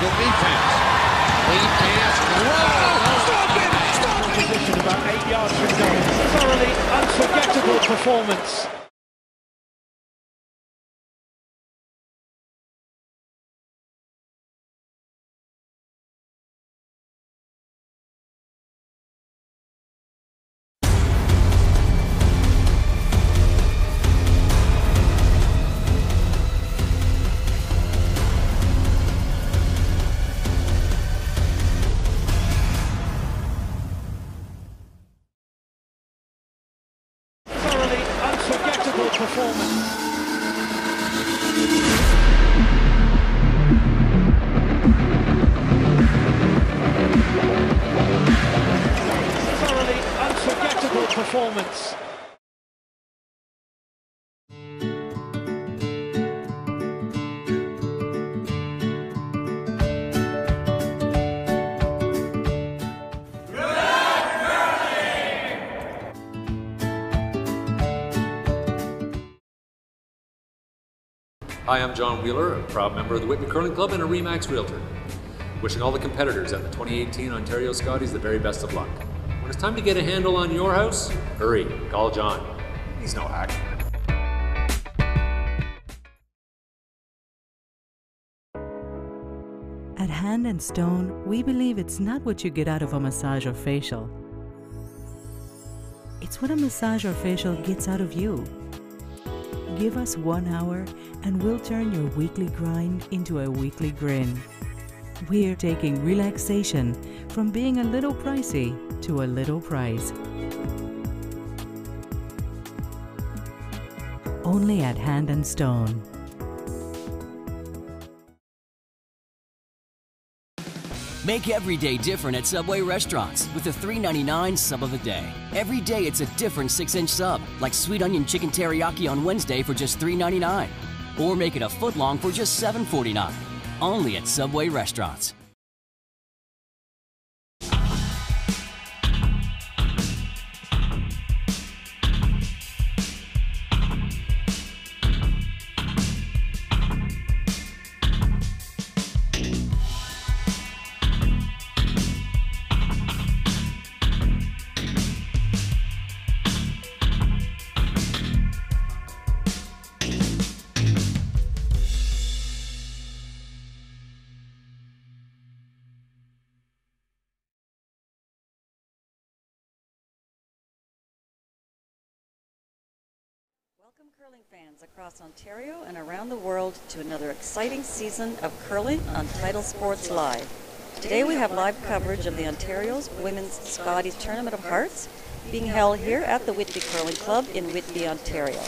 the defense. Lead pass. Whoa! Stop it! Stop it! Position about 8 yards from goal. Thoroughly unforgettable performance. Performance. Thoroughly unforgettable performance. Hi, I'm John Wheeler, a proud member of the Whitby Curling Club and a RE/MAX Realtor. Wishing all the competitors at the 2018 Ontario Scotties the very best of luck. When it's time to get a handle on your house, hurry, call John. He's no hack. At Hand and Stone, we believe it's not what you get out of a massage or facial. It's what a massage or facial gets out of you. Give us 1 hour and we'll turn your weekly grind into a weekly grin. We're taking relaxation from being a little pricey to a little price. Only at Hand and Stone. Make every day different at Subway restaurants with the $3.99 sub of the day. Every day it's a different 6-inch sub, like sweet onion chicken teriyaki on Wednesday for just $3.99. Or make it a foot long for just $7.49. Only at Subway restaurants. Welcome curling fans across Ontario and around the world to another exciting season of curling on Title Sports Live. Today we have live coverage of the Ontario's Women's Scotties Tournament of Hearts being held here at the Whitby Curling Club in Whitby, Ontario.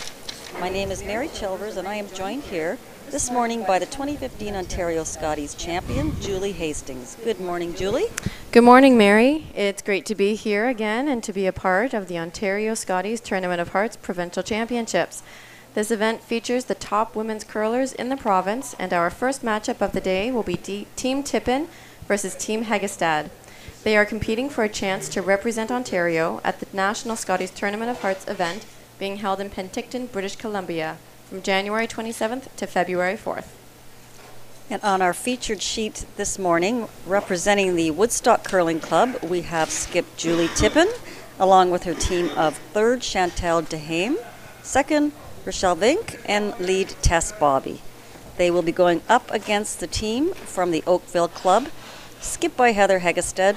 My name is Mary Chilvers and I am joined here this morning by the 2015 Ontario Scotties champion, Julie Hastings. Good morning, Julie. Good morning, Mary. It's great to be here again and to be a part of the Ontario Scotties Tournament of Hearts Provincial Championships. This event features the top women's curlers in the province, and our first matchup of the day will be Team Tippin versus Team Heggestad. They are competing for a chance to represent Ontario at the National Scotties Tournament of Hearts event being held in Penticton, British Columbia from January 27th to February 4th. And on our featured sheet this morning, representing the Woodstock Curling Club, we have skip Julie Tippin, along with her team of third Chantal Dehaime, second Rochelle Vink, and lead Tess Bobby. They will be going up against the team from the Oakville Club, skipped by Heather Heggestad.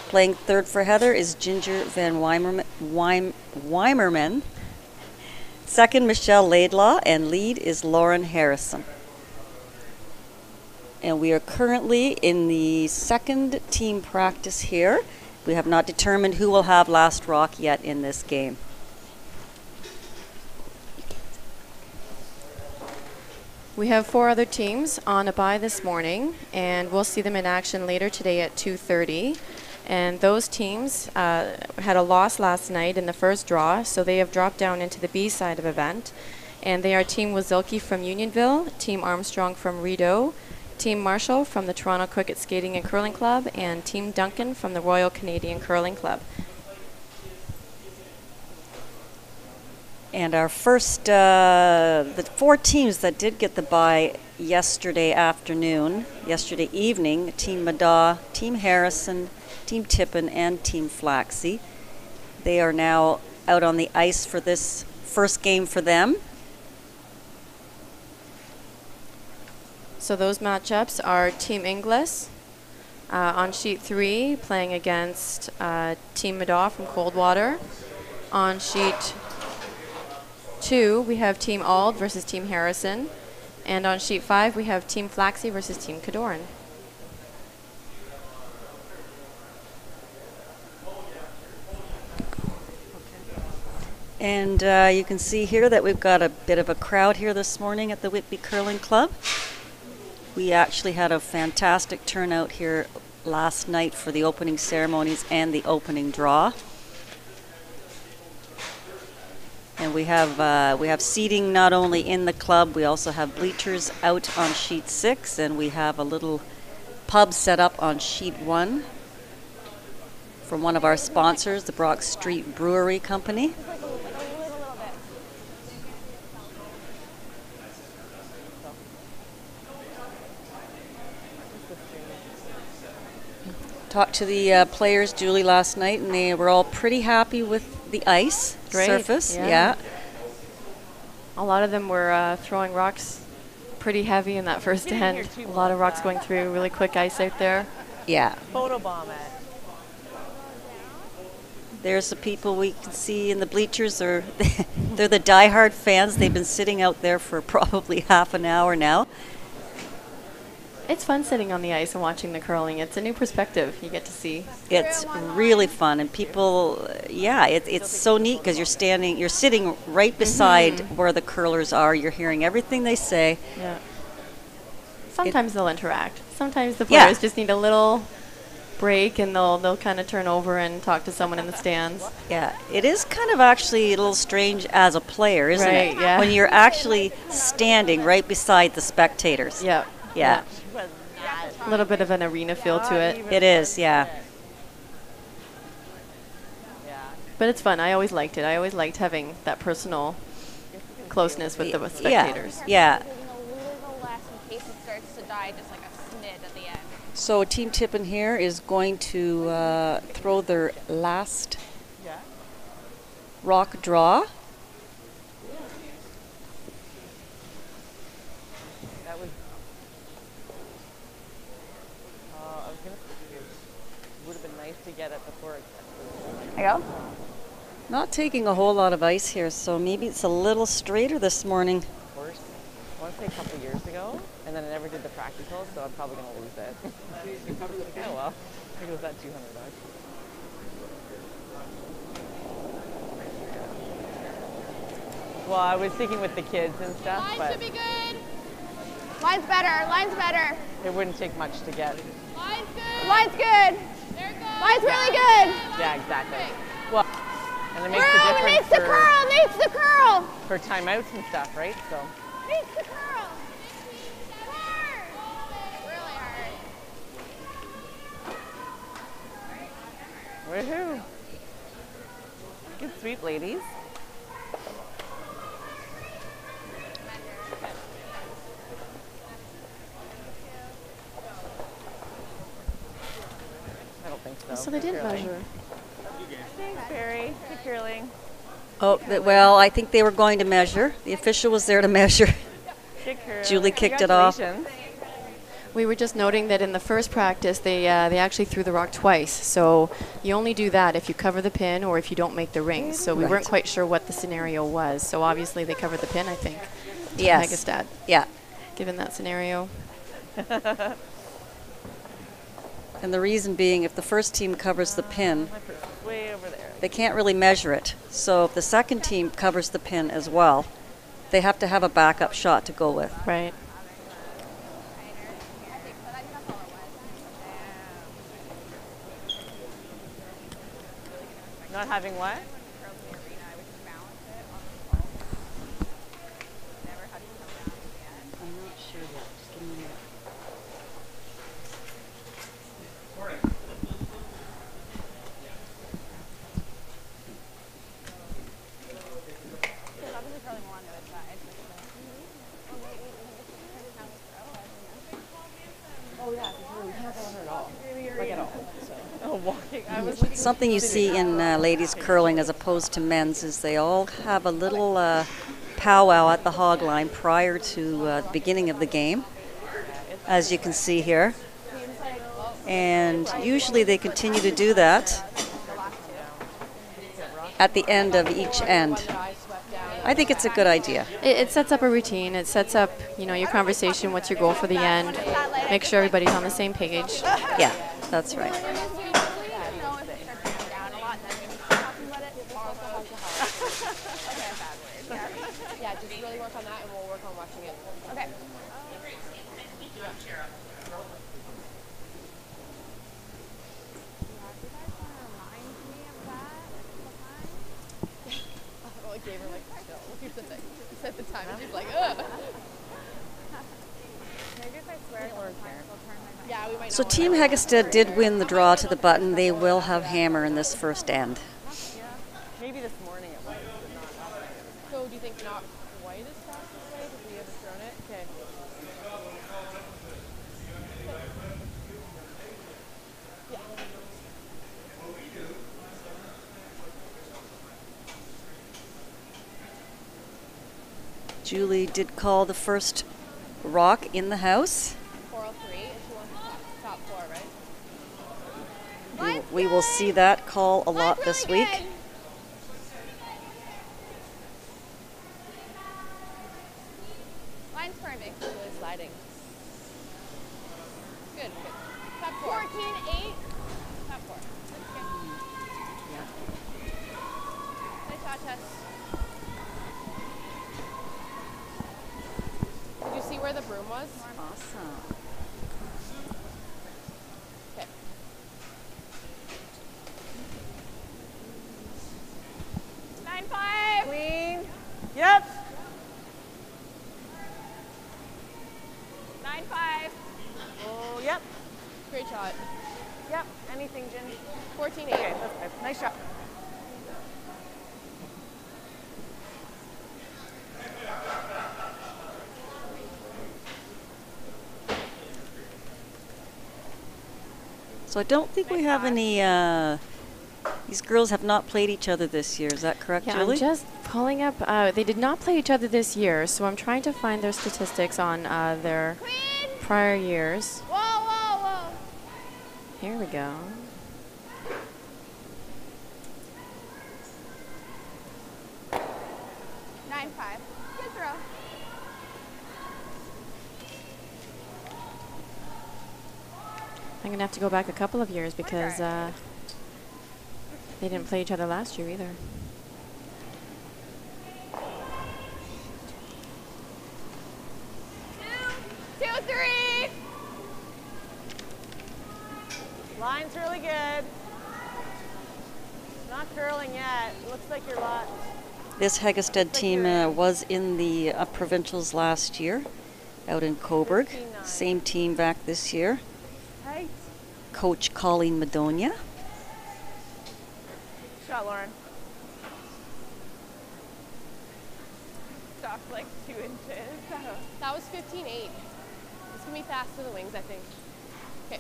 Playing third for Heather is Ginger Van Weimerman. Second, Michelle Laidlaw, and lead is Lauren Harrison. And we are currently in the second team practice here. We have not determined who will have last rock yet in this game. We have 4 other teams on a bye this morning, and we'll see them in action later today at 2:30. And those teams had a loss last night in the first draw, so they have dropped down into the B side of event. And they are Team Wazilki from Unionville, Team Armstrong from Rideau, Team Marshall from the Toronto Cricket Skating and Curling Club, and Team Duncan from the Royal Canadian Curling Club. And our first, the 4 teams that did get the bye yesterday evening, Team Madaw, Team Harrison, Team Tippin, and Team Flaxey. They are now out on the ice for this first game for them. So those matchups are Team Inglis on sheet 3 playing against Team Madaw from Coldwater. On sheet 2 we have Team Ald versus Team Harrison. And on sheet 5 we have Team Flaxey versus Team Cadorn. And you can see here that we've got a bit of a crowd here this morning at the Whitby Curling Club. We actually had a fantastic turnout here last night for the opening ceremonies and the opening draw. And we have seating not only in the club, we also have bleachers out on sheet 6, and we have a little pub set up on sheet 1 from one of our sponsors, the Brock Street Brewery Company. Talked to the players, Julie, last night, and they were all pretty happy with the ice surface. Yeah. A lot of them were throwing rocks pretty heavy in that first end. A lot of rocks going through, really quick ice out there. Yeah. Photobomb it. There's the people we can see in the bleachers. They're the diehard fans. They've been sitting out there for probably half an hour now. It's fun sitting on the ice and watching the curling. It's a new perspective you get to see. It's really fun, and people, it's so neat because you're sitting right beside where the curlers are. You're hearing everything they say. Yeah. Sometimes they'll interact. Sometimes the players just need a little break, and they'll kind of turn over and talk to someone in the stands. Yeah, it is kind of actually a little strange as a player, isn't it? Yeah. When you're actually standing right beside the spectators. Yeah. Yeah. A little bit of an arena feel to it. It is, yeah. But it's fun. I always liked it. I always liked having that personal closeness with the spectators. Yeah. In case it starts to die, just like a snit at the end. So Team Tippin here is going to throw their last rock draw. Would have been nice to get it before it. There you go. Not taking a whole lot of ice here, so maybe it's a little straighter this morning. Of course. I want to say a couple years ago, and then I never did the practical, so I'm probably going to lose it. Oh well. I think it was that $200. Well, I was thinking with the kids and stuff, Line should be good. Line's better. Line's better. It wouldn't take much to get. Line's good. Line's good. There it goes. Line's really good. Yeah, exactly. Well, and it makes the difference needs the curl. Needs the curl. for timeouts and stuff, right? So. Needs the curl. Hard. Really hard. Woohoo! Good sweep, ladies. I don't think so. So they didn't Curling. measure. Thanks, Barry. Good curling. Oh, well, I think they were going to measure. The official was there to measure. Good curling. Julie kicked it off. Congratulations. We were just noting that in the first practice, they actually threw the rock twice. So you only do that if you cover the pin or if you don't make the rings. So we weren't quite sure what the scenario was. So obviously they covered the pin, I think. Yes. Heggestad. Yeah. Given that scenario. And the reason being, if the first team covers the pin, My purse is way over there. they can't really measure it. So if the second team covers the pin as well, they have to have a backup shot to go with. Right. Not having what? I'm not sure yet. Just give me a minute. Something you see in ladies curling as opposed to men's is they all have a little powwow at the hog line prior to the beginning of the game, as you can see here. And usually they continue to do that at the end of each end. I think it's a good idea. It sets up a routine. It sets up, you know, your conversation. What's your goal for the end? Make sure everybody's on the same page. Yeah, that's right. Yeah, just really work on that and we'll work on watching it. Okay. Well, it gave her like, no, here's the thing. You said the time and she's like, ugh. Yeah, we might So Team Heggestad did win the draw to the button. They will have hammer in this first end. Maybe this morning it was, but not last night. So do you think not quite as fast this way? Did we ever thrown it? Okay. Yeah. Julie did call the first rock in the house. 403, and she wants top four, right? We will see that call a lot this week. Line's perfect. Really sliding. Good, good. Top four. 14-8. Top four. That's good. Yeah. Nice shot, Tess. Did you see where the broom was? Awesome. Okay. Nine five. Clean. Yep. 9-5. Oh, yep. Great shot. Yep. Anything, Jen? 14-8. Okay, that's good. Nice shot. So I don't think we have any, these girls have not played each other this year. Is that correct, Yeah, Julie? I'm just pulling up. They did not play each other this year, so I'm trying to find their statistics on their prior years. Whoa, whoa, whoa. Here we go. Nine five. Good throw. I'm going to have to go back a couple of years because they didn't play each other last year either. Two, three. Line's really good. Not curling yet. Looks like you're locked. This Heggestad team was in the provincials last year out in Coburg. 15-9. Same team back this year. Right. Coach Colleen Madonia. Shot, Lauren. Stopped like 2 inches. That was 15-8. It's going to be fast to the wings, I think. Okay.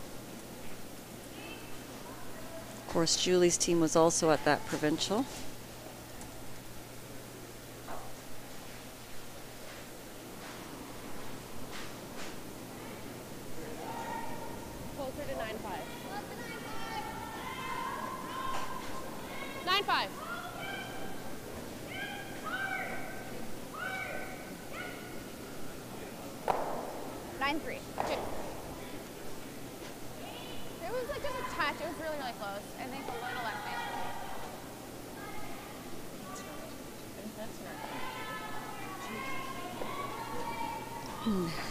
Of course, Julie's team was also at that provincial. Closer to 9-5. 9-5. Nine-three. Okay. It was like just a touch. It was really, really close. I think a little left hand.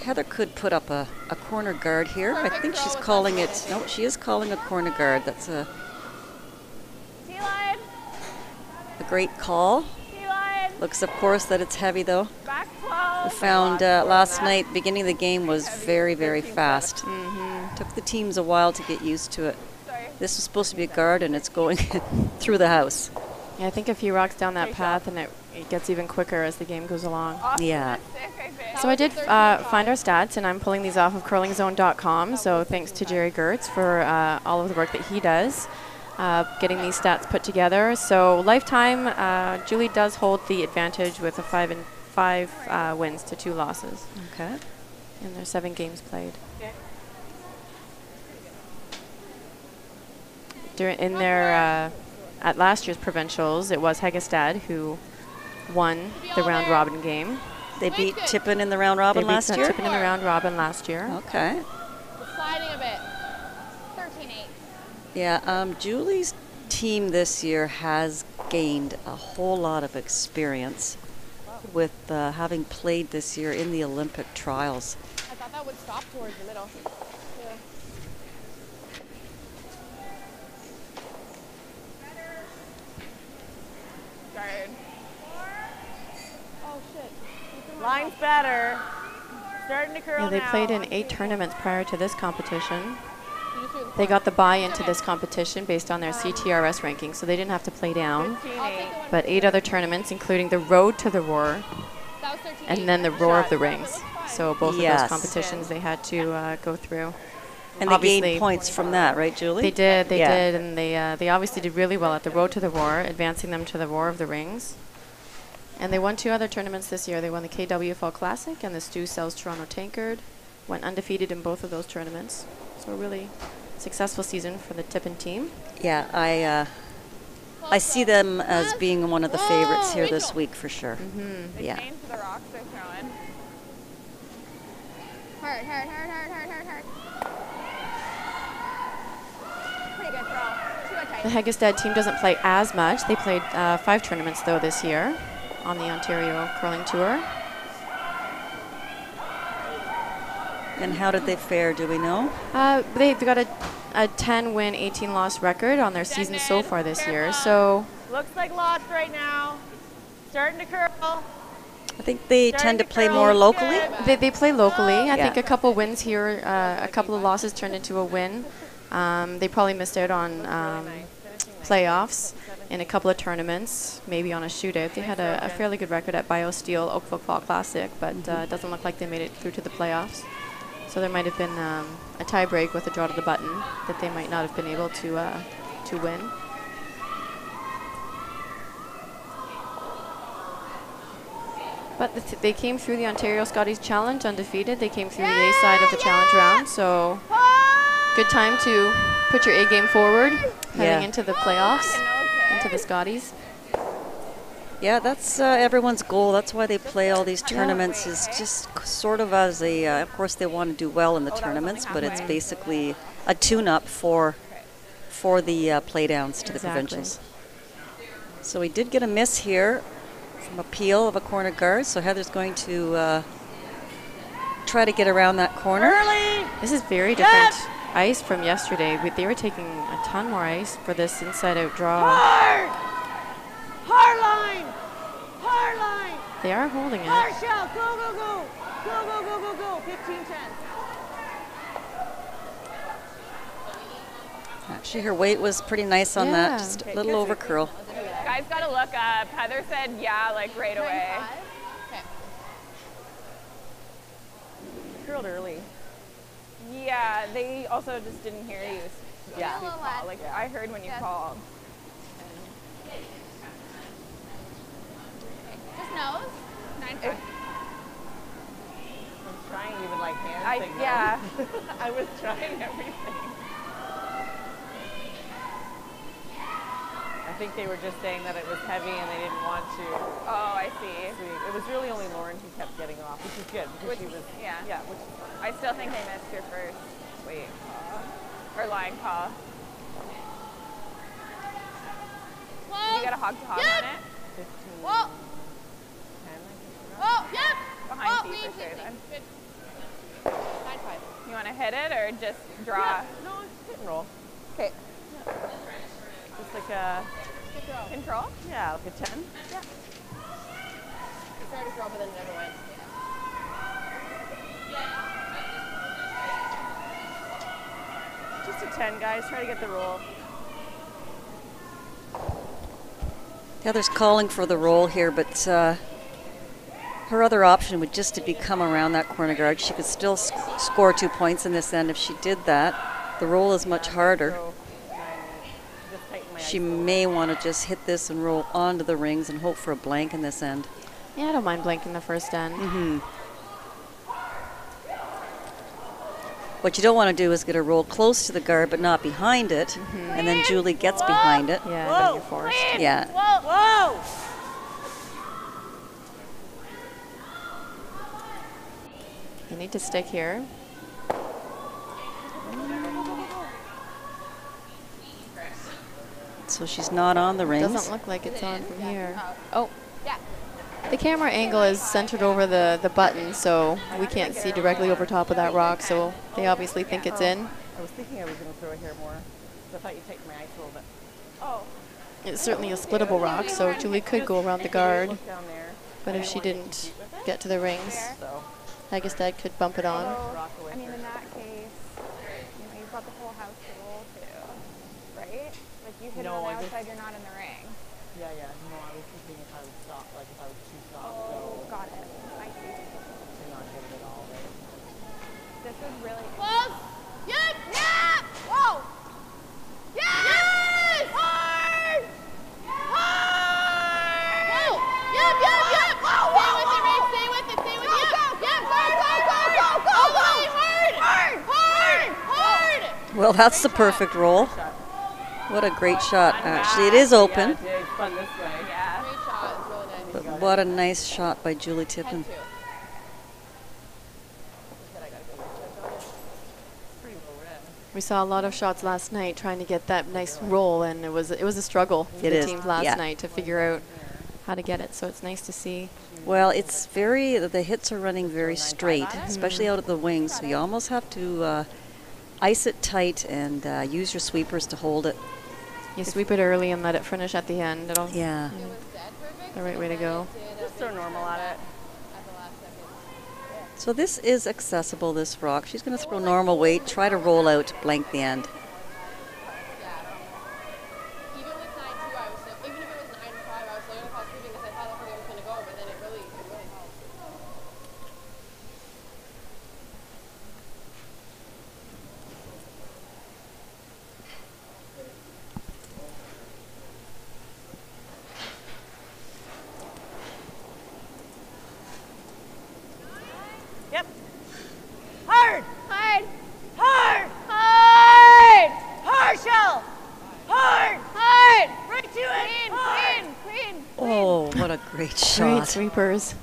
Heather could put up a corner guard here. I think she's calling it, no, she is calling a corner guard. That's a T-line. great call. T-line. Looks, of course, that it's heavy though. Back 12. We found last night, beginning of the game was very, very fast. Took the teams a while to get used to it. Sorry. This was supposed to be a guard and it's going through the house. Yeah, I think a few rocks down that path and it gets even quicker as the game goes along. Yeah. So I did find our stats, and I'm pulling these off of curlingzone.com. So thanks to Jerry Gertz for all of the work that he does. getting these stats put together. So lifetime, Julie does hold the advantage with a 5 wins to 2 losses. Okay. In their 7 games played. In their at last year's provincials, it was Heggestad who won the round robin game. They beat Tippin in the round robin last year? Tippin in the round robin last year. Okay. Sliding a bit. 13-8. Yeah, Julie's team this year has gained a whole lot of experience with having played this year in the Olympic trials. I thought that would stop towards the middle. Yeah. Tired. Oh shit. Line's better. Starting to curl Yeah, they now. played in 8 tournaments prior to this competition. They got the buy into this competition based on their CTRS ranking, so they didn't have to play down. But 8 other tournaments, including the Road to the Roar, and then the Roar of the Rings. So both of those competitions they had to go through. And they gained points from that, right, Julie? They did, they did, and they obviously did really well at the Road to the Roar, advancing them to the Roar of the Rings. And they won 2 other tournaments this year. They won the KWFL Classic and the Stu Sells Toronto Tankard. Went undefeated in both of those tournaments. So a really successful season for the Tippin team. Yeah, I see them as being one of the favorites here this week for sure. They changed the rocks they're throwing. Hard, hard, hard, hard, hard, hard, hard. Pretty good throw. Too tight. The Heggestad team doesn't play as much. They played 5 tournaments though this year on the Ontario Curling Tour. And how did they fare, do we know? They've got a 10-win, 18-loss record on their season so far this year. So looks like lots right now. Starting to curl. I think they tend to play more locally. They play locally. I think a couple wins here, a couple of losses turned into a win. They probably missed out on playoffs in a couple of tournaments, maybe on a shootout. They had a fairly good record at BioSteel Oakville Fall Classic, but it doesn't look like they made it through to the playoffs. So there might have been a tie break with a draw to the button that they might not have been able to win. But they came through the Ontario Scotties Challenge undefeated. They came through the A side of the challenge round, so good time to put your A game forward heading into the playoffs, into the Scotties. Yeah, that's everyone's goal. That's why they play all these tournaments, is just sort of as a, of course they want to do well in the tournaments, but it's basically a tune-up for the playdowns to the provincials. So we did get a miss here from a peel of a corner guard, so Heather's going to try to get around that corner. This is very different ice from yesterday. They were taking a ton more ice for this inside-out draw. Hard line! Hard line! They are holding it. Hard shell! Go, go, go! Go, go, go, go, go! 15-10. Actually, her weight was pretty nice on that, just a little over curl. Guys got to look up. Heather said, yeah, like right away. Okay. Curled early. Yeah, they also just didn't hear you. Yeah. Like I heard when you called. Just nose. 9-5. I'm trying even like hand signals. Yeah. I was trying everything. I think they were just saying that it was heavy and they didn't want to. Oh, I see. It was really only Lauren who kept getting off, which is good because she was. Yeah. Which is fine. I still think they missed your first weight or line call. You got a hog to hog on it? 15. Whoa. 10. Oh, yep. Behind oh, feet for sure then. Good. 9-5. You want to hit it or just draw? Yeah. No, hit and roll. Okay. Just like a Control? Yeah, like a 10. Yeah. I started to throw, but then it never went. Just a 10, guys. Try to get the roll. Heather's calling for the roll here, but her other option would just to be come around that corner guard. She could still score 2 points in this end if she did that. The roll is much harder. Just she may want to just hit this and roll onto the rings and hope for a blank in this end. Yeah, I don't mind blanking the first end. What you don't want to do is get a roll close to the guard but not behind it, and then Julie gets behind it. Yeah, and then you're forced. Yeah. Whoa! You need to stick here. So she's not on the rings. Doesn't look like it's on from here. Oh. The camera angle is centered over the button, so we can't see directly over top of that rock, so they obviously think it's in. I was thinking I was going to throw it here more. So I thought you'd take my ice a little bit. Oh. It's certainly a splittable rock, so Julie could go around the guard, Down there. but if she didn't get to the rings, Heggestad could bump it on. I mean, in that case, you know, you've got the whole house to roll to, right? Like you hit it on the outside, you're not in the ring. Yeah. No, I was thinking if I would stop, like if I was too soft. Oh, got it. I see. To not get it at all, right? This is really close. Yep. Yeah. Whoa. Yes. Hard. Hard. Whoa. Yep. Whoa. Stay with it, Ray. Stay with it. Stay with it. Yep. Go. Hard. Well, that's the perfect roll. What a great shot. Actually, it is open. Yeah, it's fun this way. Yeah. Great shot. It's really nice. But what a nice shot by Julie Tippin. We saw a lot of shots last night trying to get that nice roll, and it was a struggle for the teams last night to figure out how to get it, so it's nice to see. Well, it's the hits are running very straight, especially out of the wings, so you almost have to ice it tight and use your sweepers to hold it. You sweep it early and let it finish at the end. It'll Yeah. the right way to go. Just throw normal at it. So this is accessible, this rock. She's going to throw normal weight, try to roll out, blank the end. Even with 9-2, I was like, even if it was 9-5, I was like, if I was sweeping because I thought that's where it was going to go, but then it really helped. Yep. Hard. Partial. Hard. Right to it. Queen. Oh, what a great Great shot. sweepers.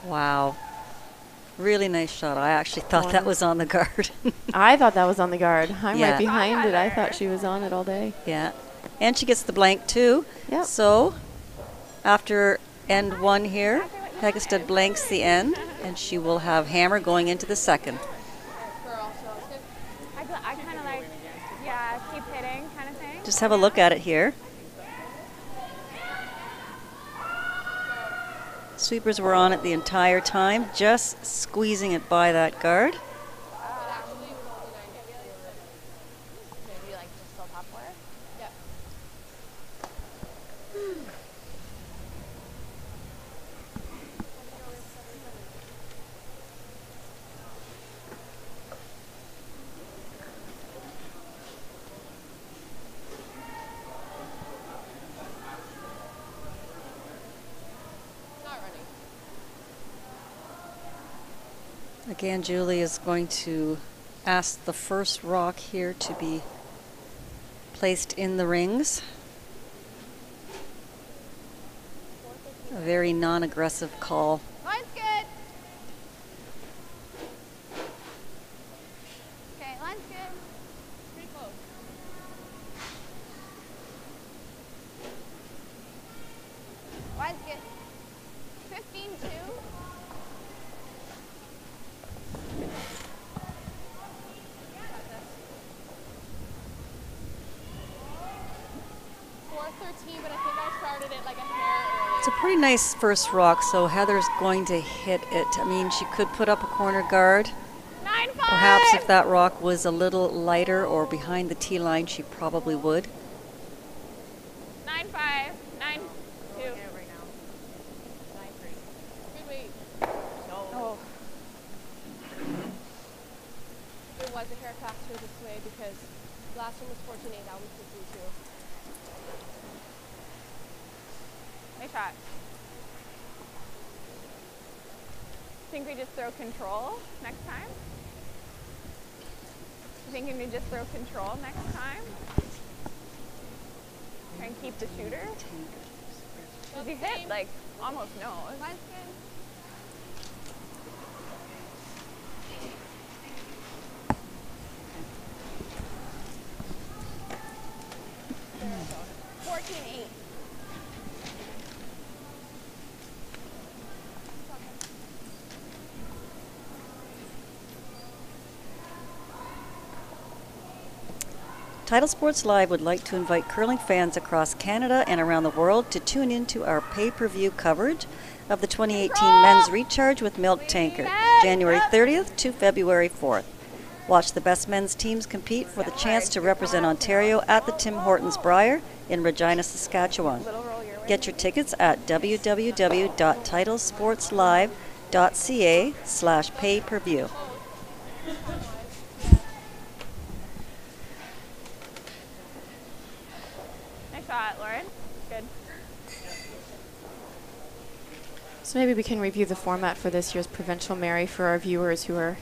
Wow. Really nice shot. I actually thought that was on the guard. I thought that was on the guard. I'm Yeah. right behind it. I thought she was on it all day. Yeah. And she gets the blank too. Yep. So after end one here, Heggestad blanks the end, and she will have hammer going into the second. I kind of like, keep hitting kind of thing. Just have a look at it here. Sweepers were on it the entire time, just squeezing it by that guard. Again, Julie is going to ask the first rock here to be placed in the rings. A very non-aggressive call. Line's good. Okay, line's good. Pretty close. Line's good. 15-2. But I think I started it like a hair early. It's a pretty nice first rock, so Heather's going to hit it. I mean, she could put up a corner guard. 9-5. Perhaps if that rock was a little lighter or behind the tee line, she probably would. 9-5. 9-2. Right now. 9-3. Good weight. Oh. It was a hair faster this way because last one was 14-8, that was 15-2. Nice shot. Think we just throw control next time? You thinking we just throw control next time? Try and keep the shooter? Because he hit like almost nose. There we go. 14-8. Title Sports Live would like to invite curling fans across Canada and around the world to tune into our pay-per-view coverage of the 2018 Men's Recharge with Milk Tanker, January 30th to February 4th. Watch the best men's teams compete for the chance to represent Ontario at the Tim Hortons Brier in Regina, Saskatchewan. Get your tickets at www.titlesportslive.ca/pay-per-view. Shot, Lauren. Good. So maybe we can review the format for this year's Provincial Mary for our viewers who are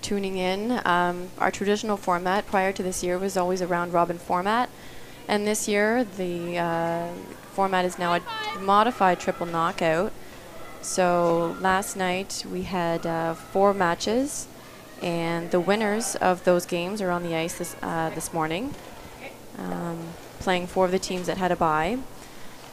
tuning in. Our traditional format prior to this year was always a round-robin format, and this year the format is now a modified triple knockout. So last night we had 4 matches, and the winners of those games are on the ice this morning. Playing 4 of the teams that had a bye.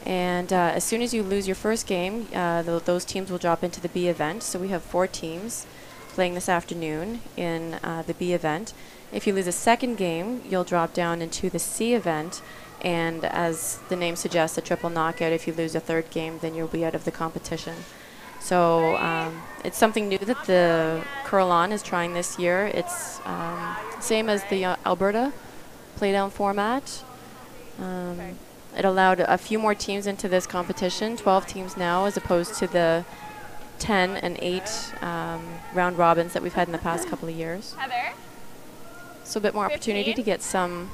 And as soon as you lose your first game, those teams will drop into the B event. So we have 4 teams playing this afternoon in the B event. If you lose a second game, you'll drop down into the C event. And as the name suggests, a triple knockout. If you lose a third game, then you'll be out of the competition. So it's something new that the Curl-On is trying this year. It's same as the Alberta playdown format. It allowed a few more teams into this competition, 12 teams now, as opposed to the 10 and 8 round robins that we've had in the past couple of years. Heather? So a bit more opportunity to get some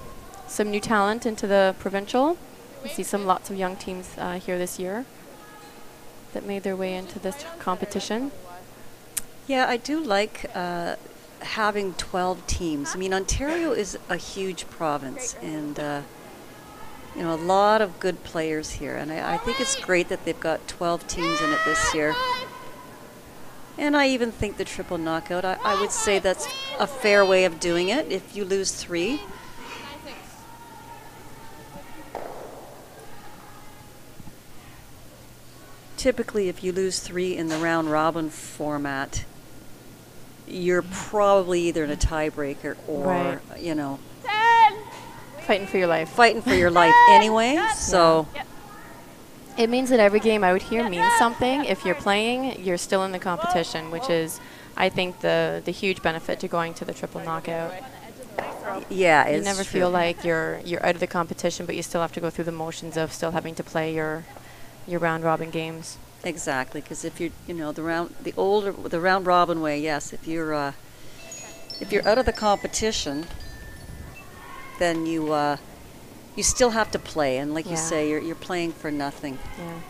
new talent into the provincial. We see lots of young teams here this year that made their way into this competition. Yeah, I do like having 12 teams. I mean, Ontario is a huge province, and you know, a lot of good players here, and I think it's great that they've got 12 teams in it this year. And I even think the triple knockout, I would say that's a fair way of doing it if you lose 3. Typically, if you lose 3 in the round robin format, you're probably either in a tiebreaker or, you know, fighting for your life. Fighting for your life anyway, so. Yeah. It means that every game out here means something. If you're playing, you're still in the competition, which is, I think, the huge benefit to going to the triple knockout. Yeah, you never feel like you're out of the competition, but you still have to go through the motions of still having to play your round robin games. Exactly, because if you're, you know, the round robin way, yes, if you're out of the competition, then you still have to play, and like you say, you're playing for nothing. Yeah.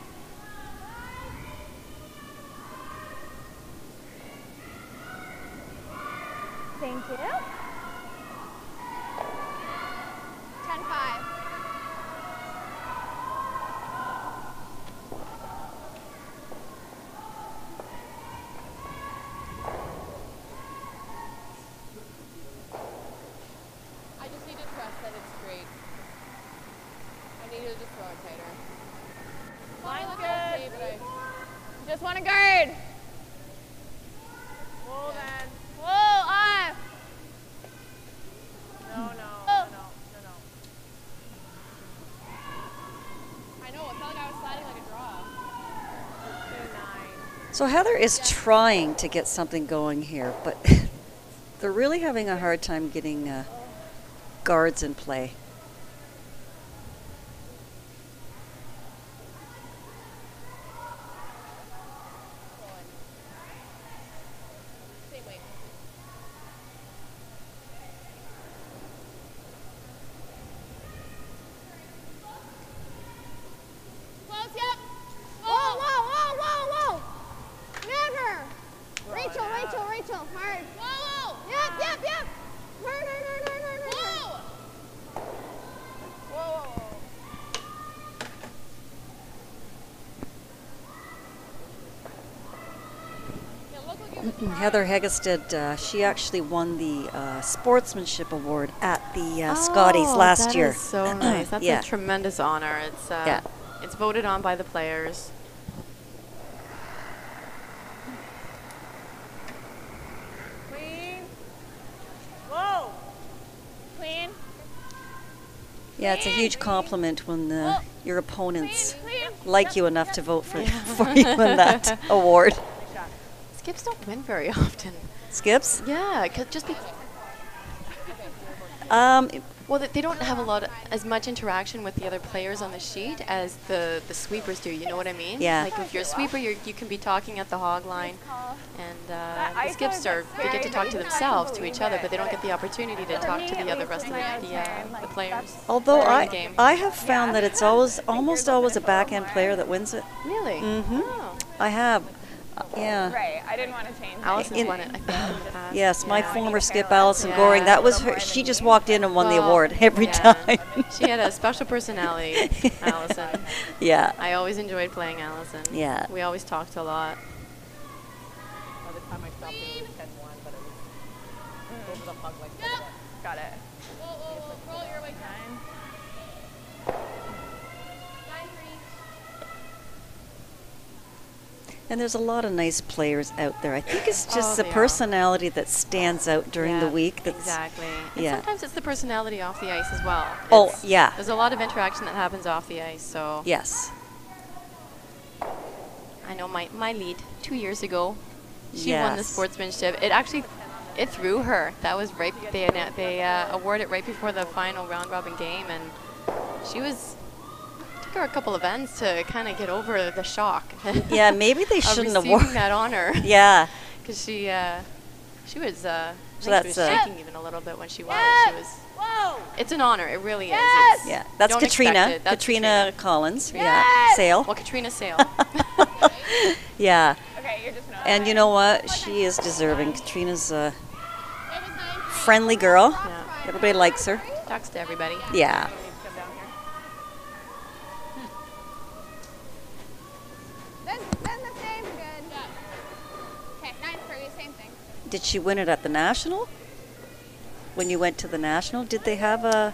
Thank you. 10-5. Just want to guard. Whoa, then. Whoa, off. No. I know, it felt like I was sliding like a draw. So Heather is trying to get something going here, but they're really having a hard time getting guards in play. Heather Heggestad, she actually won the Sportsmanship Award at the Scotties last year. That is so nice. That's Yeah. a tremendous honor. It's voted on by the players. Clean. Whoa. Clean. Yeah, it's a huge compliment when your opponents Clean. like you enough to vote for you in that award. Skips don't win very often. Skips? Yeah, just be. Well, they don't have as much interaction with the other players on the sheet as the sweepers do. You know what I mean? Yeah. Like if you're a sweeper, you can be talking at the hog line, and the skips they get to talk to themselves, to each other, but they don't get the opportunity to talk to the other rest of the players. Although during the game. I have found that it's almost always a backhand player that wins it. Really? Mm-hmm. Oh. I have. Yeah. Right. I didn't want to change. Allison's won it, I think, in the past. Yes, my Yeah. former skip, Allison Yeah. Goring, that was her. She just walked in and won the award every time. She had a special personality, Allison. Yeah. I always enjoyed playing Allison. Yeah. We always talked a lot. By the time I stopped, it was 10-1, but it was over the hug like that. Got it. Whoa, roll your way. 9. 9-3. And there's a lot of nice players out there. I think it's just the they are. personality that stands out during the week. That's, exactly. And yeah. sometimes it's the personality off the ice as well. Oh, yeah. There's a lot of interaction that happens off the ice, so. Yes. I know my lead 2 years ago, she won the sportsmanship. It threw her. That was right. They awarded it right before the final round robin game, and took her a couple of ends to kind of get over the shock. Yeah, maybe they shouldn't of award receiving that honor. Yeah. Because she was that's shaking even a little bit when she won it. She was. Whoa. It's an honor. It really is. Yeah, that's Don't expect Katrina. it. That's Katrina Collins. Yes. Yeah, Sale. Well, Katrina Sale. Yeah. Okay, you're just not. And you know what? She is deserving. Katrina's a friendly girl. Yeah. Everybody likes her. Talks to everybody. Yeah. Then the same. Good. Okay, 9-3. Same thing. Did she win it at the National? When you went to the National, did they have a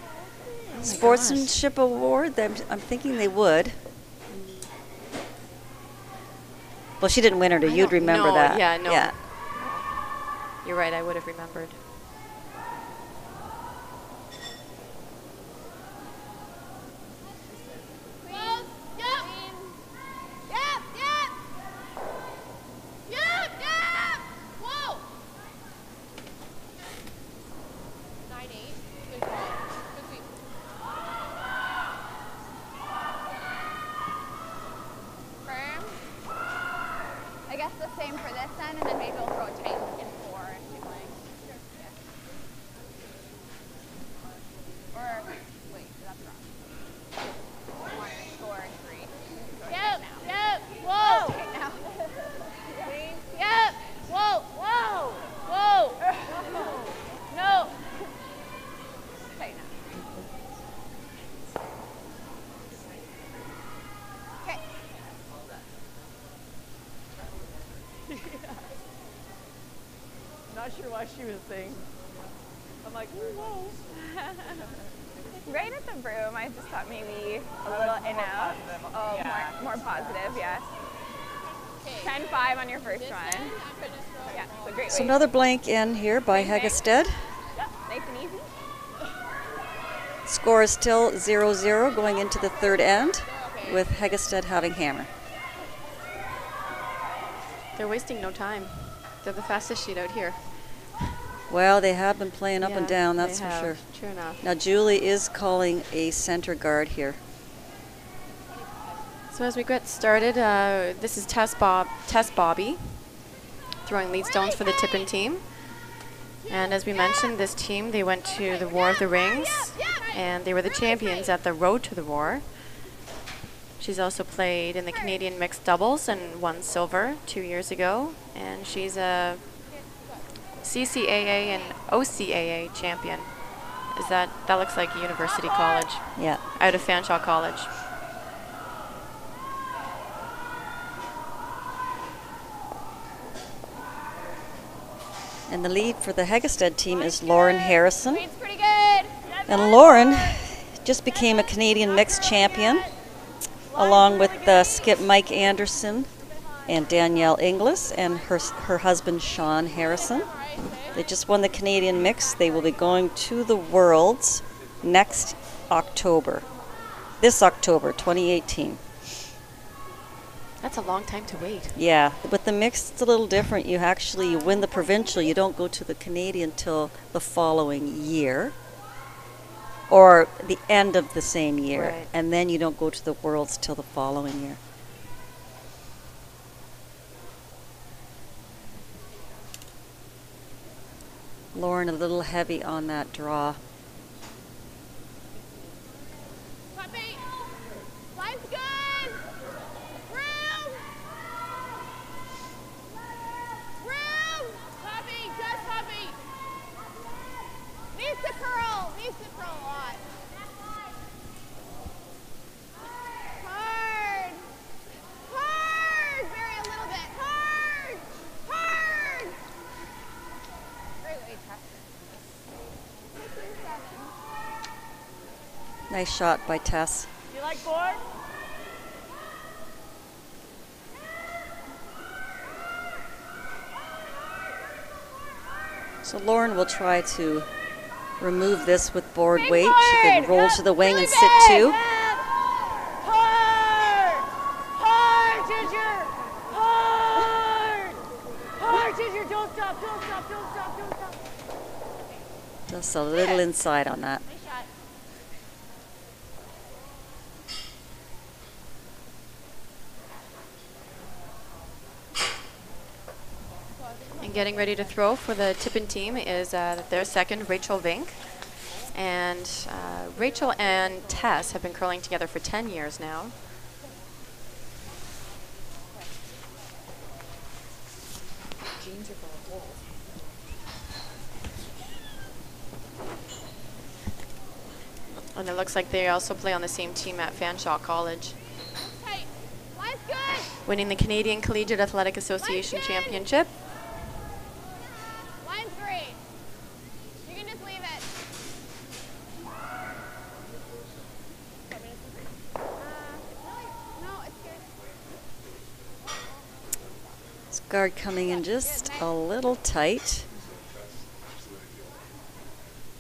sportsmanship award? I'm thinking they would. Well, she didn't win it, or you'd remember that. Yeah, no. Yeah. You're right. I would have remembered. Whoa! 9-8. Good call. Good sweep. Firm. I guess the same for this end, and then maybe we'll throw a tight in 4 if you'd like. Yeah. Or, wait, that's wrong. 1, score, 3. Yep. Whoa. Okay, now. Yep. Whoa. No. Tight now. Okay. Not sure why she was saying. I'm like, whoa. Right at the broom, I just thought maybe a little in out. Oh, Yeah. more positive, yes. 10-5 on your first one. Yeah, so great. So weight. another blank in here by Same thing. Heggestad. Yep, nice and easy. Score is still 0-0 going into the third end, with Heggestad having hammer. They're wasting no time. They're the fastest sheet out here. Well, they have been playing up and Yeah, down, they that's for have. sure. True enough. Now Julie is calling a center guard here. So as we get started, this is Tess Bobby throwing lead stones for the Tippin team. And as we mentioned, this team, they went to the War of the Rings, and they were the champions at the Road to the War. She's also played in the Canadian mixed doubles and won silver 2 years ago. And she's a CCAA and OCAA champion. That looks like a university college. Yeah. Out of Fanshawe College. And the lead for the Heggestad team is Lauren Harrison. Speed's pretty good. And Lauren just became a Canadian mixed champion, along with skip Mike Anderson and Danielle Inglis and her husband Sean Harrison. They just won the Canadian mix. They will be going to the Worlds next October. This October, 2018. That's a long time to wait. Yeah, but the mix is a little different. You actually win the provincial. You don't go to the Canadian till the following year, or the end of the same year, Right. and then you don't go to the Worlds till the following year. Lauren a little heavy on that draw. Puppy. Line's good. Room. Room. Puppy, just puppy. Needs to curl. Needs to curl a lot. Hard. Hard. Very a little bit. Hard. Hard. Great weight, Tess. 6-7. Nice shot by Tess. Do you like board? So Lauren will try to remove this with board weight. She hard. can roll to the wing Really and sit big. two. Hard! Hard, Ginger! Hard! Hard, Ginger! Don't stop, don't stop, don't stop, don't stop. Just a little inside on that. Nice shot. And getting ready to throw for the Tippin team is their second, Rachel Vink. And Rachel and Tess have been curling together for 10 years now. Jeans are full of holes. And it looks like they also play on the same team at Fanshawe College. Hey, line's good. Winning the Canadian Collegiate Athletic Association Championship. Line's great. You can just leave it. No, it's good. This guard coming in just a little tight.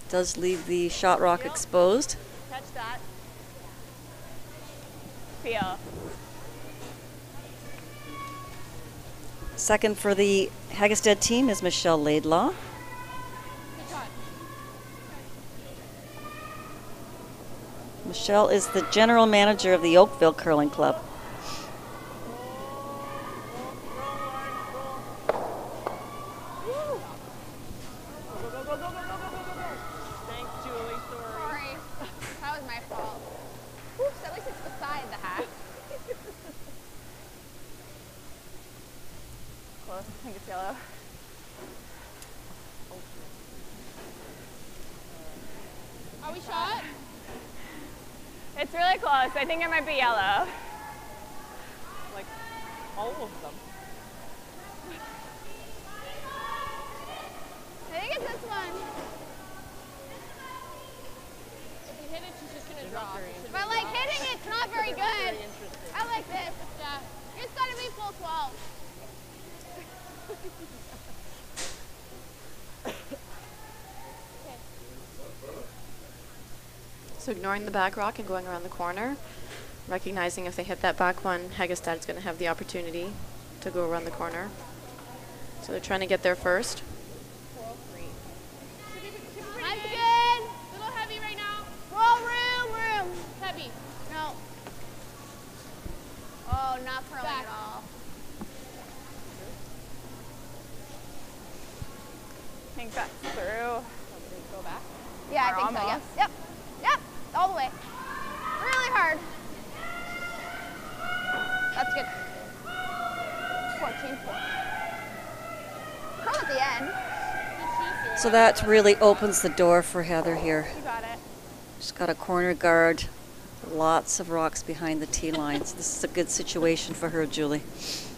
Does leave the shot rock exposed. Touch that. Feel. Second for the Heggestad team is Michelle Laidlaw. Good shot. Michelle is the general manager of the Oakville Curling Club. Thanks, Julie. Sorry. That was my fault. Oops, at least it's beside the hat. Close. I think it's yellow. Are we shot? It's really close. I think it might be yellow. Like all of them. I think it's this one. If we hit it, she's just gonna drop. But like hitting it's not very good. Interesting. I like this. Yeah. It's gotta be full 12. So ignoring the back rock and going around the corner, recognizing if they hit that back one, Heggestad's going to have the opportunity to go around the corner. So they're trying to get there first. Line's good. Little heavy right now. Roll room. Heavy. No. Oh, not curling Back. at all. I think that's through. Go back. Yeah, I Or think so. almost. Yep. Yep. All the way. Really hard. That's good. 14-4. Curl at the end. So that really opens the door for Heather here. You got it. She's got a corner guard, lots of rocks behind the tee line. So this is a good situation for her, Julie.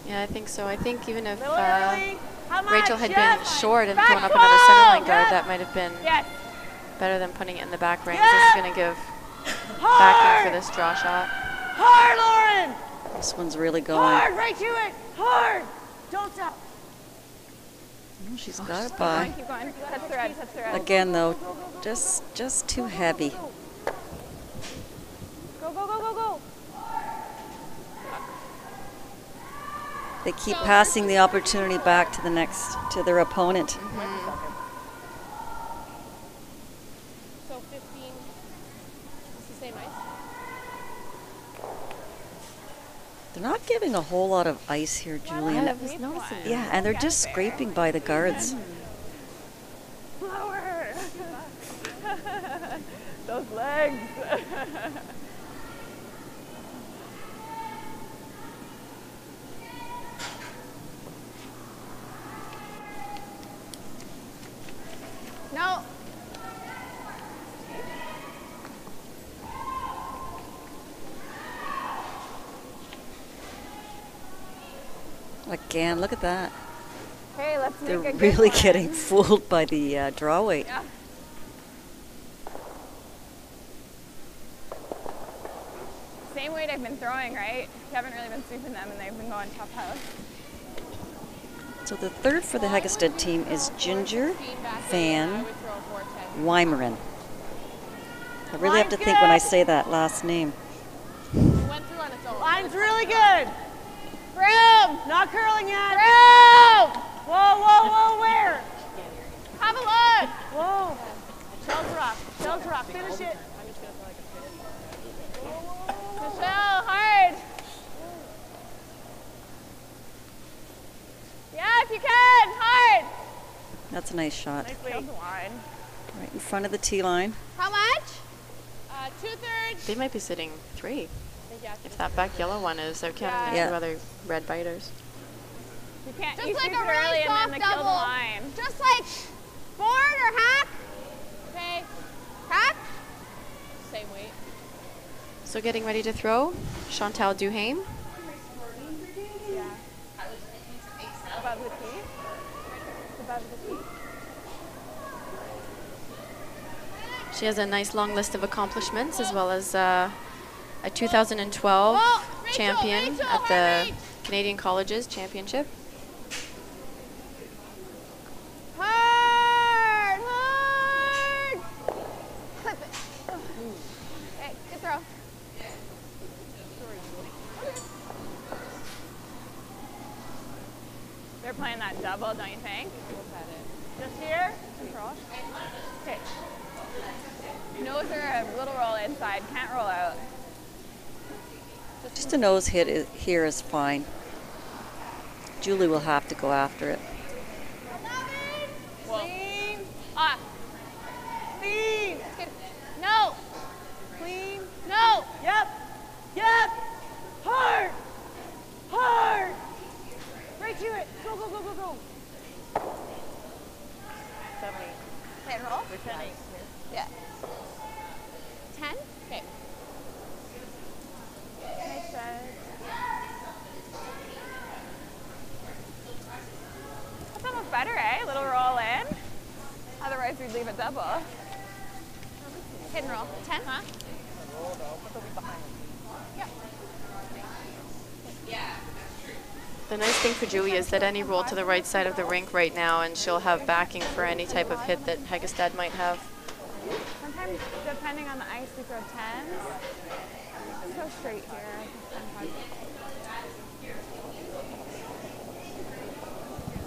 Yeah, I think so. I think even if Little early. Rachel had been short and thrown up another centerline guard, that might have been better than putting it in the back range. This is going to give backing for this draw shot. Hard, Lauren! This one's really going. Hard, right to it! Hard! Don't stop. Oh, she's got it by. Keep going. Touch the red, touch the red. Again, though, just too heavy. Go, go, go, go, go. They keep passing the opportunity back to to their opponent. So 15. It's the same ice. They're not giving a whole lot of ice here, Julian. I was noticing that. Yeah, and they're just scraping by the guards. Lower. Those legs. No. Again, look at that. Hey, let's They're make a good really one. getting fooled by the draw weight. Yeah. Same weight I've been throwing, right? You haven't really been sweeping them, and they've been going tough house. So the third for the Heggestad team is Ginger Van Weimerin. I really have to think when I say that last name. Went through on its own. Line's really good. Brim! Not curling yet. Brim! Whoa, whoa, whoa, where? Have a look. Whoa. Shells rock. Shells rock. Finish it. Michelle, hard. Yeah, if you can, hard. That's a nice shot. Nice line. Right in front of the tee line. How much? 2/3. They might be sitting 3. Yeah. If that back yellow one is, they're counting the 2 other red biters. You can't. Just You like sweep a it really early and soft then kill the double. line. Just like forward or hack. Okay. Hack. Same weight. So getting ready to throw, Chantal Duhame. Yeah. Above the tee. Above the tee. She has a nice long list of accomplishments, as well as a 2012 champion at the Canadian Colleges Championship. Hard, hard. Clip it. Okay, good throw. They're playing that double, don't you think? Just here. Control. Okay. Nose or a little roll inside. Can't roll out. Just a nose hit here is fine. Julie will have to go after it. Clean. Ah. Clean. No. Clean. No. Yep. Yep. Hard. Hard. Right to it. Go, go, go, go, go. 70. Okay, roll. We're 10. Yeah. 10? Okay. Nice shot. That's almost better, eh? A little roll in. Otherwise, we'd leave it double. Hit and roll. 10? Huh? The nice thing for Julie is that any roll to the right side of the rink right now, and she'll have backing for any type of hit that Heggestad might have. Sometimes, depending on the ice, we throw 10s. Let's go straight here.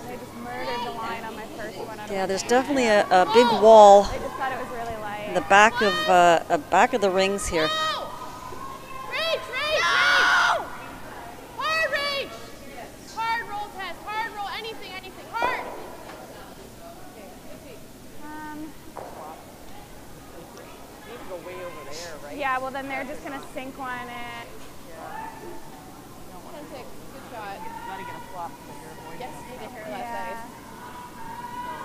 They just murdered the line on my first one. Yeah, there's definitely a big wall I just thought it was really light. in the back of the rings here. Reach, reach, reach! Hard reach! Hard roll test, hard roll, anything, anything, hard! Need to go way over there, right? Yeah, well then they're just gonna sink one in. 10-6, good shot. Got to get a flop from your boy. Yes, you did here last night.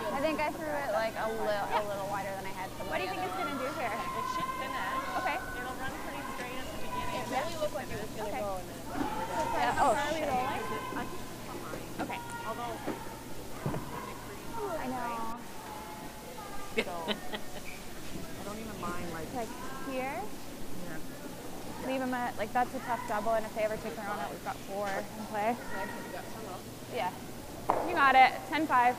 I think I threw it like a little wider than I had. What do you think it's gonna do here? It should finish. Okay. It'll run pretty straight at the beginning. It really looked like it was going to go in there. Yeah. Oh, shit. Okay. Although that's a tough double, and if they ever take their own out, we've got 4 in play. Yeah. You got it. 10-5.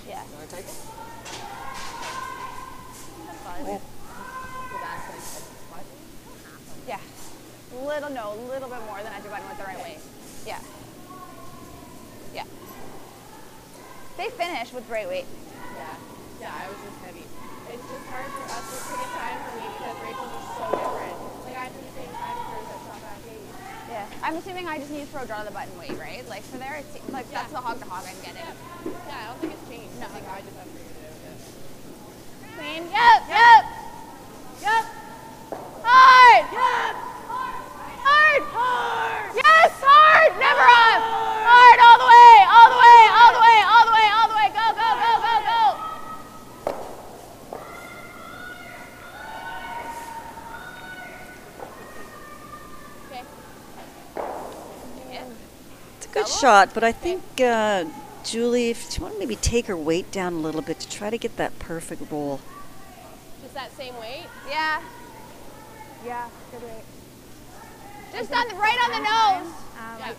Yeah. Yeah. A little bit more than edge of button with the right weight. Yeah. Yeah. They finish with right weight. Yeah, I was just heavy. It's just hard for us to pick a time for me because Rachel's is so different. Like I do the same time as hers at top back 8. Yeah. I'm assuming I just need to throw draw the button weight, right? Like for there, it's like that's the hog to hog I'm getting. Yeah, I don't think it's changed. No. I think I just have figured it out. Clean. Yep. Yep. Yep. Hard. Yep. Hard. Hard. Yes, hard. Never off. Hard all the way. All the way. All the way. All the way. All the way. Go. Go. Go. Go. Go. Okay. It's a good shot, but I think Julie, if you want to maybe take her weight down a little bit to try to get that perfect roll. Just that same weight? Yeah. Yeah. Good weight. Just on the right on the nose.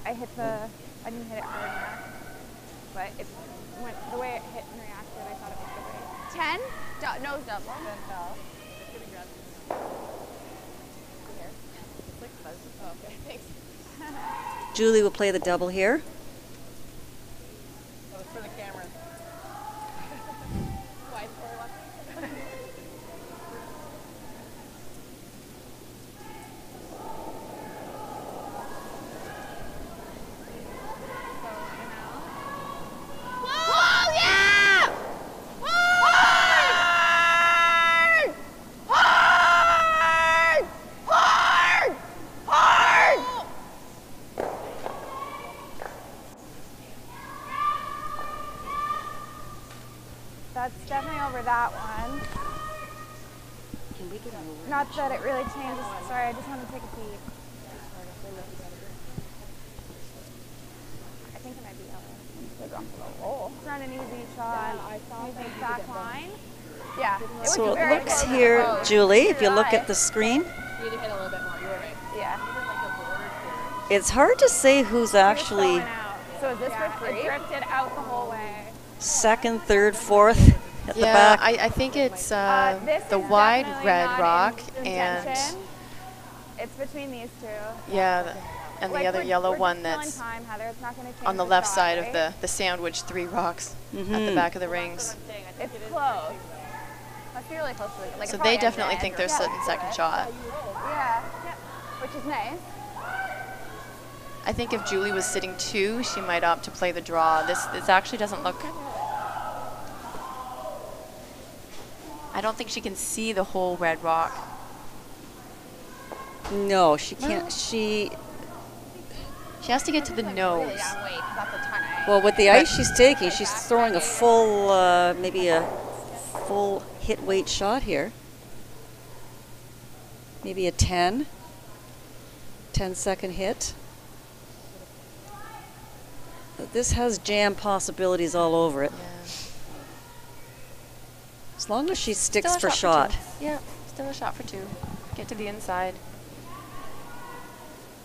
I hit I didn't hit it hard enough, but it went the way it hit and reacted. I thought it was good weight. 10. Nose double. Oh, okay, thanks. Julie will play the double here. That was for the camera. Wide for left. Whoa, yeah! Hard! Hard! Hard! Hard! That's definitely over that one. Can we get over? Not that it really changes. Sorry, I just want to take a peek. I think it might be yellow. It's not an easy shot. Easy back line. Yeah. So it looks here, Julie, if you look at the screen, You need to hit a little bit more. You were right. Yeah. it's hard to say who's actually So is this for free? It drifted out the whole way. second, third, fourth at the back. I think it's This the is wide definitely red not rock in and contention. It's between these two. and Like, the other we're- yellow we're one still in that's time, Heather. It's not gonna change on the left shot, side right? of the sandwich 3 rocks at the back of the rings. It's close. Must be really close to it. Like So probably they edge definitely to think edge they're or- sitting second shot. Yeah. Which is nice. I think if Julie was sitting 2, she might opt to play the draw. This actually doesn't look. I don't think she can see the whole red rock. No, she can't. She has to get to the nose. Really down weight, 'cause that's a ton of Well, with the ice she's taking, she's throwing a full, maybe a full hit weight shot here. Maybe a 10-second hit. But this has jam possibilities all over it. As long as she sticks Still a for shot. 2. Yeah, still a shot for 2. Get to the inside.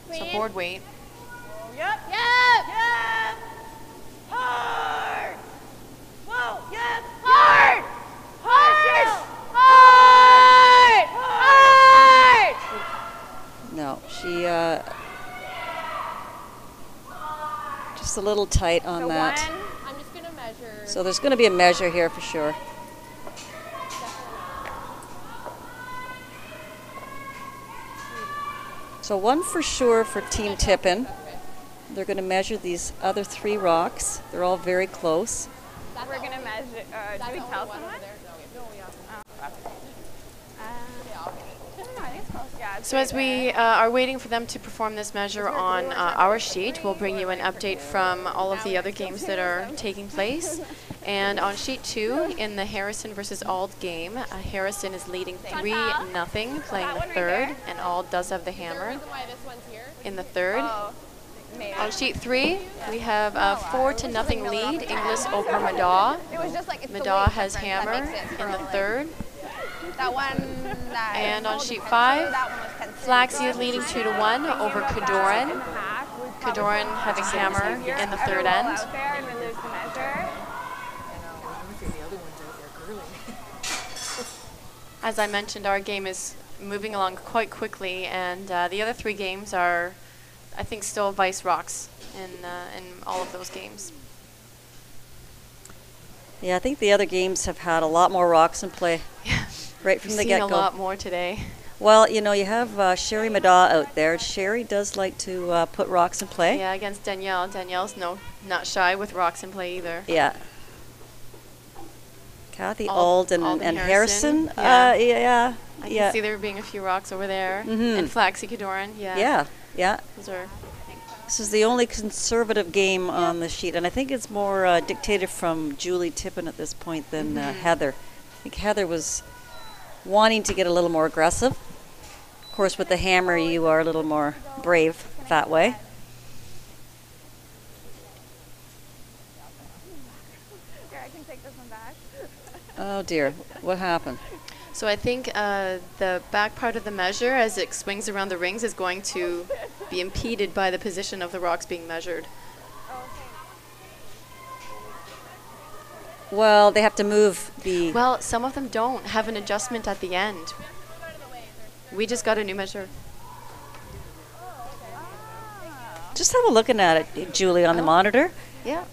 So Queen. board weight. Yep. Yep. Yep. Hard. Whoa. Yep. Hard. Hard. Hard. Hard. No, she just a little tight on So that. one. I'm just going to measure. So there's going to be a measure here for sure. So one for sure for Team Tippin. They're going to measure these other 3 rocks. They're all very close. We're gonna measure. Do we tell someone? So as we are waiting for them to perform this measure on our sheet, we'll bring you an update from all of the other games that are taking place. And on sheet 2, in the Harrison versus Ald game, Harrison is leading 3-0, playing the third, and Ald does have the hammer in the third. On sheet 3, we have a 4-0 lead, Inglis over Madaw. Madaw has hammer in the third. That one. And on sheet 5, Flaxseed leading 2-1 over Cadoran. Cadoran having hammer in the third end. Out there and we lose the measure. As I mentioned, our game is moving along quite quickly, and the other 3 games are, I think, still vice rocks in all of those games. Yeah, I think the other games have had a lot more rocks in play. Yeah. Right from the get-go. We've seen a lot more today. Well, you know, you have Sherry Mada out there. Sherry does like to put rocks in play. Yeah, against Danielle. Danielle's not shy with rocks in play either. Yeah. Kathy Alden and Harrison. Yeah. Yeah. I can see there being a few rocks over there. Mm-hmm. And Flaxie Cadoran, yeah. Yeah, yeah. Those are. This is the only conservative game on the sheet, and I think it's more dictated from Julie Tippin at this point than Heather. I think Heather was wanting to get a little more aggressive. Of course, with the hammer, you are a little more brave that way. Here, I can take this one back. Oh dear, what happened? So I think the back part of the measure, as it swings around the rings, is going to be impeded by the position of the rocks being measured. Well, they have to move the... Well, some of them don't have an adjustment at the end. We just got a new measure. Just have a look at it, Julie, on the monitor. Yeah.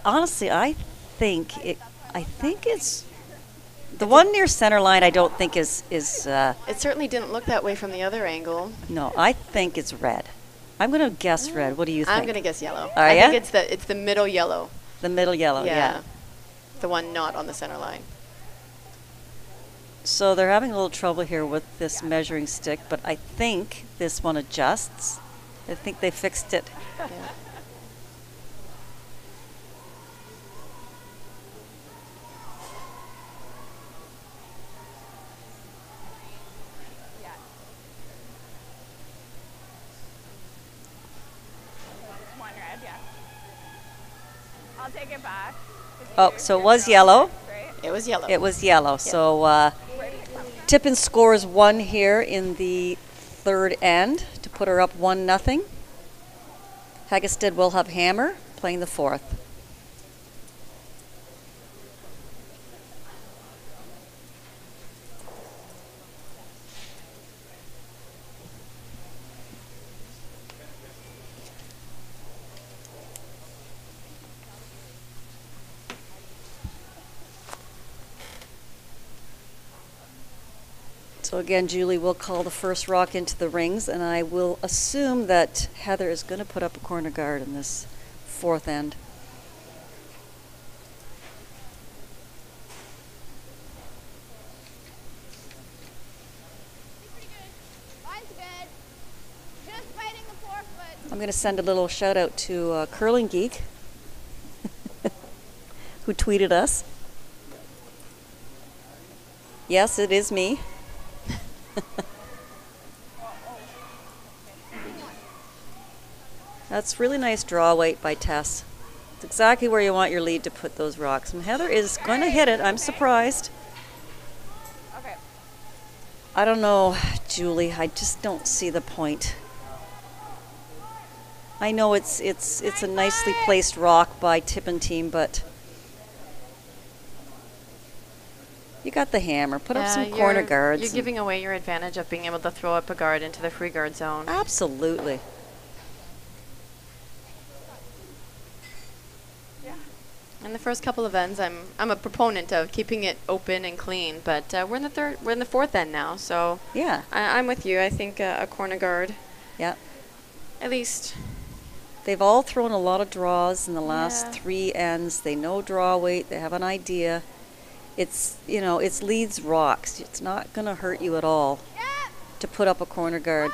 Honestly, I think it's... The one near center line I don't think is it certainly didn't look that way from the other angle. No, I think it's red. I'm going to guess red. What do you think? I'm going to guess yellow. Are I ya? think it's the middle yellow. The middle yellow, yeah. The one not on the center line. So they're having a little trouble here with this measuring stick, but I think this one adjusts. I think they fixed it. Yeah. One red, yeah. I'll take it back. Oh, so it was yellow. It was yellow. It was yellow. Yeah. So Tippin scores 1 here in the third end to put her up 1-0. Heggestad will have hammer playing the fourth. So again, Julie will call the first rock into the rings, and I will assume that Heather is going to put up a corner guard in this fourth end. I'm going to send a little shout out to Curling Geek, who tweeted us. Yes, it is me. That's really nice draw weight by Tess. It's exactly where you want your lead to put those rocks. And Heather is going to hit it. I'm surprised. Okay. I don't know, Julie. I just don't see the point. I know it's a nicely placed rock by Tippin team, but you got the hammer. Put up some corner guards. You're giving away your advantage of being able to throw up a guard into the free guard zone. Absolutely. In the first couple of ends, I'm a proponent of keeping it open and clean, but we're in the fourth end now, so yeah, I'm with you. I think a corner guard. Yeah. At least. They've all thrown a lot of draws in the last 3 ends. They know draw weight. They have an idea. It's, you know, it's leads rocks. It's not going to hurt you at all to put up a corner guard.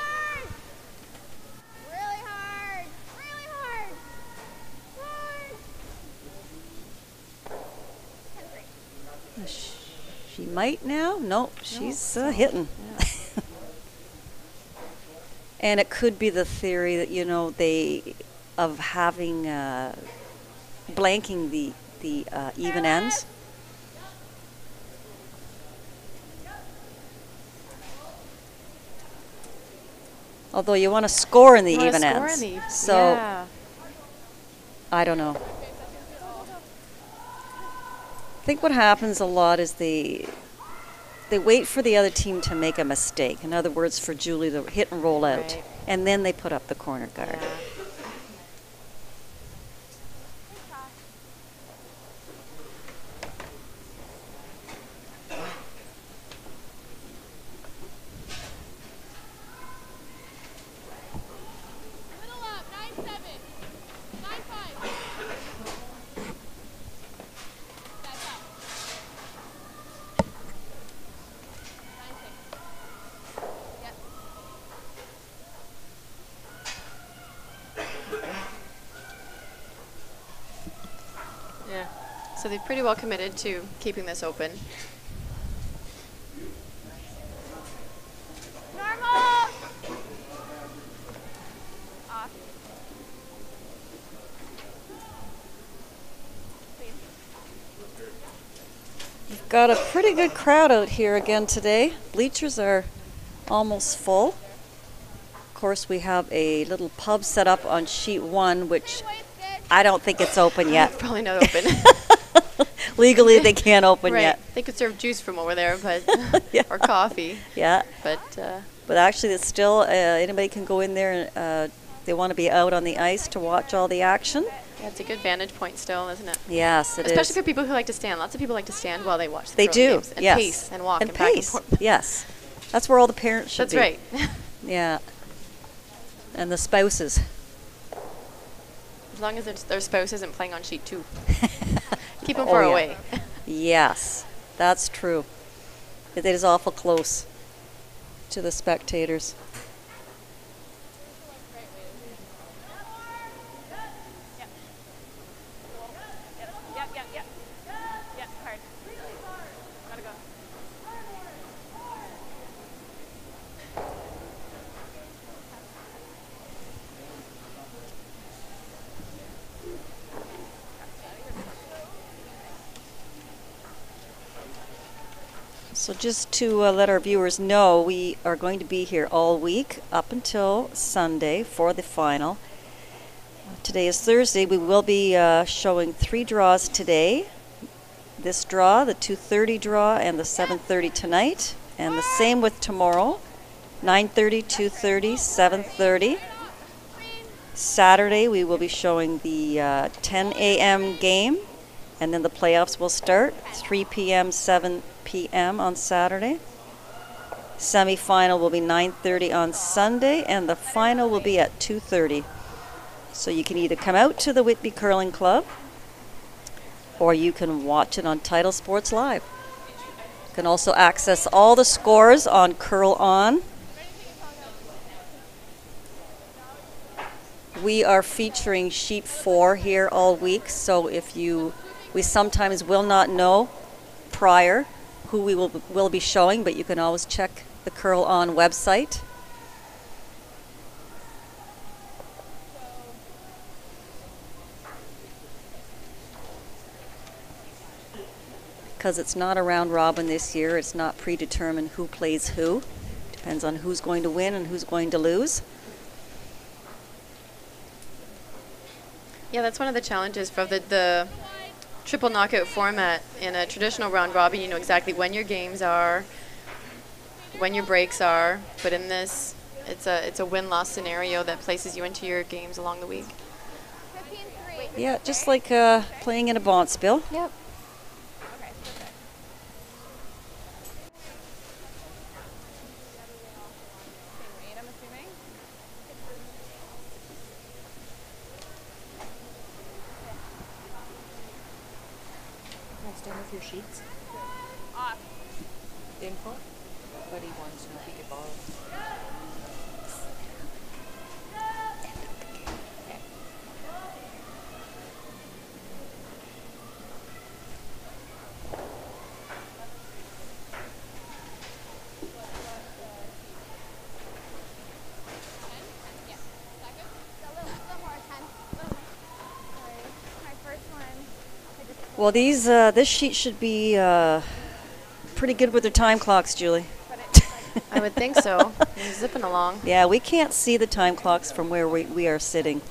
Really hard. Really hard. Hard. She might now. Nope, she's hitting. Yeah. And it could be the theory that, you know, of having blanking the even ends. Although you want to score in the You wanna even score ends. in the- So yeah. I don't know. I think what happens a lot is they wait for the other team to make a mistake. In other words, for Julie to hit and roll out. Right. And then they put up the corner guard. Yeah. Middle up, 9-7. 9-5. That's up. 9-6. Yep. Yeah. So they're pretty well committed to keeping this open. Normal. Off. We've got a pretty good crowd out here again today. Bleachers are almost full. Of course, we have a little pub set up on sheet 1, which I don't think it's open yet. Probably not open. Legally, they can't open right. yet. They could serve juice from over there, but Yeah. or coffee. Yeah. But Actually, it's still, anybody can go in there and they want to be out on the ice to watch all the action. yeah, it's a good vantage point still, isn't it? Yes, it is. Especially for people who like to stand. Lots of people like to stand while they watch the They curling do, games and yes. pace and walk and, And back pace, and forth. yes. That's where all the parents should That's be. right. Yeah. And the spouses. As long as their spouse isn't playing on sheet 2. Keep them Oh, far yeah. away. Yes, that's true. It is awful close to the spectators. Yep. Yep, hard. Gotta go. So just to let our viewers know, we are going to be here all week up until Sunday for the final. Today is Thursday. We will be showing 3 draws today. This draw, the 2:30 draw, and the 7:30 tonight. And the same with tomorrow, 9:30, 2:30, 7:30. Saturday, we will be showing the 10 a.m. game. And then the playoffs will start 3 p.m., 7 p.m. on Saturday. Semi-final will be 9:30 on Sunday, and the final will be at 2:30. So you can either come out to the Whitby Curling Club, or you can watch it on Title Sports Live. You can also access all the scores on Curl On. We are featuring sheet 4 here all week, so we sometimes will not know prior who we will be showing, but you can always check the Curl On website. Because it's not a round robin this year, it's not predetermined who plays who. Depends on who's going to win and who's going to lose. Yeah, that's one of the challenges for the triple knockout format. In a traditional round robin, you know exactly when your games are, when your breaks are. But in this, it's a win-loss scenario that places you into your games along the week. 15-3. Yeah, just like playing in a bonspiel. Yep. Okay, perfect. Same weight, I'm assuming. Next done with your sheets. Off. Info. Buddy wants to know if he could borrow. Well, this sheet should be pretty good with their time clocks, Julie. I would think so. He's zipping along. Yeah, we can't see the time clocks from where we are sitting.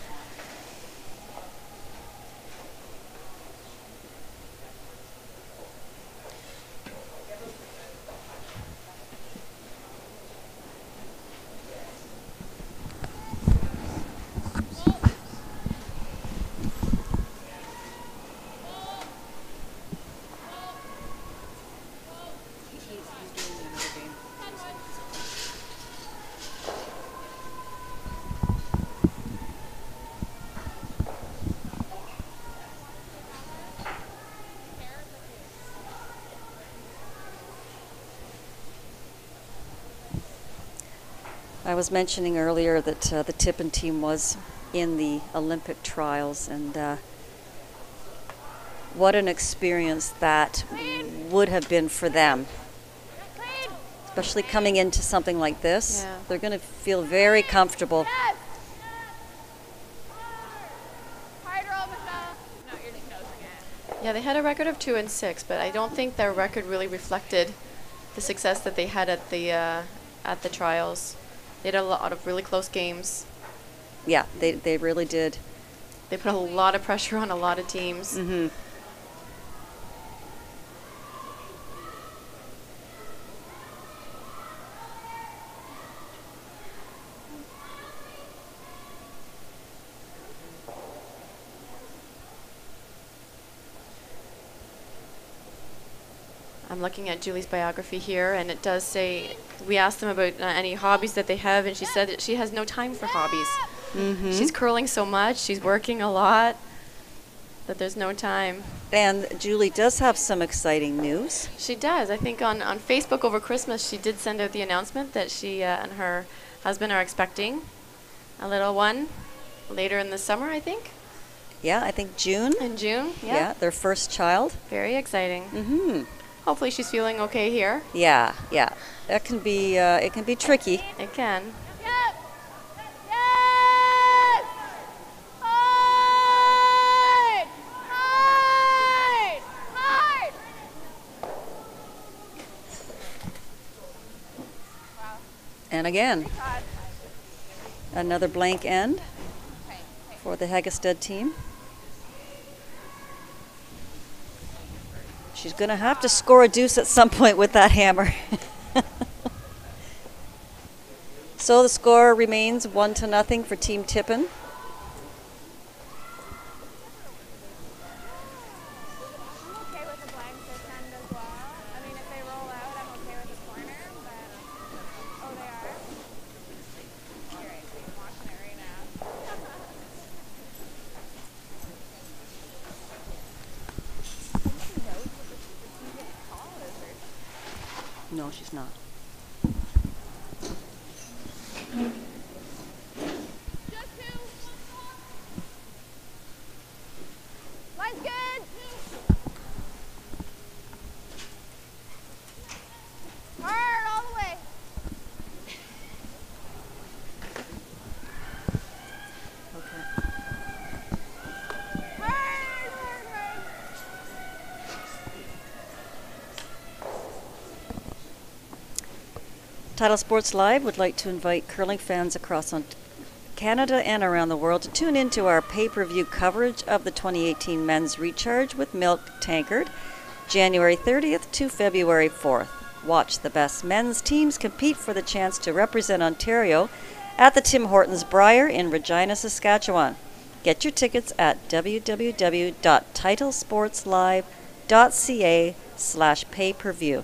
I was mentioning earlier that the Tippin team was in the Olympic trials, and what an experience that would have been for them. Especially coming into something like this. Yeah. They're going to feel very comfortable. Yeah, they had a record of 2-6, but I don't think their record really reflected the success that they had at the trials. They had a lot of really close games. Yeah, they really did. They put a lot of pressure on a lot of teams. Mm-hmm. I'm looking at Julie's biography here, and it does say, we asked them about any hobbies that they have, and she said that she has no time for hobbies. Mm-hmm. She's curling so much, she's working a lot, that there's no time. And Julie does have some exciting news. She does. I think on Facebook over Christmas, she did send out the announcement that she and her husband are expecting a little one later in the summer, I think. Yeah, I think June. In June, yeah. Yeah, their first child. Very exciting. Mm-hmm. Hopefully she's feeling okay here. Yeah, yeah. That can be, it can be tricky. It can. Yep. Yes! Hard! Hard! Hard! Wow. And again, another blank end for the Heggestad team. She's going to have to score a deuce at some point with that hammer. So the score remains 1-0 for Team Tippin. I'm okay with the blank this end as well. I mean, if they roll out, I'm okay with the corner, but... Oh, they are? You're right, so you're watching it right now. No, she's not. Line's good. Hard all the way. Okay. Hard, hard, hard. Title Sports Live would like to invite curling fans across Canada and around the world to tune into our pay-per-view coverage of the 2018 Men's Recharge with Milk Tankard, January 30th to February 4th. Watch the best men's teams compete for the chance to represent Ontario at the Tim Hortons Briar in Regina, Saskatchewan. Get your tickets at www.titlesportslive.ca/pay-per-view.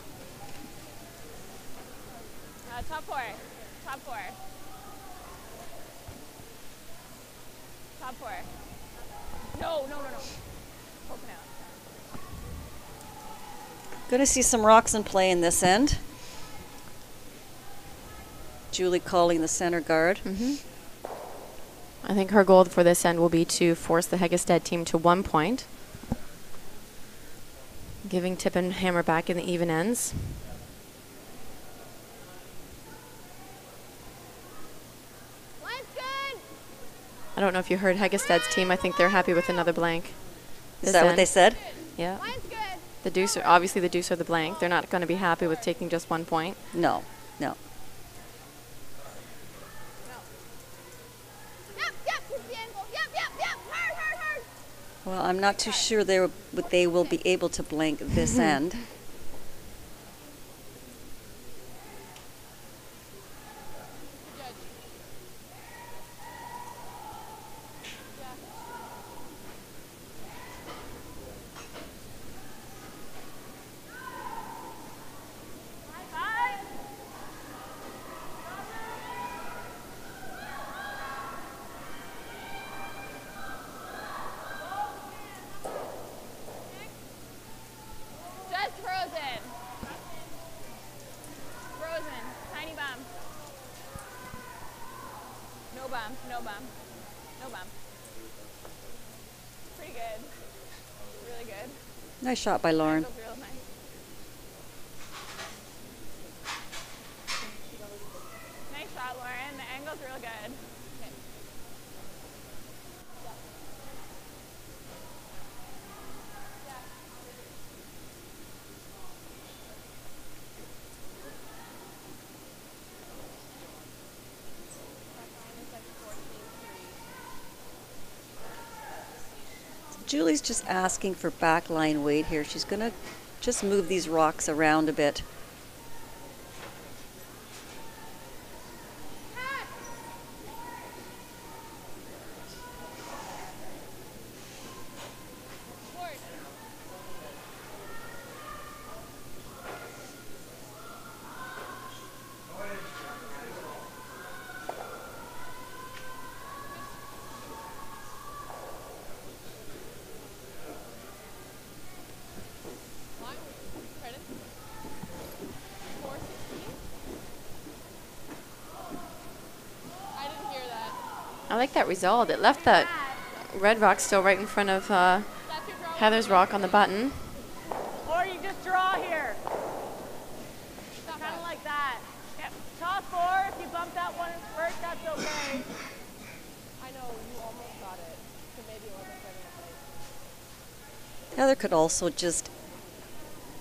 Top four. Top four. Top four. No. Open out. Going to see some rocks in play in this end. Julie calling the center guard. Mm-hmm. I think her goal for this end will be to force the Heggestad team to 1 point, giving Tippin hammer back in the even ends. I don't know if you heard Heggestad's team. I think they're happy with another blank. Is that what they said? Yeah. The deuce, obviously the deuce or the blank. They're not going to be happy with taking just 1 point. No. Well, I'm not too sure they will be able to blank this end. No bump. No bump. Pretty good. Really good. Nice shot by Lauren. That feels real nice. Nice shot, Lauren. The angle's real good. Okay. Julie's just asking for backline weight here. She's going to just move these rocks around a bit. I like that result. It left that red rock still right in front of Heather's rock on the button. Or you just draw here. Kind of like that. Yep. Toss 4. If you bump that one first, that's okay. I know, you almost got it. So maybe it wasn't setting up right. Heather could also just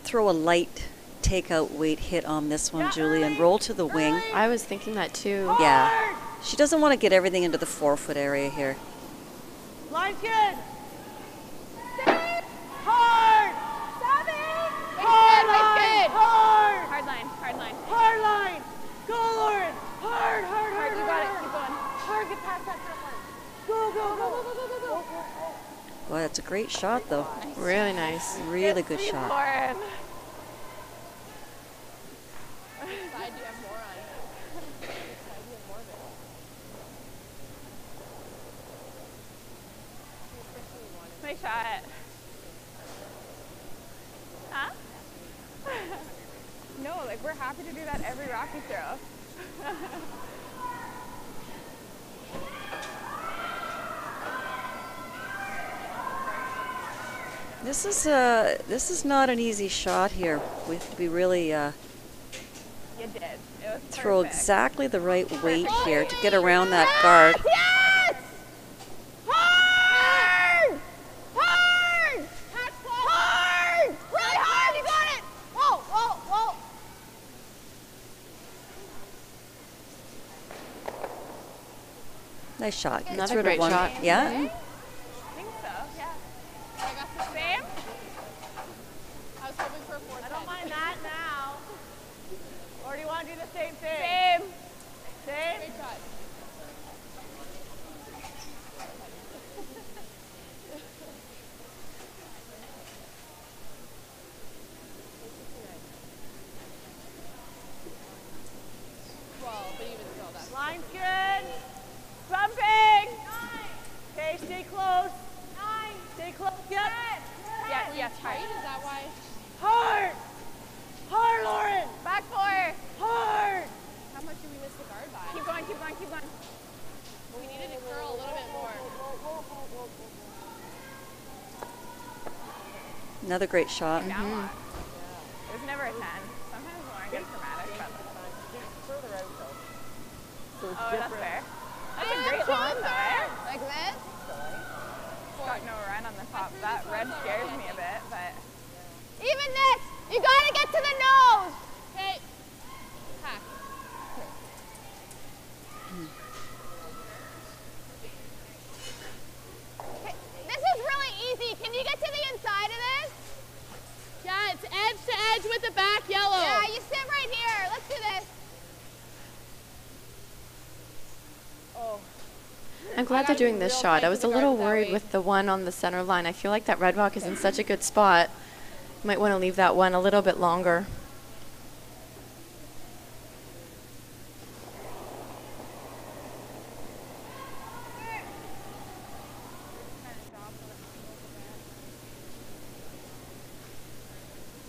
throw a light takeout weight hit on this one, Julie, and roll to the wing. I was thinking that too. Yeah. She doesn't want to get everything into the 4-foot area here. Line's good. Hard. Hard line. Hard. Hard line. Hard line. Hard line. Go, Lauren. Hard, hard, hard. You got it. Keep going. Hard, get past that top line. Go, go, go, go, go, go, go. Boy, that's a great shot, though. Really nice. Really good shot. Lauren. Side do you have more on? Side do you have more of it? Nice shot. Huh? No, like we're happy to do that every rocky throw. This is not an easy shot here. We have to be really You did. It was throw perfect. exactly the right weight here to get around that guard. Yes! Hard! Hard! Hard! Really hard! You got it! Whoa, whoa, whoa! Nice shot. Another great shot. Yeah? I think so, yeah. I got the same? I was hoping for a 410. I don't mind that now. Or do you want to do the same thing? Same. Same? Great shot. Well, but even still, that's Line's good. Bumping. Okay, stay close. Stay close. Yep. Yes, Were yes, you tight? Is that why? Hard. Hard, Lauren. Back 4. Hard. How much did we miss the guard by? Keep going, keep going, keep going. We needed to curl a little bit more. Another great shot. Down lock. It was never a 10. Sometimes Lauren gets dramatic about that. Oh, that's fair. That's a great line, though, eh? Like this? Got no run on the top. That red scares me a bit, but... Even this! You gotta get to the nose! Okay. Hack. This is really easy. I'm glad they're doing this shot. I was a little worried with the one on the center line. I feel like that red rock is in such a good spot. You might want to leave that one a little bit longer.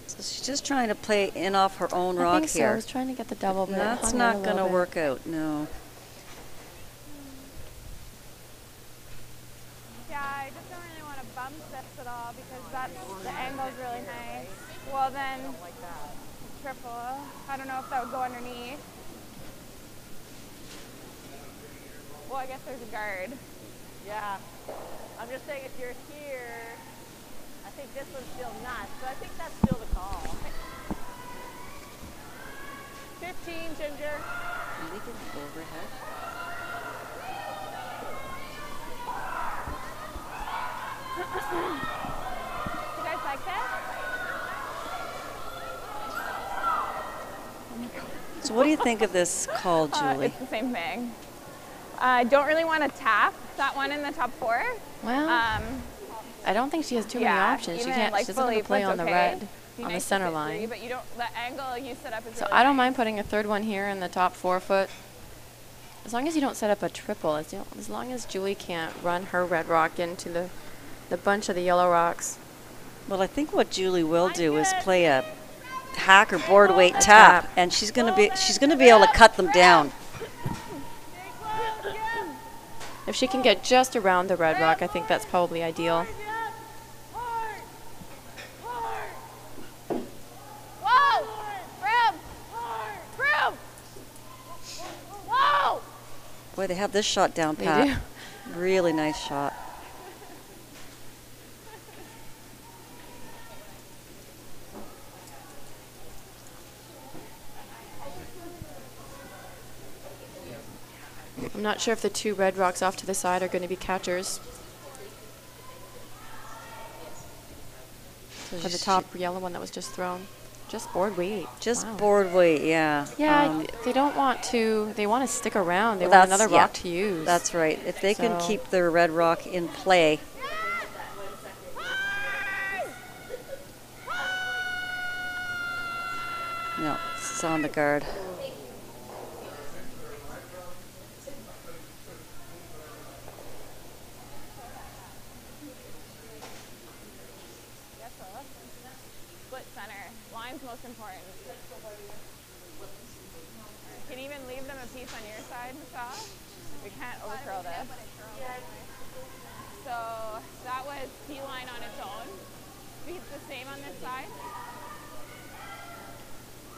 So she's just trying to play in off her own rock I think so. here. I was trying to get the double, but that's not going to work out, no. Yeah, I just don't really want to bump this at all because the angle's really nice. Well then, triple. I don't know if that would go underneath. Well, I guess there's a guard. Yeah. I'm just saying if you're here, I think this one's still not. So I think that's still the call. 15, Ginger. Are they getting overhead? You guys like that? So what do you think of this call, Julie? It's the same thing. I don't really want to tap that one in the top 4. Well, I don't think she has too many options. She can't. Like she doesn't want to play on the red, on the center line. But you don't. The angle you set up is. So really I don't nice. mind putting a third one here in the top 4 foot. As long as you don't set up a triple, as long as Julie can't run her red rock into the bunch of the yellow rocks. Well, I think what Julie will do is play a hack or board weight tap, and she's going to be able to cut them down. If she can get just around the red rock, I think that's probably ideal. Whoa! Brim! Brim! Whoa! Boy, they have this shot down They pat. Really nice shot. I'm not sure if the 2 red rocks off to the side are going to be catchers. So For the top yellow one that was just thrown. Just board weight. Just board weight, yeah. Yeah, they don't want to, they want to stick around. They want another rock to use. That's right. If they can keep their red rock in play. No, it's on the guard. Split center. Line's most important. Can you even leave them a piece on your side, Michelle? We can't overcurl this. So that was T-line on its own. Speed's the same on this side.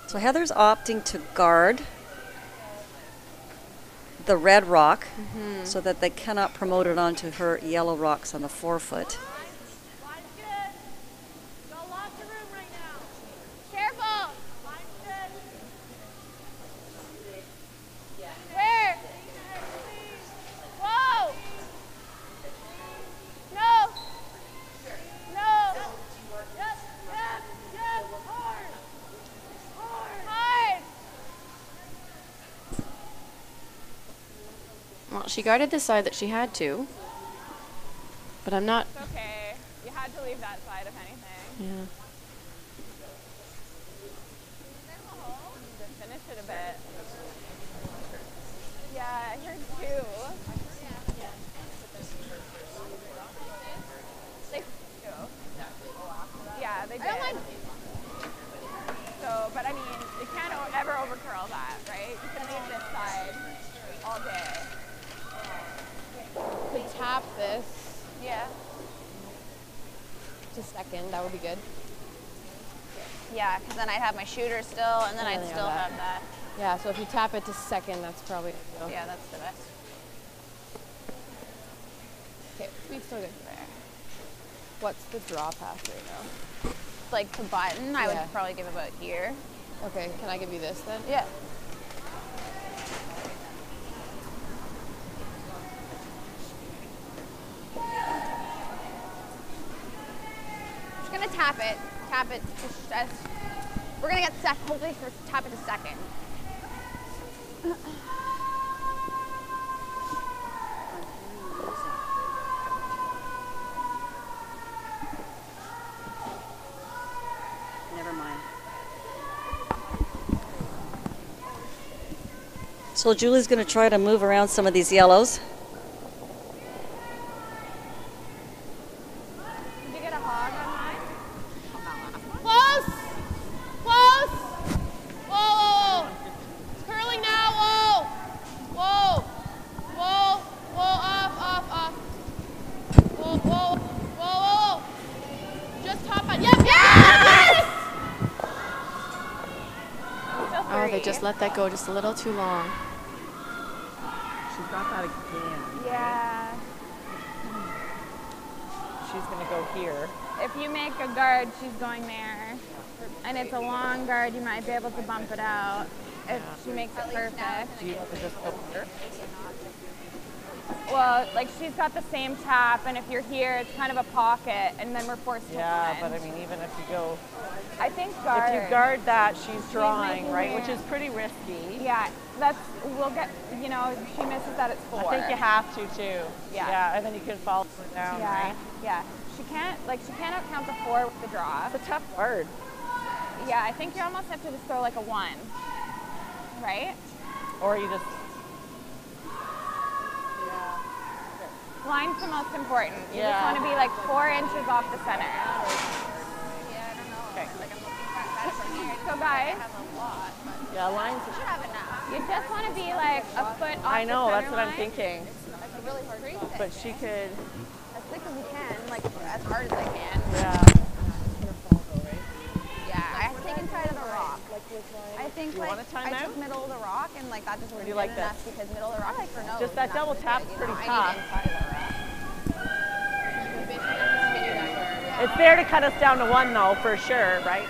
So Heather's opting to guard the red rock so that they cannot promote it onto her yellow rocks on the 4 foot. Careful! Where? Whoa! No! No! Hard! Well, she guarded the side that she had to. But I'm not... It's okay. You had to leave that side, if anything. Yeah. Finish it a bit. Yeah, here's 2. Yeah, they did. I don't mind. So, but I mean, you can't ever overcurl that, right? You can leave this side all day. Could tap this Yeah. to second. That would be good. Yeah, because then I'd have my shooter still, and then I'd still have that. Yeah, so if you tap it to second, that's probably... Yeah, that's the best. Okay, speed's still good. There. What's the draw path right now? Like the button, I would probably give about here. Okay, can I give you this then? Yeah. Just gonna tap it. Tap it. We're gonna get hopefully tap it to second. So Julie's going to try to move around some of these yellows. Did you get a hog on mine? Close! Close! Whoa, whoa, whoa. It's curling now, whoa! Whoa! Whoa! Whoa, off. Whoa, whoa, whoa, whoa. Just top on. Yes! Yes! Oh, they just let that go just a little too long. She's got that again. Yeah. She's going to go here. If you make a guard, she's going there. And it's a long guard, you might be able to bump it out if she makes it perfect. Do you want to just go here? Well, like she's got the same tap, and if you're here, it's kind of a pocket, and then we're forced to Yeah, run. but I mean, even if you go... I think guard. If you guard that, she's drawing, making right? it. Which is pretty risky. Yeah, we'll get, you know, she misses that, it's 4. I think you have to, too. Yeah. Yeah, and then you can follow it down, Yeah, right? yeah. She can't outcount the 4 with the draw. It's a tough guard. Yeah, I think you almost have to just throw like a 1, right? Or you just... Line's the most important. You Yeah. just want to be like 4 inches off the center. Okay. So guys, Yeah, lines... you just want to be like a foot off I know, the that's center what I'm line. thinking. Really hard to But she could... as quick as we can, like as hard as I can. Yeah. Yeah, I take inside of the rock. I think You like want a timeout? I took middle of the rock and like that just wasn't do you good like enough this? because middle of the rock is for nose. Just that not double for tap's big, pretty I tough. need inside of the rock. It's there to cut us down to 1, though, for sure, right?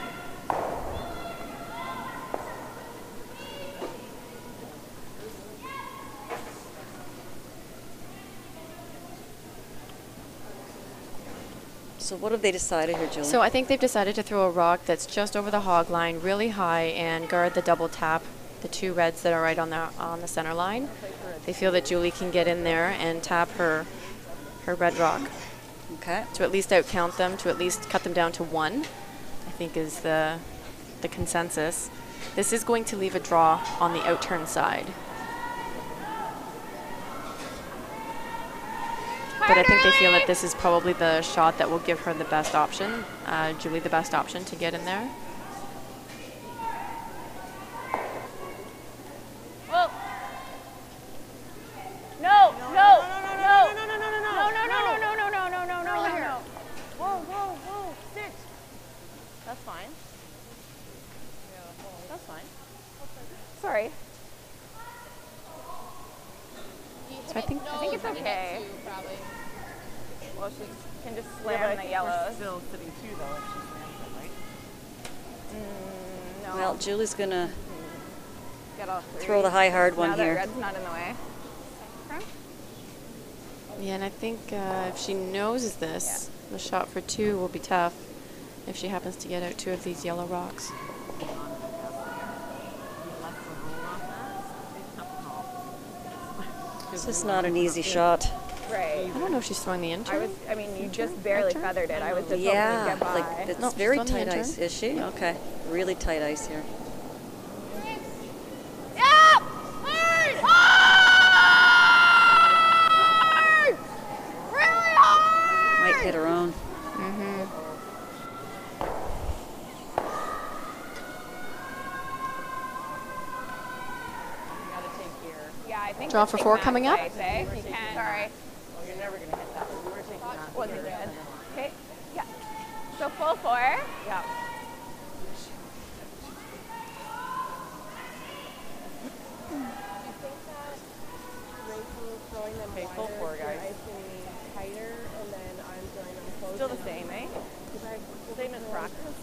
So what have they decided here, Julie? So I think they've decided to throw a rock that's just over the hog line, really high, and guard the double tap, the 2 reds that are right on the center line. They feel that Julie can get in there and tap her red rock. Okay. To at least outcount them, to at least cut them down to 1, I think is the consensus. This is going to leave a draw on the outturn side. But I think they feel that this is probably the shot that will give her the best option, Julie the best option to get in there. Well, no. Whoa. Sit. That's fine. That's fine. Sorry. So I think it's okay. Well, she Can just yeah, slam but I the think yellows. we're still sitting 2, though, if she slams it, right? No. Well, Julie's going to Get all 3. throw the high hard one now here. That red's not in the way. Okay. Yeah, and I think if she noses this, the shot for 2 will be tough if she happens to get out 2 of these yellow rocks. This is not an easy shot. Right. I don't know if she's throwing the intern. I mean, you just barely feathered it. I was just Yeah, hoping to get by. like it's Nope, very she's on the tight intern. ice, is she? Okay, really tight ice here. Yeah! Hard! Hard! Really hard! Might hit her own. Yeah, I think Draw just for take 4 max coming up. ice, eh? You can. Sorry. Oh, you're never going to hit that. We were taking that. Wasn't good. Okay. Yeah. So full 4. Yeah. Okay, full 4, guys. Still the same, eh? Same as practice.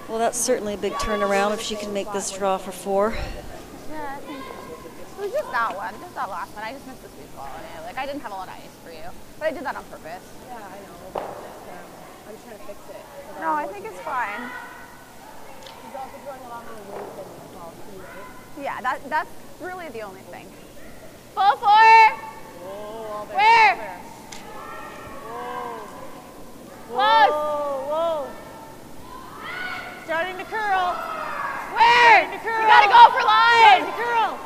Well, that's certainly a big turnaround if she can make this draw for 4. Yeah, I think it was just that one, just that last one. I just missed the sweet spot on it. Like, I didn't have a lot of ice for you, but I did that on purpose. Yeah, I know. But, I'm just trying to fix it. No, I think it's fine. She's also going along with the weight as well, too, right? Yeah, that's really the only thing. Full 4. Where? Close. Whoa. Starting to curl. Where? Where? You gotta go for line. Curl.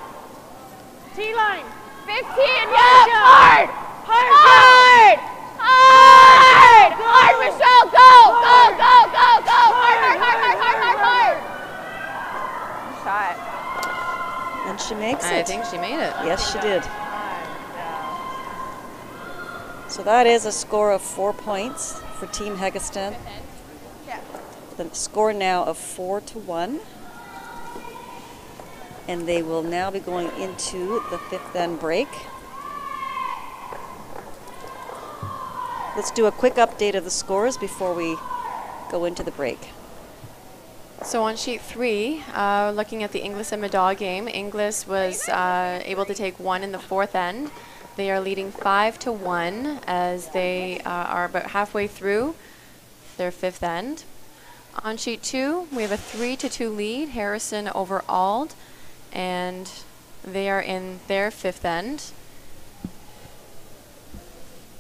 T-line. 15, yeah, hard. Hard. Hard, Michelle, go. Hard. Shot. And she makes it. I think she made it. Yes, she did. So that is a score of 4 points for Team Heggestad. Yeah. The score now of 4-1. And they will now be going into the 5th end break. Let's do a quick update of the scores before we go into the break. So on sheet 3, looking at the Inglis and Madog game, Inglis was able to take 1 in the 4th end. They are leading 5-1 as they are about halfway through their 5th end. On sheet 2, we have a 3-2 lead, Harrison over Ald, and they are in their 5th end.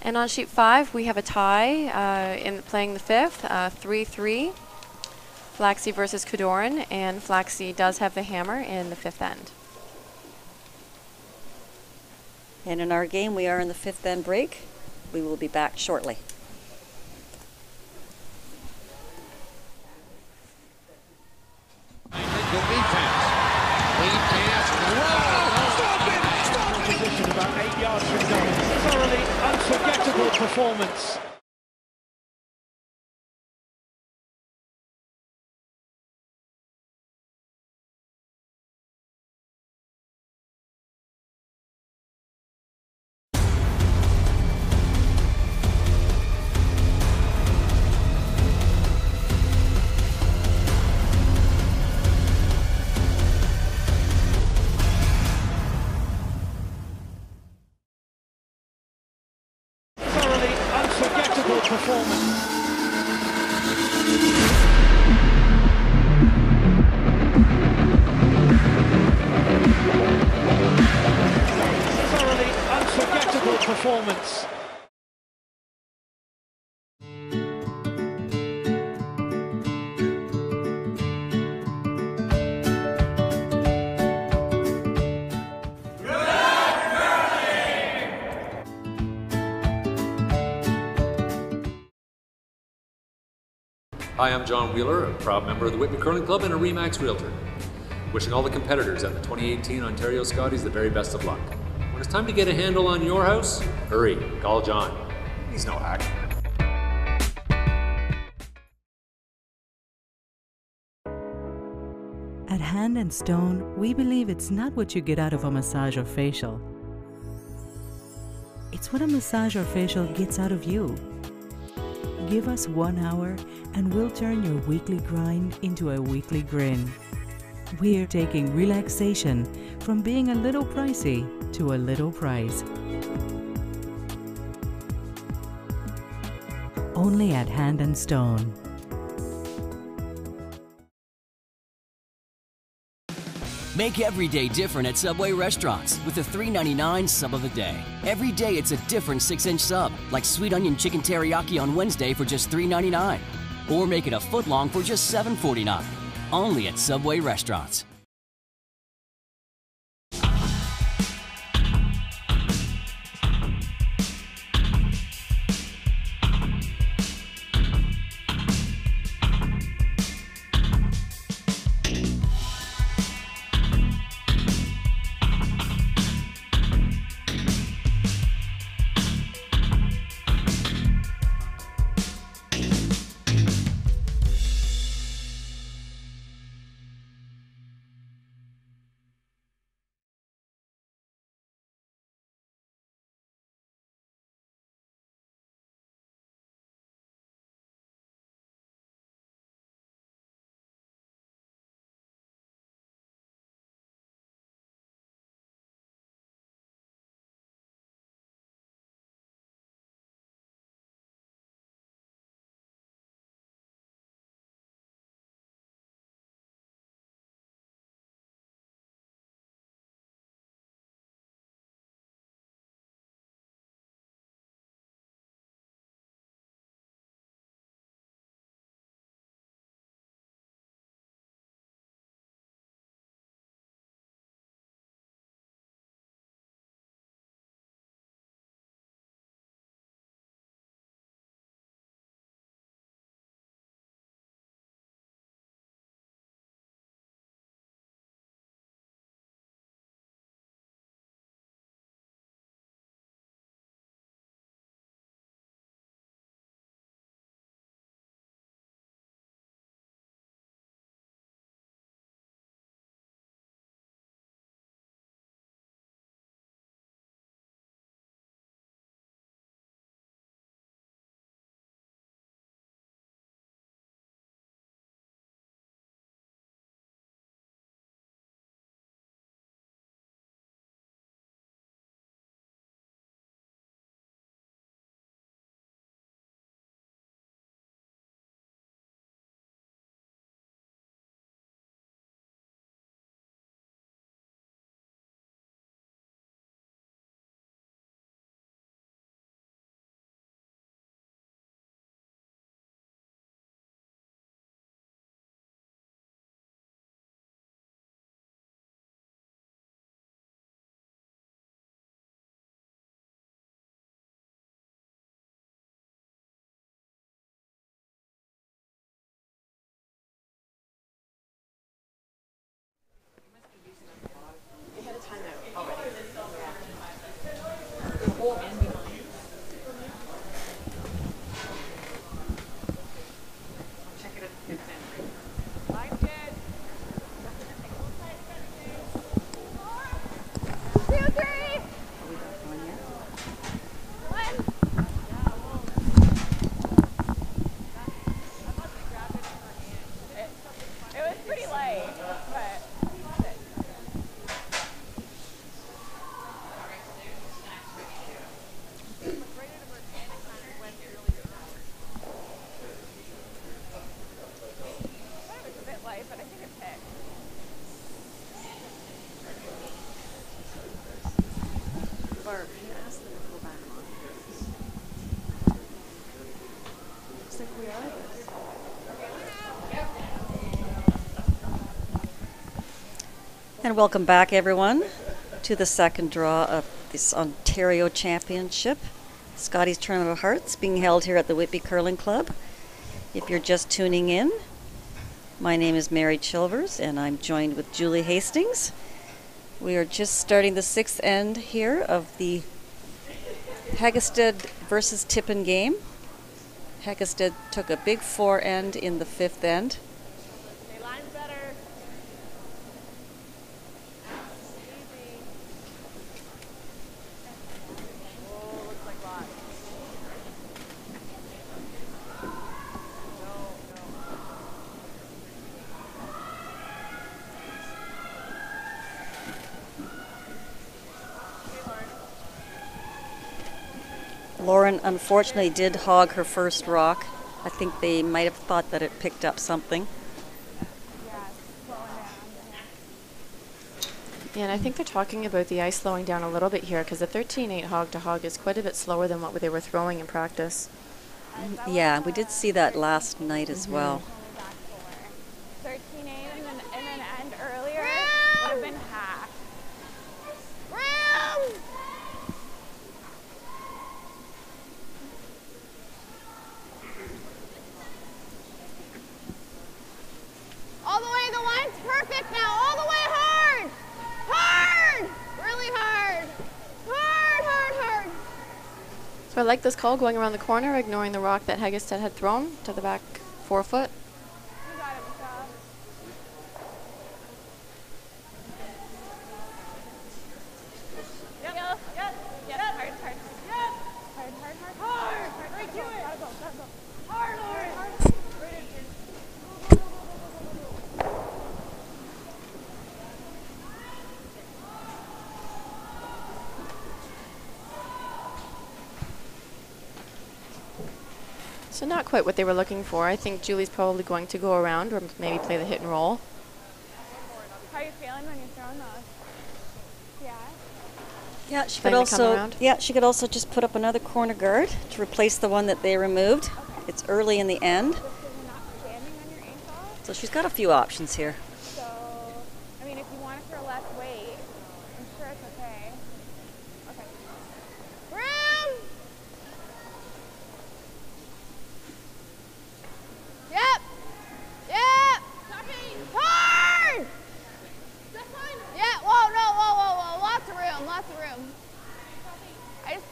And on sheet 5, we have a tie in playing the 5th, 3-3, Flaxey versus Cadoran, and Flaxey does have the hammer in the 5th end. And in our game, we are in the 5th end break. We will be back shortly. Good defense. Lead pass. Whoa! Stop it! Position about 8 yards from goal. Thoroughly unforgettable performance. Unforgettable performance. Thoroughly unforgettable performance. Hi, I'm John Wheeler, a proud member of the Whitby Curling Club and a RE/MAX Realtor. Wishing all the competitors at the 2018 Ontario Scotties the very best of luck. When it's time to get a handle on your house, hurry, call John. He's no hack. At Hand and Stone, we believe it's not what you get out of a massage or facial. It's what a massage or facial gets out of you. Give us 1 hour and we'll turn your weekly grind into a weekly grin. We're taking relaxation from being a little pricey to a little price. Only at Hand and Stone. Make every day different at Subway restaurants with the $3.99 sub of the day. Every day it's a different 6-inch sub, like sweet onion chicken teriyaki on Wednesday for just $3.99. Or make it a foot long for just $7.49. Only at Subway restaurants. Barb, can you ask them to go back on? Looks like we are. And welcome back, everyone, to the second draw of this Ontario Championship, Scotties Tournament of Hearts, being held here at the Whitby Curling Club. If you're just tuning in, my name is Mary Chilvers, and I'm joined with Julie Hastings. We are just starting the sixth end here of the Heggestad versus Tippin game. Heggestad took a big 4 end in the fifth end. They line better. Easy. Oh, looks like lots. Lauren unfortunately did hog her first rock. I think they might have thought that it picked up something. Yeah, and I think they're talking about the ice slowing down a little bit here because the 13-8 hog to hog is quite a bit slower than what they were throwing in practice. Yeah, we did see that last night as well. 13-8 and then end earlier would have been half. Room! All the way, the line's perfect now. All the way hard. Hard. Really hard. Hard, hard, hard. So I like this call going around the corner, ignoring the rock that Heggestad had thrown to the back 4 foot. You got it, Michelle. Yep, yep, yep, Yep, yep. hard, hard. Yep. Hard, hard, hard. Hard. Right to it. Gotta go, gotta go. Hard, Lauren. Hard. So not quite what they were looking for. I think Julie's probably going to go around or maybe play the hit and roll. How are you feeling when you're throwing those? Yeah. Yeah, she could Playing the come also. around? Yeah, she could also just put up another corner guard to replace the one that they removed. Okay. It's early in the end, Just because you're not standing on your ankle. so she's got a few options here. So, I mean, if you want to throw less weight, I'm sure it's okay. Okay. Room. Yep. Yep. Hard. Yeah. Whoa, no, whoa, whoa, whoa. Lots of room. Lots of room.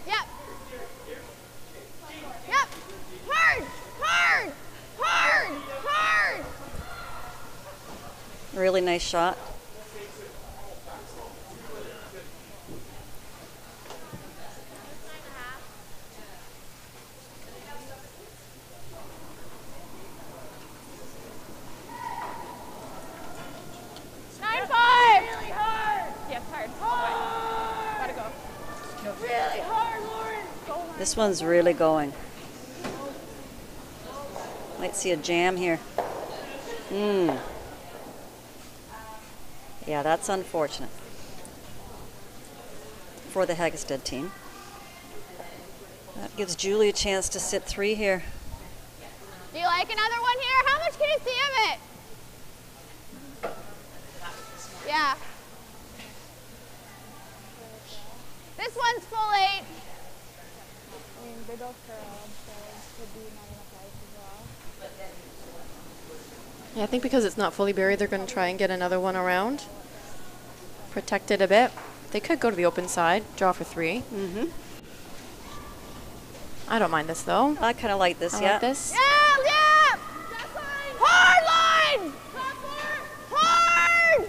Yep. Yep. Hard. Hard. Hard. Hard. Really nice shot. Nine five. Really hard. Yes, hard. Gotta go. Really hard, Lauren. This one's really going. Might see a jam here. Yeah, that's unfortunate for the Heggestad team. That gives Julie a chance to sit 3 here. Do you like another one here? How much can you see of it? Yeah. This one's full 8. I mean, they both curled, so it could be not enough ice as well. Yeah, I think because it's not fully buried, they're going to try and get another one around. Protect it a bit. They could go to the open side, draw for 3. I don't mind this though. I kind of like this, I yeah. like this. Yeah, yeah. Hard line. Hard.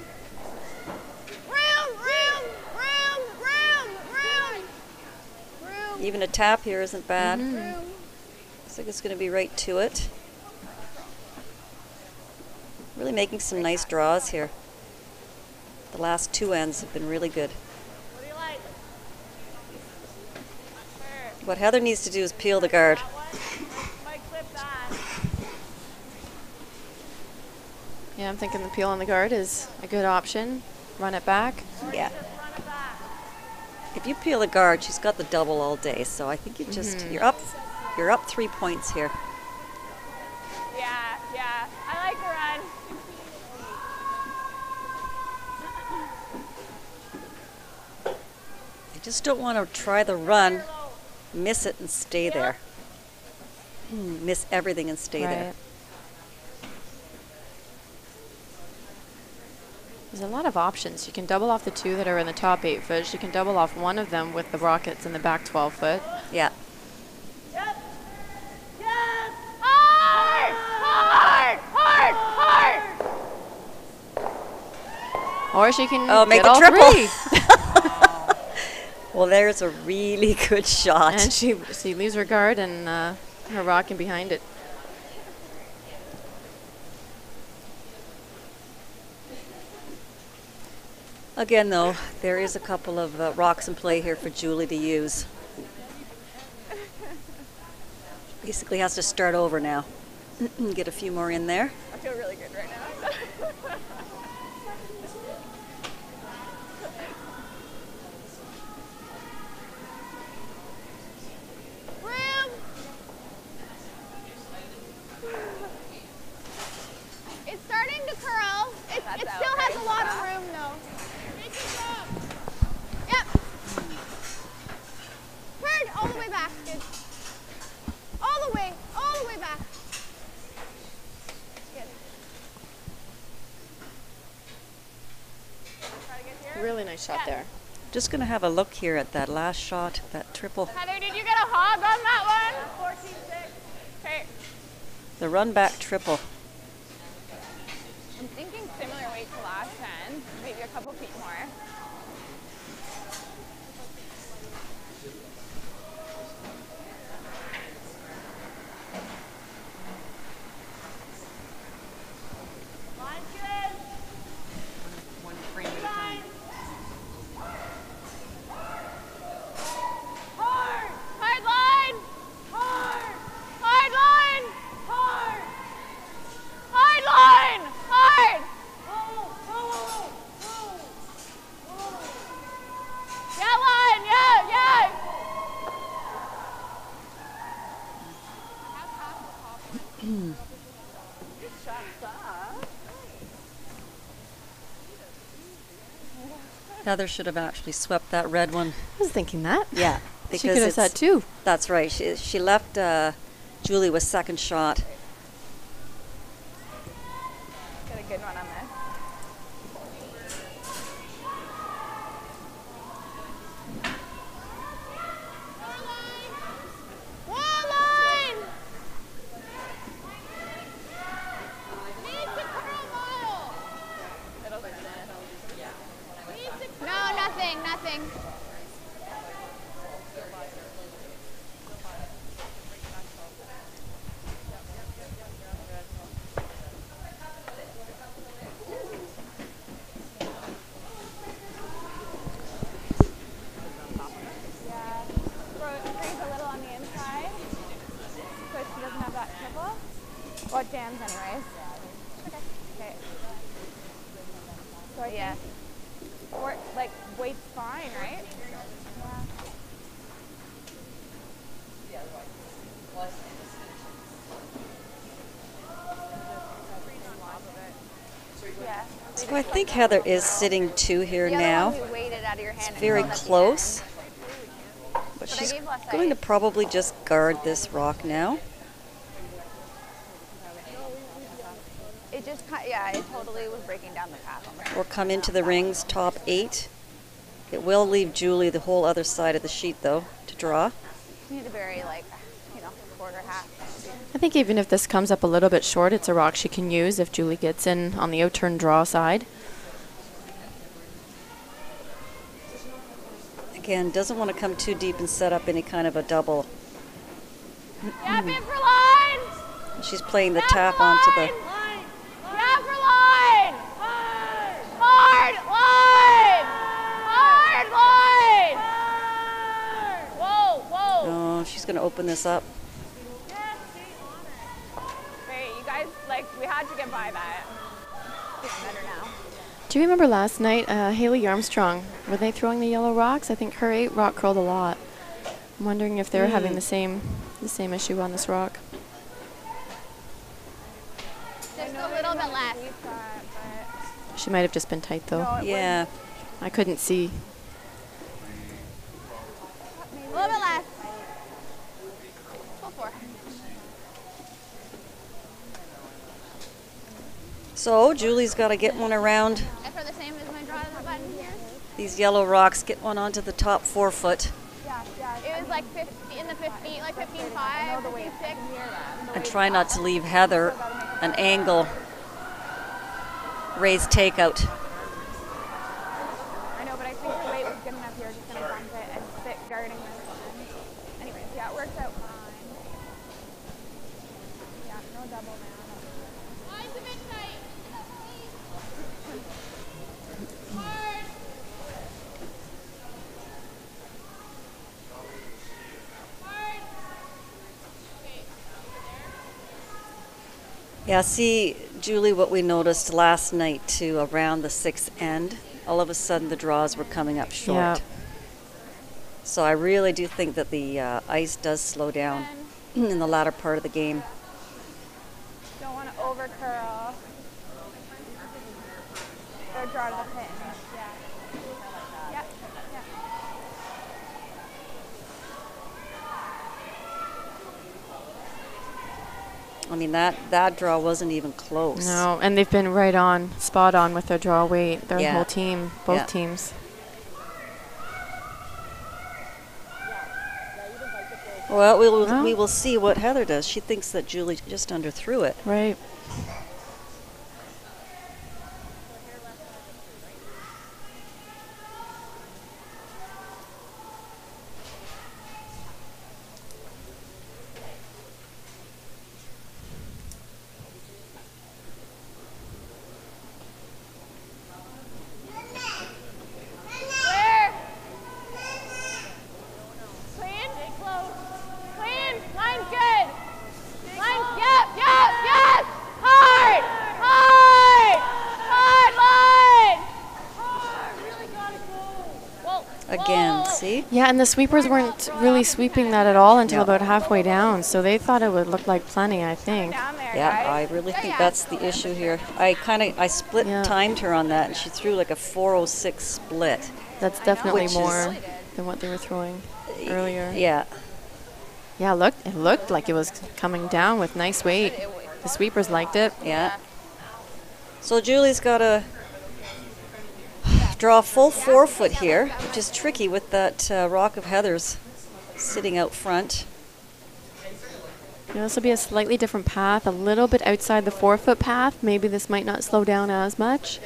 Room, room, room, room, room. Even a tap here isn't bad. Room. Looks like it's going to be right to it. Really making some nice draws here. The last 2 ends have been really good. What do you like? What Heather needs to do is peel the guard. Might clip that. Yeah, I'm thinking the peel on the guard is a good option. Run it back. Yeah. Run it back. If you peel a guard, she's got the double all day. So I think you just you're up 3 points here. Yeah, yeah. I like the run. I just don't want to try the run, miss it and stay there. Miss everything and stay there. There's a lot of options. You can double off the 2 that are in the top 8 foot. You can double off one of them with the rockets in the back 12 foot. Yeah. Yep. Yes. Hard! Hard! Hard! Hard! Or she can make get the all triple. 3. Well, there's a really good shot. And she leaves her guard and her rocking behind it. Again, though, there is a couple of rocks in play here for Julie to use. Basically has to start over now. Get a few more in there. I feel really good right now. It's starting to curl. It still has a lot of room though. Yep. Turn all the way back. Good. All the way back. Good. Really nice shot there. Just going to have a look here at that last shot, that triple. Heather, did you get a hog on that one? 14-6. Okay. The run back triple. I'm thinking similar weight to last 10, maybe a couple feet more. One frame at a time. Hard! Hard line! Hard! Hard line! Hard! Hard line! Hard! Yeah, line! Yeah, yeah! Good shot, Heather should have actually swept that red one. I was thinking that. Yeah. She could have said 2. That's right. She left Julie with second shot. Got a good one on there. Wall line! Needs to curl model. No, nothing. Freeze a little on the inside, so she doesn't have that triple. Well, it jams anyways. Okay. So I think, or like weight's fine, right? Yeah. So I think Heather is sitting 2 here now. It's very close. But she's going to probably just guard this rock now. It just, it totally was breaking down the path on the Or come into the rings top 8. It will leave Julie the whole other side of the sheet, though, to draw. You need to bury quarter half. I think even if this comes up a little bit short, it's a rock she can use if Julie gets in on the out-turn draw side. Again, doesn't want to come too deep and set up any kind of a double. Gap in for line! She's playing the tap onto the... Gap for line! Hard line! Hard line! Whoa, whoa! Oh, she's going to open this up. Okay, you guys, we had to get by that. It's better now. Do you remember last night, Haley Armstrong, were they throwing the yellow rocks? I think her 8 rock curled a lot. I'm wondering if they're having the same issue on this rock. Just a little bit less. She might have just been tight though. No, yeah. I couldn't see. A little bit less. Go for it. So Julie's got to get one around And for the same as my draw to the button here. these yellow rocks, get one onto the top 4 foot. It was like 50, in the 15, like 15.5, 15.6. And try not to leave Heather an angle raised takeout. I know, but I think the weight was good enough here. Just gonna bump it and sit guarding this one. Anyways, yeah, it works out fine. Yeah, no double now. Line's a bit tight. Hard. Yeah, see, Julie, what we noticed last night too, around the 6th end, all of a sudden the draws were coming up short. Yeah. So I really do think that the ice does slow down in the latter part of the game. Don't want to over curl. Or draw to the pin. Yeah. Yeah. Yeah. I mean, that draw wasn't even close. No, and they've been right on, spot on with their draw weight. Their Yeah. whole team, both Yeah. teams. Well, we will see what Heather does. She thinks that Julie just underthrew it. Right. Clear. Clean. Close. Clean. Line's good. Line's, yep. Hard. Line. Hard. Really gotta go. Whoa. Again, see? Yeah, and the sweepers weren't really sweeping that at all until No. about halfway down, so they thought it would look like plenty, I think. Down there, Yeah, guys. I really think that's the issue here. I split timed her on that, and she threw like a 406 split. That's definitely Which is- more than what they were throwing earlier. Yeah. Yeah, it looked like it was coming down with nice weight. The sweepers liked it. Yeah. So Julie's got to draw a full 4 foot here, which is tricky with that rock of Heather's sitting out front. You know, this will be a slightly different path, a little bit outside the 4 foot path. Maybe this might not slow down as much.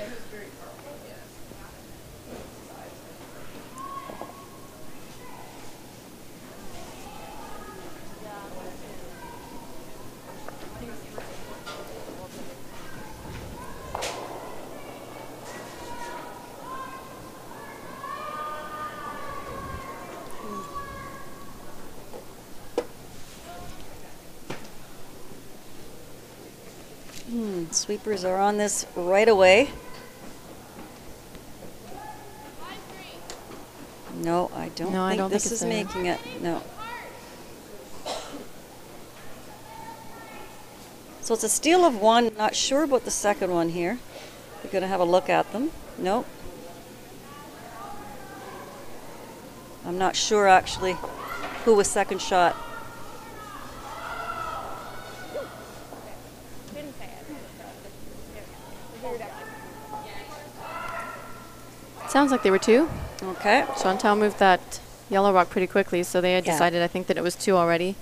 Sweepers are on this right away. No, I don't No, I think don't this think is it's there. making it. No. So it's a steal of 1. Not sure about the second one here. We're going to have a look at them. Nope. I'm not sure actually who was second shot. Didn't say it. Sounds like they were 2. Okay. Chantal moved that yellow rock pretty quickly, so they had Yeah. decided, I think, that it was 2 already.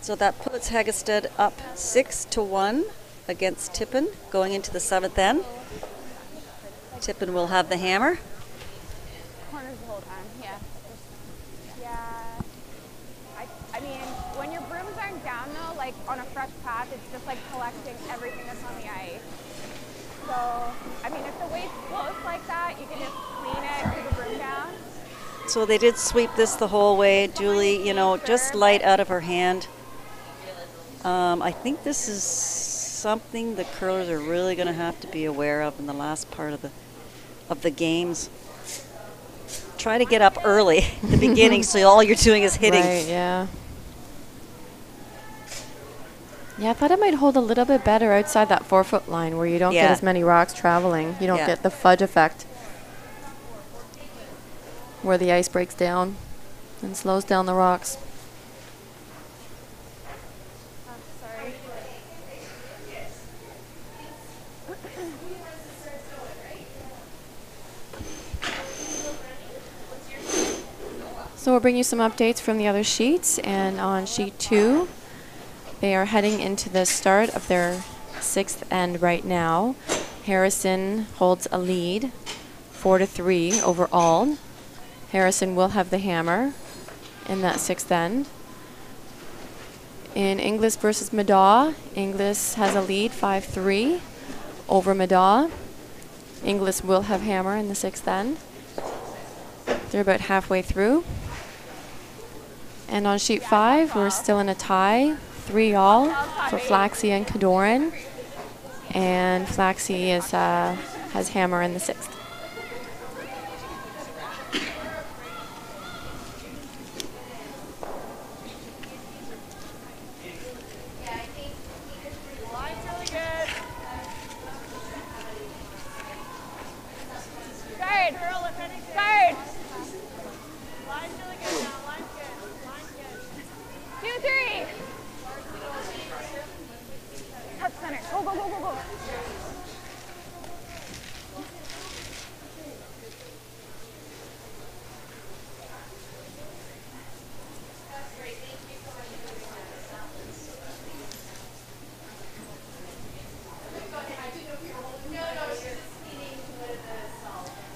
So that puts Heggestad up 6-1 against Tippin going into the 7th end. Tippin will have the hammer. Corners the whole time, yeah. Yeah. I mean, when your brooms aren't down though, like on a fresh path, it's just like collecting everything that's on the ice. So, I mean, if the weight's close like that, you can just clean it, keep the broom down. So they did sweep this the whole way. Julie, you know, just light out of her hand. I think this is something the curlers are really going to have to be aware of in the last part of the games. Try to get up early at the beginning so all you're doing is hitting. Right, yeah. Yeah, I thought it might hold a little bit better outside that 4-foot line where you don't get as many rocks traveling. You don't get the fudge effect where the ice breaks down and slows down the rocks. So we'll bring you some updates from the other sheets, and on sheet 2, they are heading into the start of their 6th end right now. Harrison holds a lead, 4-3 overall. Harrison will have the hammer in that 6th end. In Inglis versus Madaw, Inglis has a lead, 5-3 over Madaw. Inglis will have hammer in the 6th end. They're about halfway through. And on sheet 5, we're still in a tie, 3-all for Flaxey and Cadoran. And Flaxey is, has hammer in the 6th.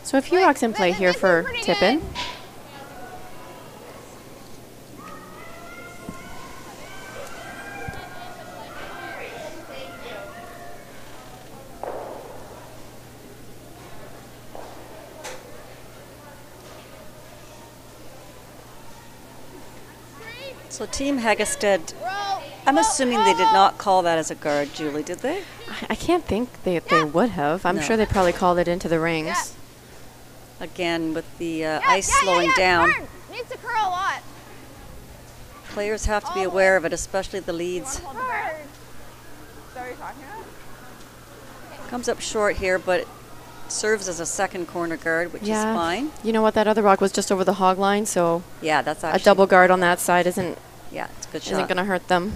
So a few rocks in play here for Tippin. So Team Heggestad, I'm assuming they did not call that as a guard, Julie, did they? I can't think they would have. I'm sure they probably called it into the rings. Again, with the ice slowing down. Needs to curl a lot. Players have to be aware of it, especially the leads. Comes up short here, but serves as a second corner guard, which is fine. You know what? That other rock was just over the hog line, so yeah, that's actually a double guard on that side isn't. Yeah, it's a good shot. Isn't going to hurt them.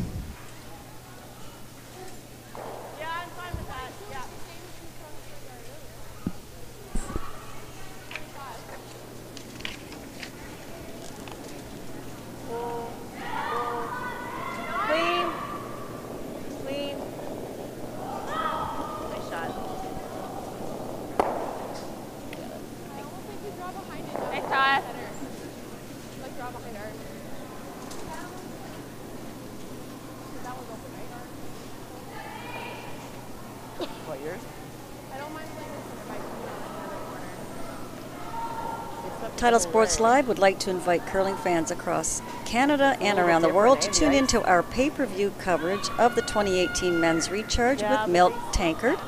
Title Sports Live would like to invite curling fans across Canada and around the world to tune into our pay-per-view coverage of the 2018 Men's Recharge with Milt Tankard,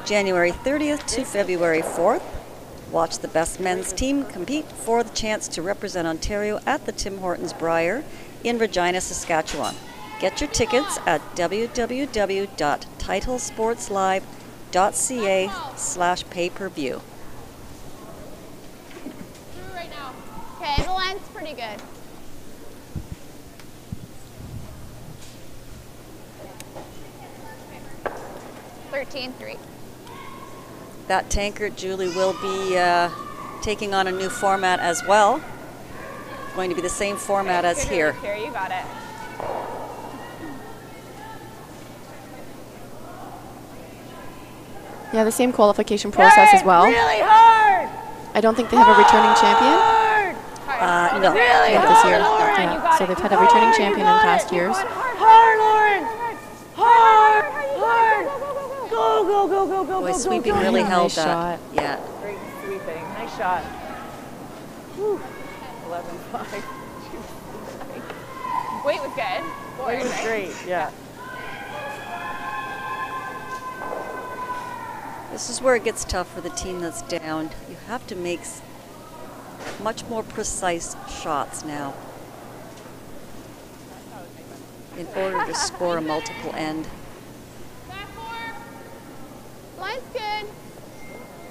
January 30th to February 4th. Watch the best men's team compete for the chance to represent Ontario at the Tim Hortons Brier in Regina, Saskatchewan. Get your tickets at www.titlesportslive.ca/pay-per-view. Okay, the line's pretty good. (13-3). That Tankard, Julie, will be taking on a new format as well. Going to be the same format as here. Here, you got it. Yeah, the same qualification process as well. Really hard. I don't think they have a returning champion. No. Really Not this year. Yeah. So they've had a returning champion in past years. Hard, Lauren. Hard, hard. Go, go, go, go, go, Boy, go, sweeping go, go. really held Nice that. shot. Yeah. Great sweeping. Nice shot. 11-5. Weight was good. It was great, yeah. This is where it gets tough for the team that's down. You have to make much more precise shots now in order to score a multiple end. Back 4. Line's good.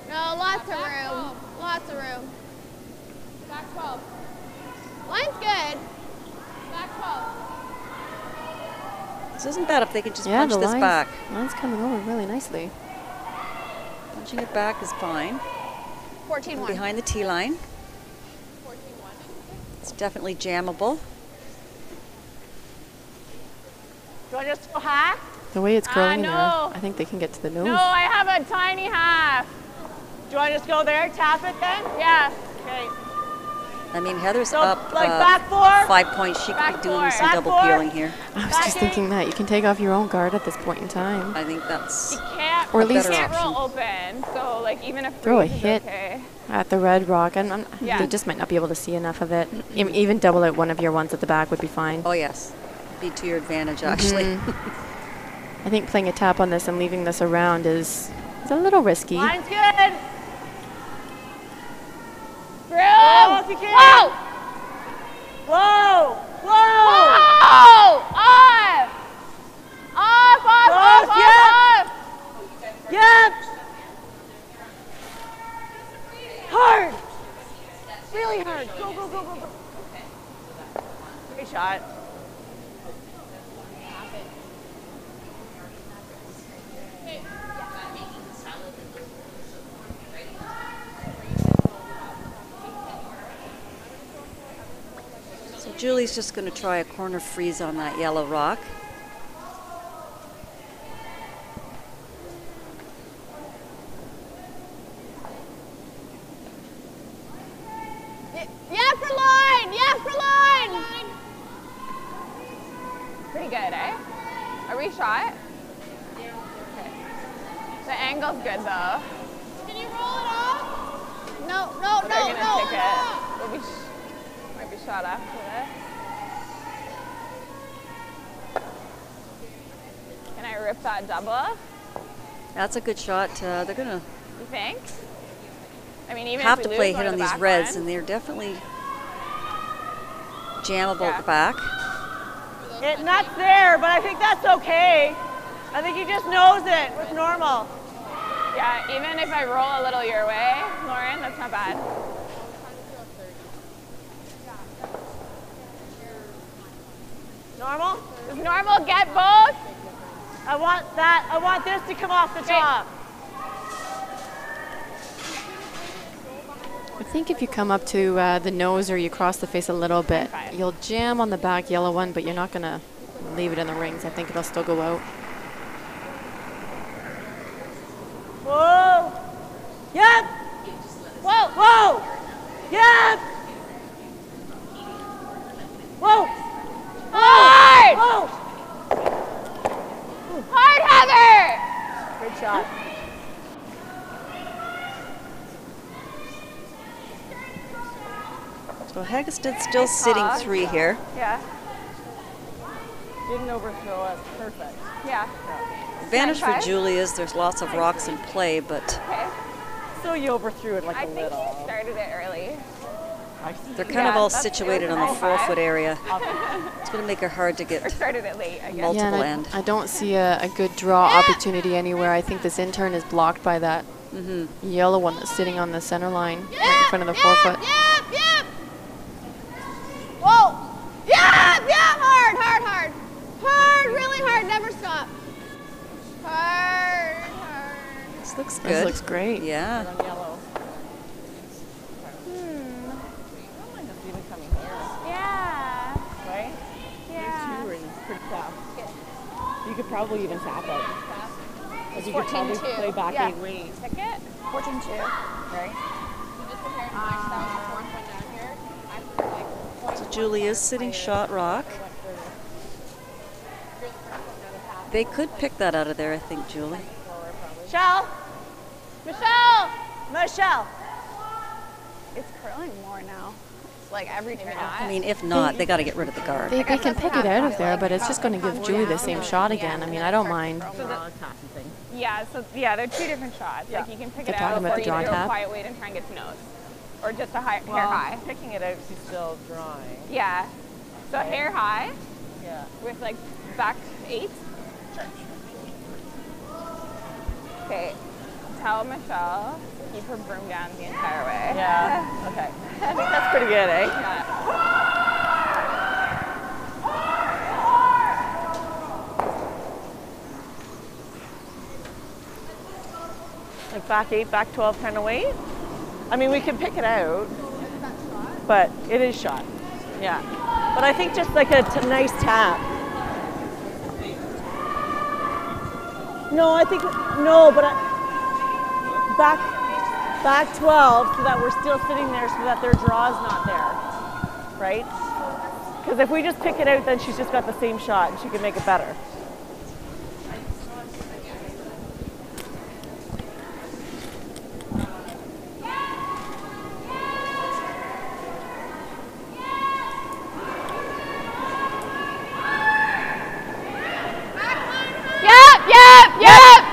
No, lots of room. Lots of room. Back 12. Line's good. Back 12. This isn't bad if they can just punch this back. Line's coming over really nicely. Punching it back is fine. 14-1. Behind the tee line. 14-1. It's definitely jammable. Do I just go half? The way it's curling in there, no. I think they can get to the nose. No, I have a tiny half. Do I just go there, tap it then? Yeah. Okay. I mean, Heather's So, up like back 4? 5 points. She could be doing some double peeling here. I was just thinking that. You can take off your own guard at this point in time. I think that's Can't, Or at least can't roll open, so like even if throw a freeze is hit okay. at the red rock. And Yeah. they just might not be able to see enough of it. Even double out one of your ones at the back would be fine. Oh, yes. Be to your advantage, actually. I think playing a tap on this and leaving this around is a little risky. Line's good. Through. Whoa, if you can. Whoa. Whoa. Whoa. Whoa. Off. Off, off, Close, off, yep. off. Yep. Hard. Really hard. Go, go, go, go, go. Great shot. So Julie's just going to try a corner freeze on that yellow rock. Yeah, for line. Yeah, for line. Pretty good, eh? Are we shot? Okay. The angle's good though. Can you roll it off? No, no, Oh, no, they're gonna no. take it. We'll be might be shot after this. Can I rip that double? That's a good shot. They're going to You think? I mean, even have if to we play lose hit one on of the these back reds, ones. and they're definitely jammable at the back. Not there, but I think that's okay. I think he just knows it. It's normal. Yeah, even if I roll a little your way, Lauren, that's not bad. Normal? Does normal get both? I want that. I want this to come off the top. I think if you come up to the nose or you cross the face a little bit, you'll jam on the back yellow one, but you're not going to leave it in the rings. I think it'll still go out. Whoa. Yep. Whoa. Whoa. Yep. Whoa. Hard. Whoa. Hard, Heather. Good shot. So Heggestad's still sitting 3 here. Yeah. Didn't overthrow us. Perfect. Yeah. Advantage for Try. Julie is there's lots of rocks in play, but Okay. So you overthrew it like I a think little. he started it early. they're kind of all situated on the 4-foot area. It's going to make it hard to Or get started it late, I guess. multiple and end. I don't see a good draw opportunity anywhere. I think this in turn is blocked by that yellow one that's sitting on the center line right in front of the 4-foot. Yep, yep. Whoa. Yep, yep. Hard, hard, hard. Hard, really hard. Never stop. Hard, hard. This looks good. This looks great. Yeah. Yellow. Even coming here, Yeah. right? Yeah. Two rings, pretty fast. You could probably even tap it. Like you could probably 14-2. play back Yeah. 8 ways. Ticket? 14-2. Right? So Julie is sitting shot rock. They could pick that out of there, I think, Julie. Michelle! Michelle! Michelle! It's curling more now. like every turn. I mean, if not, they got to get rid of the guard. They can pick it out of there, but it's just going to give Julie the same shot again. I mean, I don't mind. Yeah, so yeah, they're two different shots. Like you can pick it out, or you can do a quiet weight and try and get to nose, or just a hair high. Picking it out, she's still drawing. Yeah. So hair high. Yeah. With like back 8. Okay. Tell Michelle to keep her broom down the entire way. Yeah. Okay. I think that's pretty good, eh? Yeah. Like back 8, back 12 kind of weight. I mean, we can pick it out, but it is shot. Yeah. But I think just like a nice tap. No, I think, no, but back 12 so that we're still sitting there so that their draw's not there, right? Because if we just pick it out, then she's just got the same shot and she can make it better.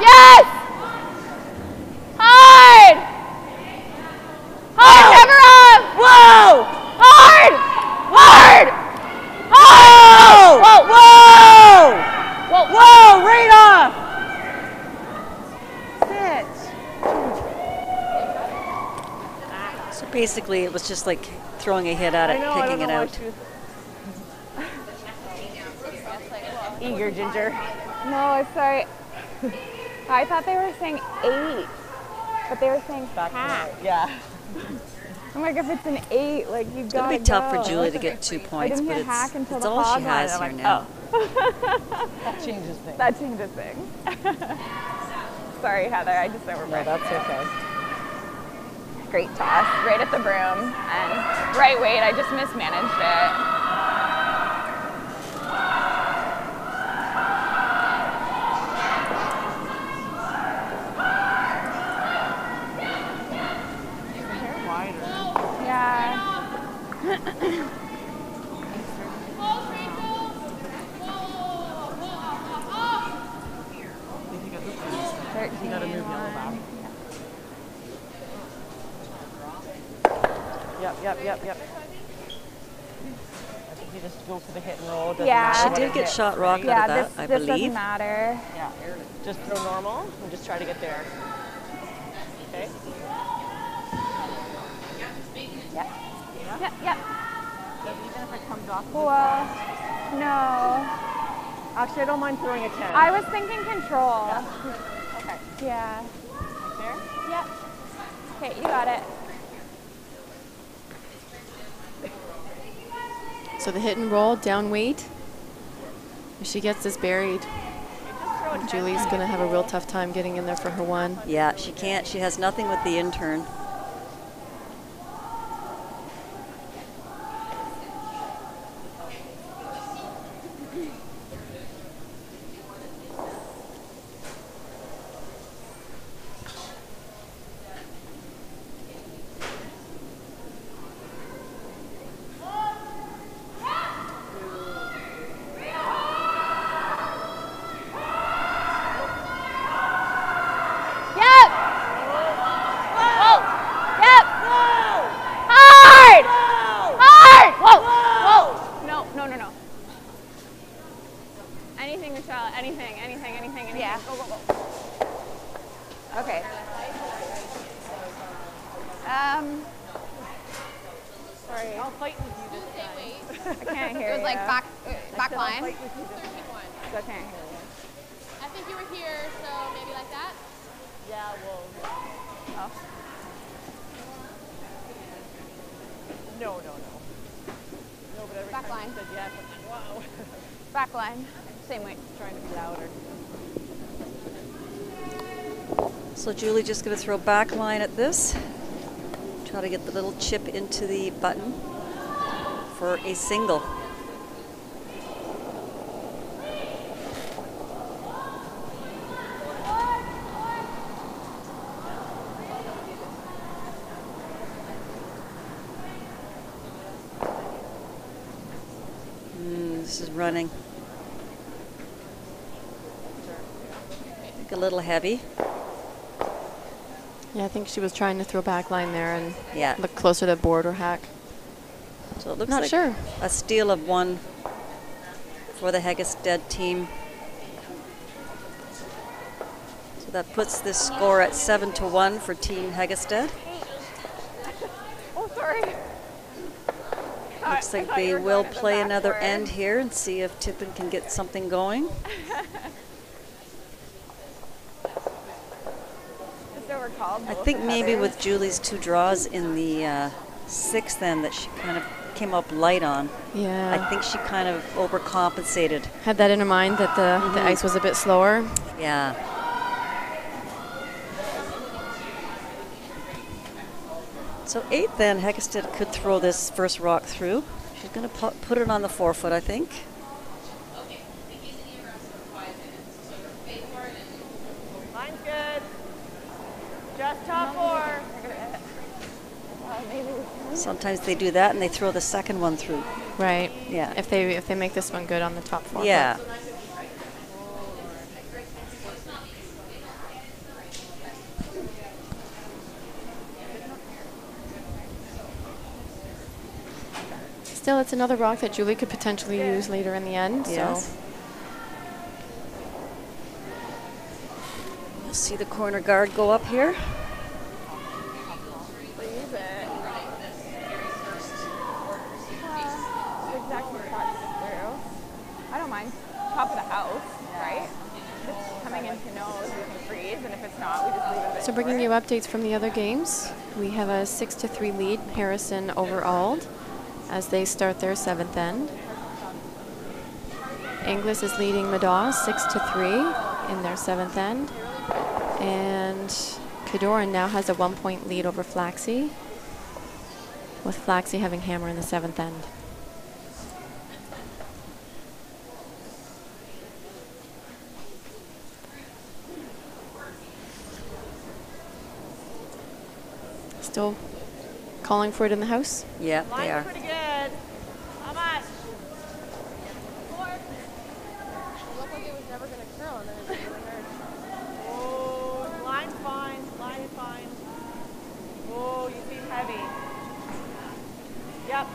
Yes! Hard! Hard, never off! Whoa! Hard! Hard! Hard! Whoa! Whoa! Whoa! Whoa! Right off! Sit. So basically, it was just like throwing a hit at it, picking it out. Eager, Ginger. No, sorry. I thought they were saying 8, but they were saying hack. Yeah. I'm like, if it's an 8, like you It's gotta going to be tough for Julie to get 2 points, I didn't but hit hack until it's the all hog she line, has and here I'm now. like, That changes things. That changes things. Sorry, Heather, I just overbreathed. No, that's okay. Great toss, right at the broom, and right weight, I just mismanaged it. You gotta move yellow back. Yep. I think you just go for the hit and roll. She did get shot rock out of that, I believe. This doesn't matter. Yeah, just throw normal and just try to get there. Okay? Yep. Even if it comes off. No. Actually, I don't mind throwing a 10. I was thinking control. Yeah. Okay. Yeah. Right there? Yep. Okay, you got it. So the hit and roll, down weight. If she gets this buried, Julie's going to have a real tough time getting in there for her 1. Yeah, she can't. She has nothing with the intern. Anything. Yeah. Go. Okay. Sorry. I'll fight with you this time. I can't hear you. It was like back line. So I can't hear you. I think you were here, so maybe like that? Yeah, well. Oh. No, but every back time line. you said yes, I'm like, wow. Back line. Same weight. Trying to be louder. So Julie just going to throw back line at this. Try to get the little chip into the button for a single. This is running. I think a little heavy. Yeah, I think she was trying to throw back line there and Yeah. look closer to board or hack. So it looks Not like sure. a steal of 1 for the Heggestad team. So that puts this score at 7-1 for Team Heggestad. Oh, sorry. Looks like they will play another end here and see if Tippin can get something going. I think maybe with Julie's 2 draws in the 6th end that she kind of came up light on. Yeah. I think she kind of overcompensated. Had that in her mind that the ice was a bit slower. Yeah. So 8th end, Heggestad could throw this first rock through. She's going to put it on the 4-foot, I think. Line's good. Just top 4. Sometimes they do that and they throw the second one through. Right. Yeah. If they make this one good on the top 4. Yeah. Still, it's another rock that Julie could potentially use later in the end. Yes. So. You'll see the corner guard go up here. Leave it. Exact spot through. I don't mind. Top of the house, right? If it's coming into nose, we can freeze, and if it's not, we just leave it a bit So bringing short. you updates from the other games, we have a 6-3 lead, Harrison over Ald, as they start their 7th end. Inglis is leading Madaw 6-3 in their 7th end. And Cadoran now has a 1-point lead over Flaxey, with Flaxey having hammer in the 7th end. Still calling for it in the house? Yeah, they are. Pretty good. How much? 4. It looked like it was never going to curl, and then it really hurt. Oh, line's fine. Line is fine. Oh, you seem heavy. Yep.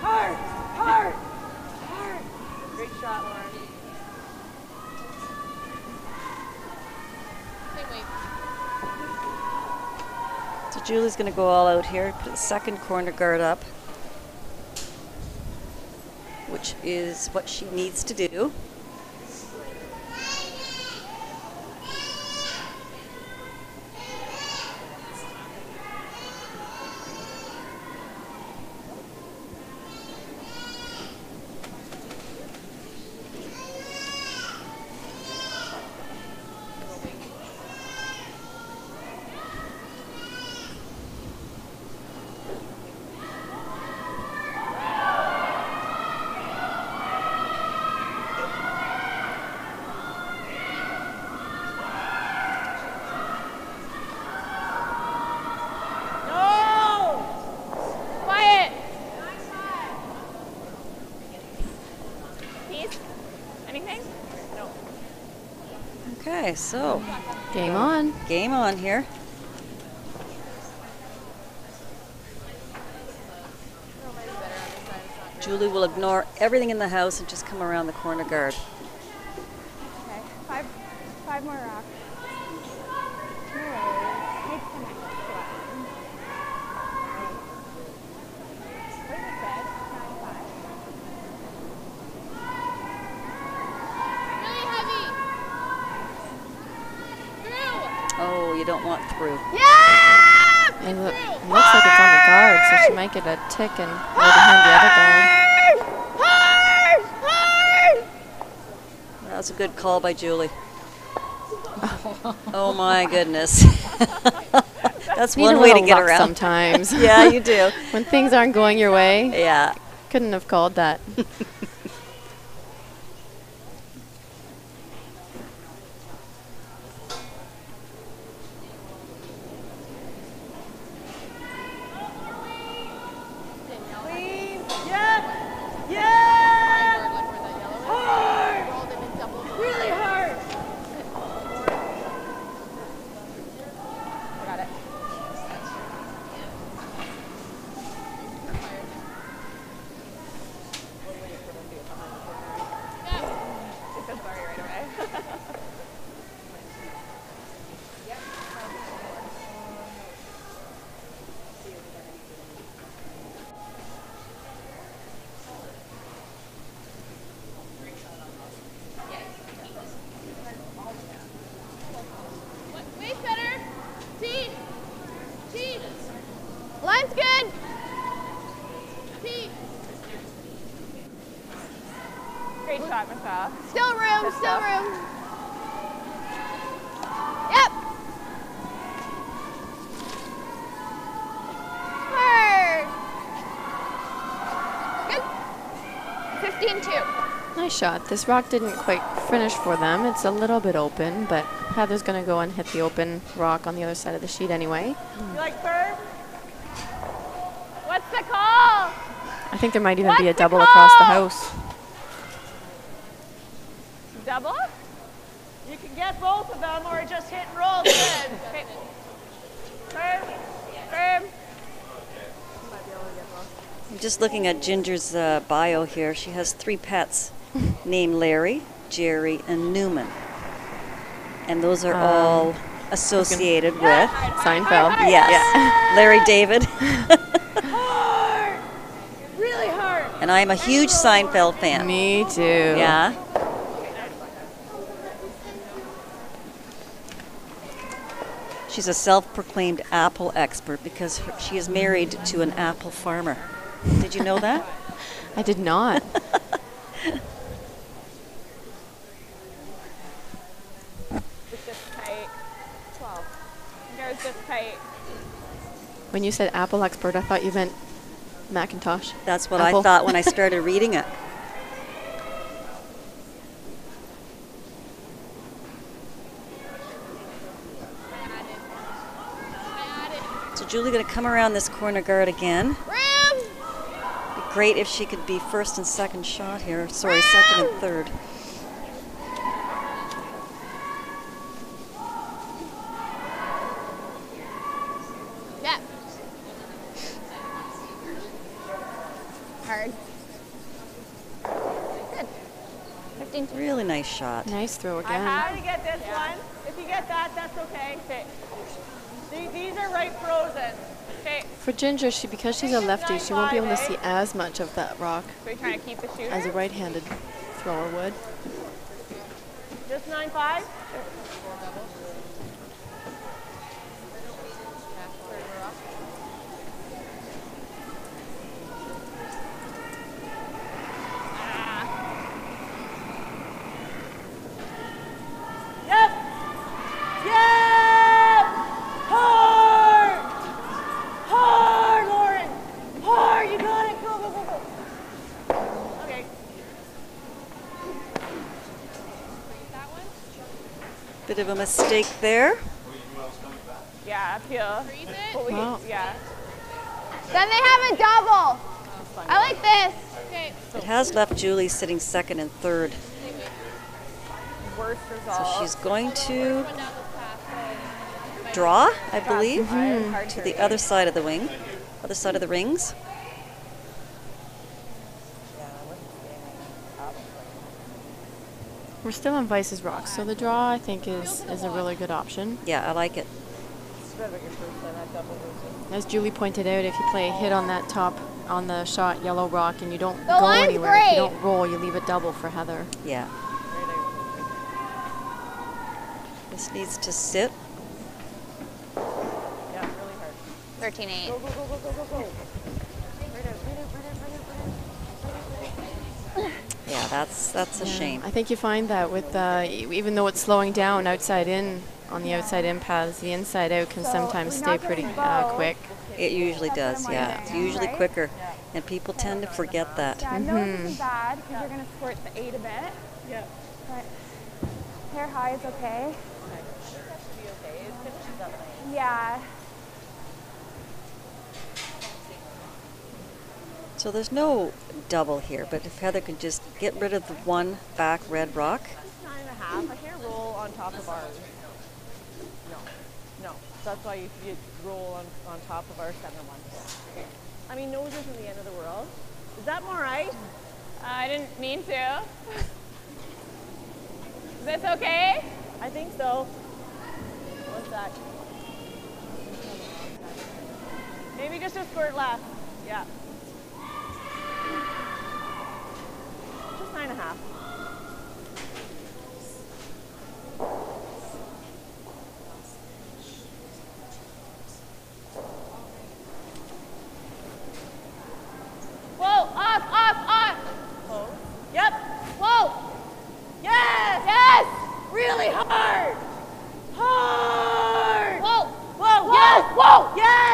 Hard. Great shot, Lauren. So Julie's going to go all out here, put the second corner guard up, which is what she needs to do. Okay, so game on. Game on here. Julie will ignore everything in the house and just come around the corner guard. Okay, five more rocks. Oh, you don't want through. Yeah! It looks like it's on the guard, so she might get a tick and go behind the other guard. That was a good call by Julie. Oh my goodness. That's one way to get around. Sometimes. Yeah, you do. When things aren't going your way. Yeah. Couldn't have called that. Yes! One's good. Great shot, Michelle. Still room, Good still stuff. room. Yep. Hard. Good. 15-2. Nice shot. This rock didn't quite finish for them. It's a little bit open, but Heather's going to go and hit the open rock on the other side of the sheet anyway. You like firm? What's the call? I think there might even be a double across the house. Double? You can get both of them or just hit and roll. Good. Okay. Firm. Firm. I'm just looking at Ginger's bio here. She has 3 pets named Larry, Jerry, and Newman. And those are all associated with Seinfeld. Yes. Yeah. Larry David. Hard. Really hard. And I'm a huge Seinfeld fan. Me too. Yeah. She's a self-proclaimed apple expert because she is married to an apple farmer. Did you know that? I did not. It's just tight. 12. There's just tight. When you said apple expert, I thought you meant Macintosh. That's what Apple. I thought when I started reading it. So Julie going to come around this corner guard again. Room. Be great if she could be first and second shot here. Sorry, second and third. Yep. Hard. Good. 15. Really nice shot. Nice throw I again. had to get this one. If you get that, that's okay. Okay. These are right frozen. Okay. For Ginger, because she's a lefty, she won't be able to see as much of that rock So we're trying to keep the shooter. as a right-handed thrower would. Just 9-5. Yep. Yep. Hard. Hard, Lauren. Hard. You got it. Go, go, go, go. Okay. Bit of a mistake there. Yeah, up here. But we, Wow. yeah. Then they have a double. I like this. Okay. It has left Julie sitting second and third. Worst So result. she's going to draw, I believe, to the other side of the wing, other side of the rings. We're still on Vice's rocks, so the draw, I think, is a really good option. Yeah, I like it. As Julie pointed out, if you play a hit on that top, on the shot yellow rock, and you don't The go line's anywhere, if you great. don't roll, you leave a double for Heather. Yeah. This needs to sit. Yeah, really hard. 13-8. Go, go, go, go, go, go, go. Yeah, that's a shame. I think you find that with, even though it's slowing down outside in, on the outside in paths, the inside out can sometimes stay pretty quick. It usually does, yeah. It's usually quicker. And people tend to forget that. Yeah, nose isn't bad because you're going to squirt the 8 a bit. Yeah. But hair high is okay. Yeah. So there's no double here, but if Heather could just get rid of the one back red rock. 9.5. I can't roll on top of ours. No. That's why you roll on top of our center one. I mean, nose isn't the end of the world. Is that more ice? I didn't mean to. Is this okay? I think so. What's that? Maybe just a squirt left. Yeah. Just 9.5.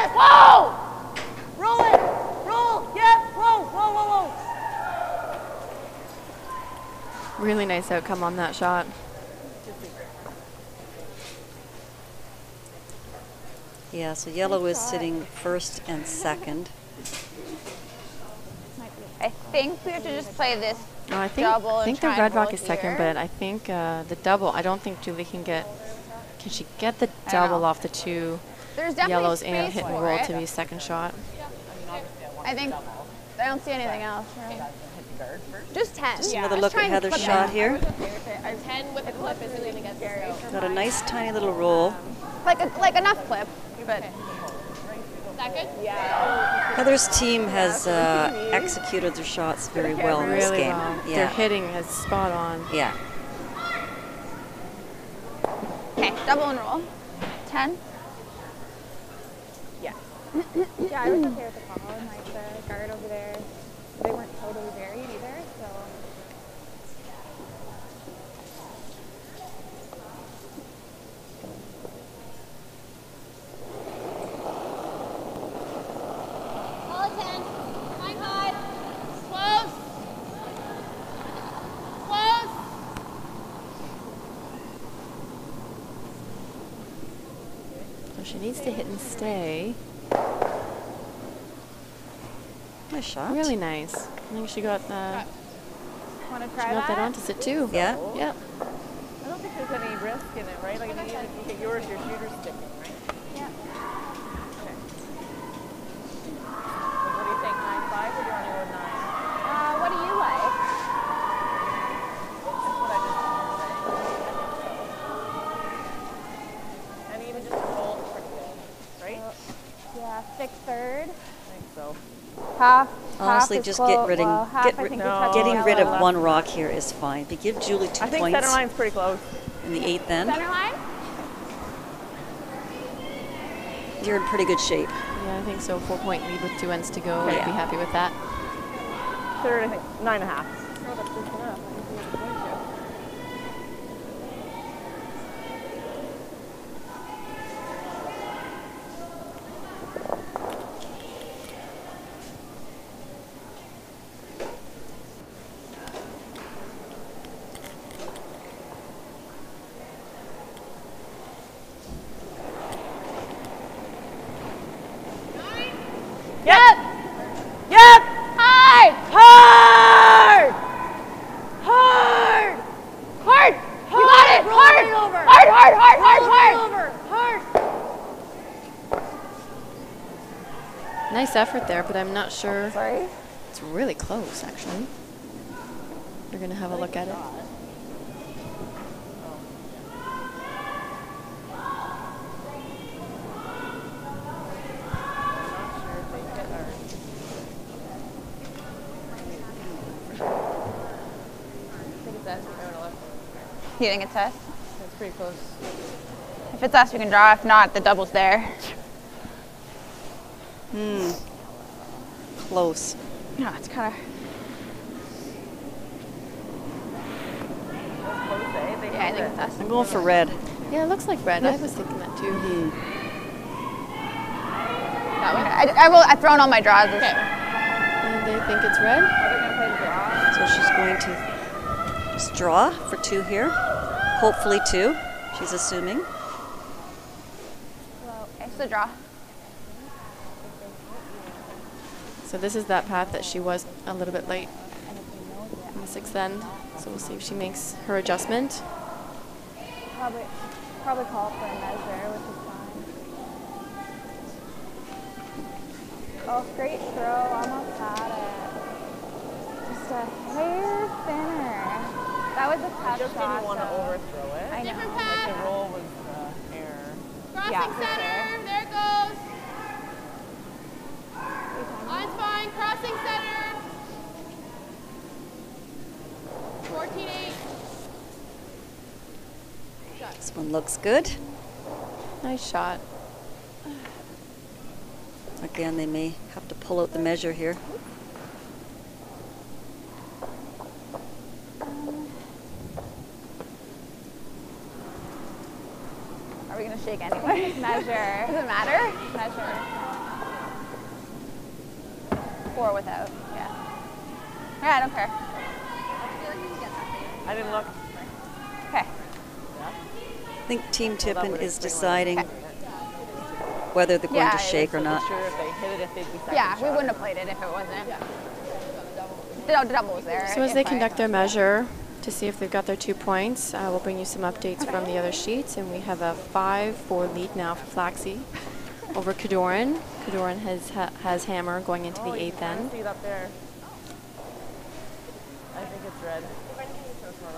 it! Whoa! Roll it! Roll! Yep! Whoa! Whoa! Whoa! Whoa! Really nice outcome on that shot. Yeah, so yellow is sitting first and second. I think we have to just play this No, I double think and the try red and rock roll is second, here. but I think the double, I don't think Julie can get, can she get the I don't double know. off the two There's definitely yellows and space hit and for roll it. to be second shot? I think I don't see anything else. Really. Just 10. Just Yeah. another Just look try at and Heather's clip it. shot here. Our 10 with a clip isn't going to get very. Got a nice tiny little roll. Like enough clip, but. Is that good? Yeah. Heather's team has executed their shots very well in this Really game. well. Yeah. Their hitting is spot on. Yeah. Okay, double and roll. 10. Yeah. Yeah, I was okay with the call and like the guard over there. They weren't totally buried either, so. Call it 10. Time high. Close. Close. So she needs to hit and stay. Nice shot. Really nice. I think she got Want to she try got that that? onto sit too. Yeah. Yep. I don't think there's any risk in it, right? Like, if you hit yours, your shooter's sticking, right? Yeah. Okay. So what do you think, 9-5 or do you want to go 9? What do you like? That's what I just say. And even just a roll is pretty good, right? Yeah, thick third. I think so. Half. Honestly, half is just close. get rid, well, half, get I rid, think, is touching getting rid of yellow. one rock here is fine. But give Julie 2 I think points center line's pretty close. in the 8th end. Center line? You're in pretty good shape. Yeah, I think so. 4-point lead with 2 ends to go. Okay. I'd be happy with that. Third, I think 9.5. Oh, that's just enough. I think we have a point here. Yep! Yep! Hard! Hard! Hard! Hard! You got it! Roll Hard! it over! Hard, hard, hard, hard, Roll hard! it over! Hard! Nice effort there, but I'm not sure. Sorry. It's really close, actually. We're going to have a look at it. You think it's us? It's pretty close. If it's us, we can draw. If not, the double's there. Close. No, it's kind of. Yeah, I think it's us. I'm going for red. Yeah, it looks like red. I was thinking that too. That one? I've thrown all my draws. Okay. And they think it's red? So she's going to just draw for 2 here. Hopefully 2, she's assuming. Well, it's the draw. So this is that path that she was a little bit late in the 6th end. So we'll see if she makes her adjustment. Probably call for a measure, which is fine. Oh, great throw. Almost had it. Just a hair thinner. That was a tough Just shot. didn't want to though. overthrow it. I know. Different Like path. the roll was error. Crossing Yeah, for center. sure. There it goes. Line's fine. Crossing center. 14-8. This one looks good. Nice shot. Again, they may have to pull out the measure here. Are we going to shake anyway? Measure. Does it matter? Measure. 4 without. Yeah. Yeah, I don't care. I didn't look. Okay. I think Team Tippin is deciding whether they're going to shake or not. Sure if they hit it, if they'd be second Yeah, we shot. wouldn't have played it if it wasn't. The double was there. So as they conduct their measure to see if they've got their 2 points, we'll bring you some updates from the other sheets. And we have a 5-4 lead now for Flaxey over Cadoran. Cadoran has hammer going into the 8th end. See it up there. I think it's red.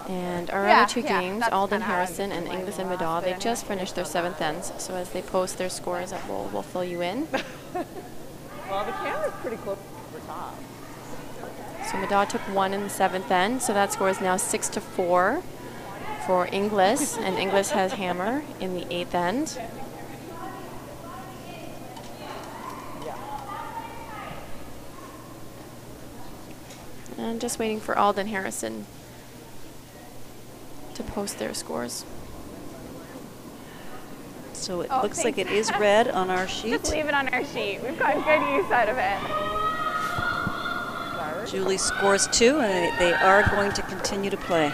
And our other 2 games, Alden Harrison and Inglis and Maddaw, they just finished their 7th ends. So as they post their scores up, we'll fill you in. Well, the camera's pretty close to the top. So Maddaw took 1 in the 7th end, so that score is now 6-4 for Inglis, and Inglis has hammer in the 8th end. And just waiting for Alden Harrison to post their scores. So it looks like it is red on our sheet. Just leave it on our sheet. We've got good use out of it. Julie scores 2, and they are going to continue to play.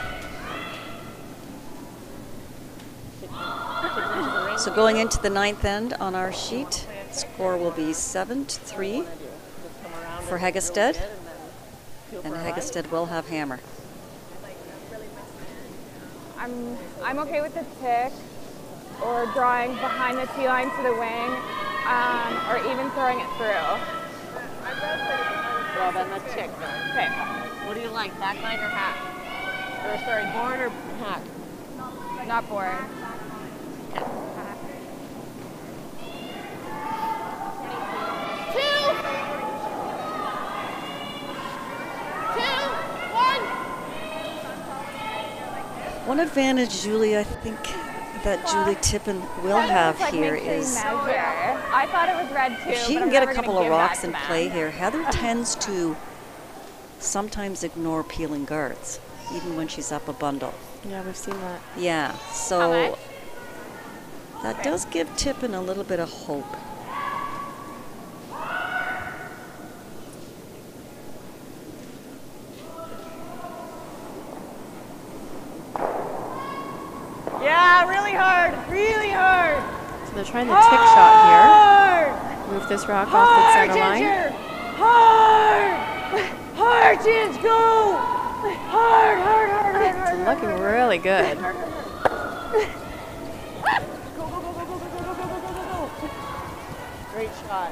So going into the 9th end on our sheet, score will be 7-3 for Heggestad, and Heggestad will have hammer. I'm okay with the tick or drawing behind the tee line to the wing, or even throwing it through. Well, then the tick then. Okay. What do you like, back line or hack? Or sorry, board or hack? Not board. One advantage, Julie, I think that Julie Tippin will have here is I thought it was red too. if she can get a couple of rocks in play here. Heather tends to sometimes ignore peeling guards, even when she's up a bundle. Yeah, we've seen that. Yeah, so that does give Tippin a little bit of hope. Yeah, really hard, really hard. So they're trying the tick shot here. Move this rock off the center line. Hard! Hard, Ginger, go! Hard, hard, hard, hard, hard. It's looking really good. Go, go, go, go, go, go, go, go, go, go, go. Great shot.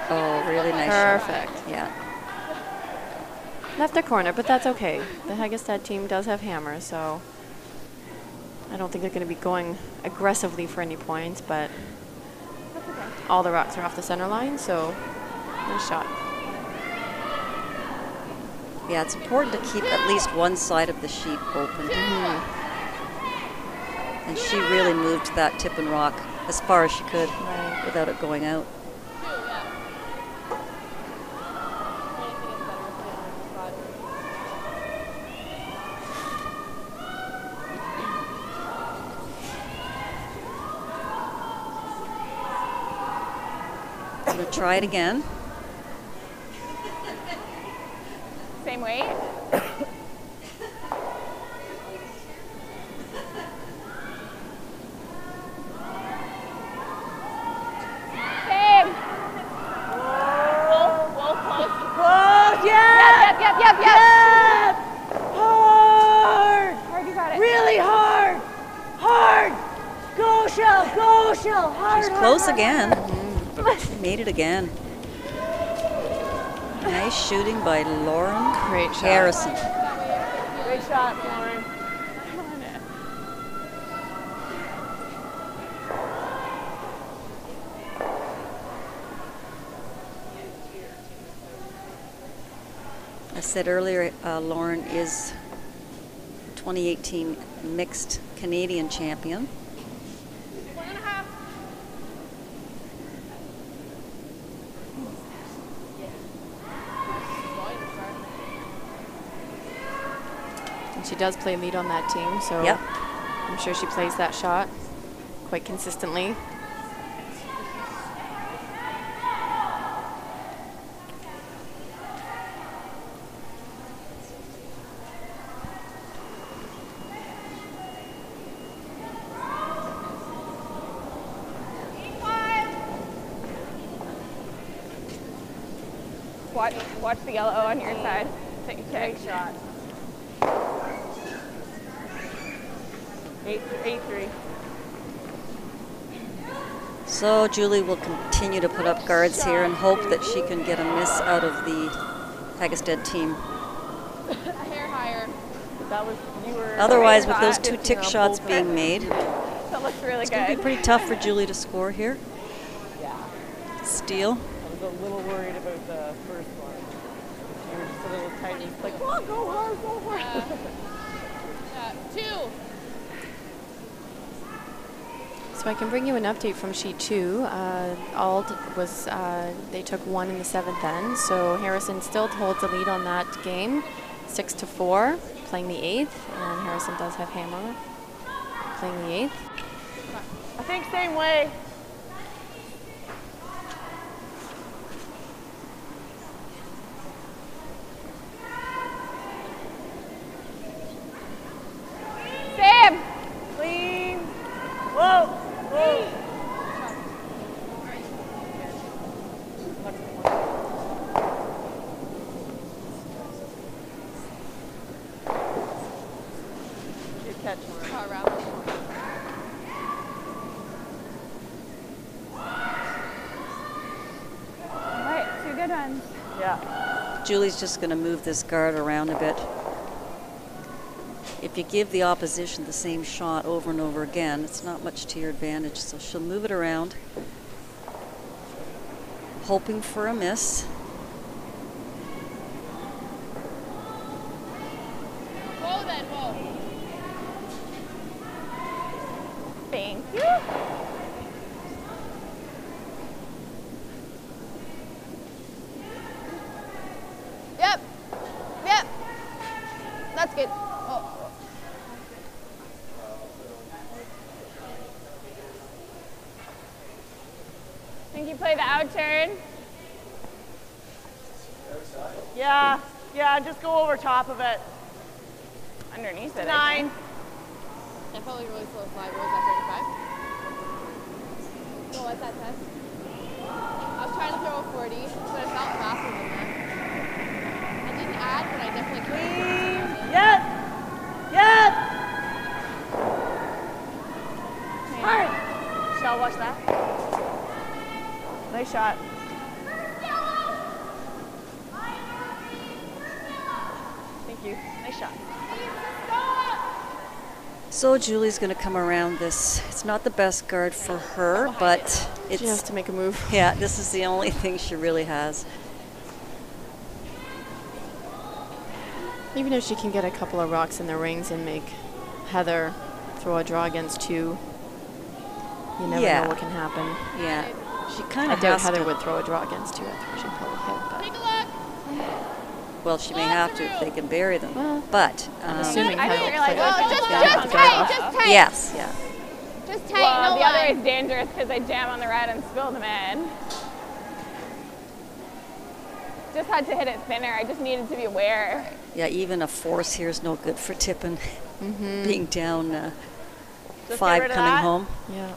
Oh, really nice shot. Perfect. Yeah. Left a corner, but that's okay. The Heggestad team does have hammer, so I don't think they're going to be going aggressively for any points, but all the rocks are off the center line, so nice shot. Yeah, it's important to keep at least one side of the sheet open. And she really moved that Tippin rock as far as she could without it going out. I'm going to try it again. Same weight. Same. Close, yeah! Yep. Hard! Hard, you got it. Really hard! Hard! Go, Shell, go, Shell! Hard, She's hard, close hard, again. hard. She made it again. Nice shooting by Lauren Great shot. Harrison. Great shot, Lauren. I said earlier, Lauren is 2018 mixed Canadian champion. And she does play lead on that team, so Yep. I'm sure she plays that shot quite consistently. Watch the yellow on your side. Take shot. 8-3. So Julie will continue to put up guards here and hope that she can get a miss out of the Heggestad team. A hair higher. That was, you were. Otherwise, with those 2 tick shots being made, That looks really it's good. going to be pretty tough for Julie to score here. Yeah. Steal. I was a little worried about the first one. You were just a little tight. It's like, oh, go hard, go hard. 2. So I can bring you an update from sheet 2. Ald was, they took 1 in the 7th end, so Harrison still holds the lead on that game, 6-4, playing the 8th, and Harrison does have hammer, playing the 8th. I think same way. Sam! Clean. Whoa. Whoa. Good catch, Mara. All right, 2 good ones. Yeah. Julie's just going to move this guard around a bit. If you give the opposition the same shot over and over again, it's not much to your advantage. So she'll move it around, hoping for a miss. Whoa then, whoa. Thank you. Yep. Yep. That's good. Oh. Think you play the out turn? Yeah. Yeah, just go over top of it. Underneath it. 9. I felt like a really slow slide. What was that, 35? So what's that test? I was trying to throw a 40, but it felt faster than that. I didn't add, but I definitely could. Yes. Yes. Hard. Shall watch that. Nice shot. Thank you. Nice shot. So Julie's going to come around this. It's not the best guard for her, but it's, She has to make a move. yeah, this is the only thing she really has. Even if she can get a couple of rocks in the rings and make Heather throw a draw against 2, you never Yeah. know what can happen. Yeah, she kind I of doubt has Heather to. would throw a draw against 2. I think she'd probably hit, but Well, she may have to if they can bury them. Well, but assuming I Heather didn't will realize play that. it. Just Yeah, tight, just tight. yes, yeah. Just tight, Well, no the other line. is dangerous because I jam on the red and spill them in. Just had to hit it thinner. I just needed to be aware. Yeah, even a force here is no good for Tippin. Being down Just 5 get rid of coming that. home. Yeah.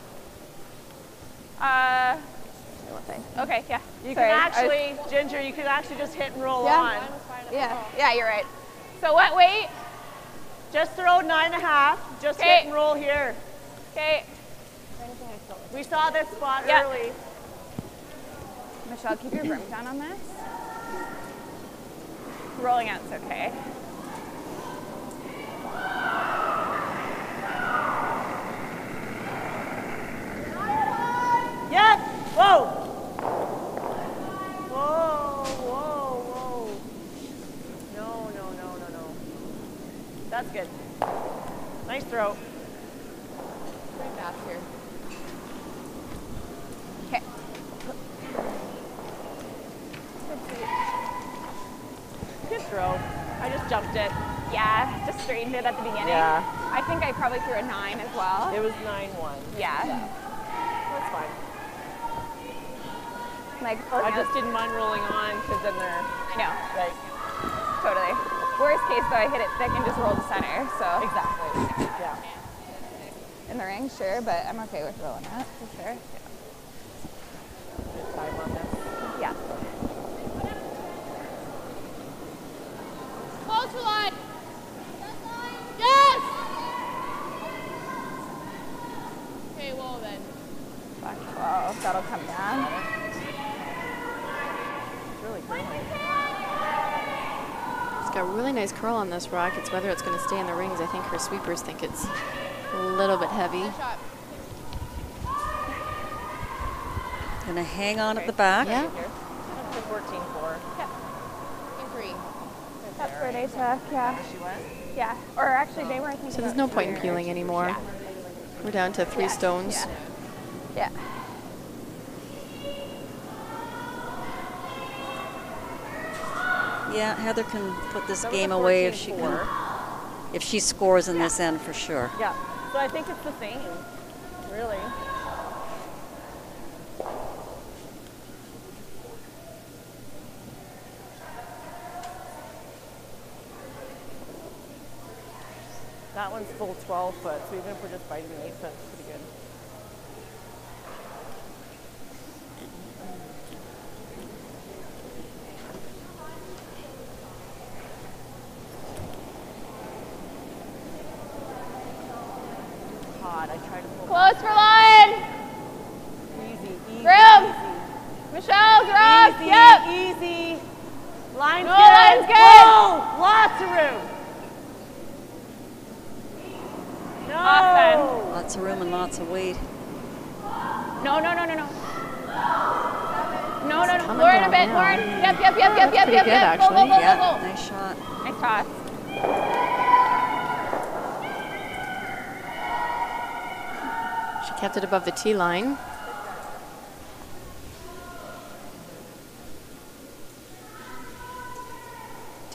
Okay, yeah. You Sorry, can I actually, Ginger, you can actually just hit and roll Yeah. on. Yeah, you're right. So what weight? Just throw 9.5. Just Okay. hit and roll here. Okay. We saw this spot Yeah. early. Michelle, keep your broom down on this. Rolling out's okay. Yes. Whoa. Whoa, whoa, whoa. No, no, no, no, no. That's good. Nice throw. Pretty fast here. Okay. Good throw. I just jumped it. Yeah, just straightened it at the beginning. Yeah. I think I probably threw a 9 as well. It was 9-1. Yeah. That's fine. Like, I just didn't mind rolling on because then they're I know. like Totally. Worst case though, I hit it thick and just rolled to center. So exactly. Yeah. in the ring, sure, but I'm okay with rolling it for sure. Good time on this. Yeah. a really nice curl on this rock. It's whether it's going to stay in the rings. I think her sweepers think it's a little bit heavy. Gonna hang on at the back. Yeah. 14-4. In 3. That's where they took, yeah. Yeah, or actually they were, I think. So there's no point in peeling anymore. Yeah. We're down to 3 stones. Yeah. Yeah, Heather can put this game away if she can. If she scores in this end for sure. Yeah. So I think it's the same, really. That one's full 12 foot, so even if we're just biting an 8 foot, it's pretty good. Hot, I tried to pull Close for line. easy, easy, Room. easy. Michelle's rock. Easy, Yep. easy. Line's No, good. line's good. Whoa, lots of room. No. Awesome. Lots of room and lots of weight. No. No. coming Lauren a down bit. now. Lauren. Yep. pretty good, Go. actually. Yeah, nice shot. Nice toss. She kept it above the tee line.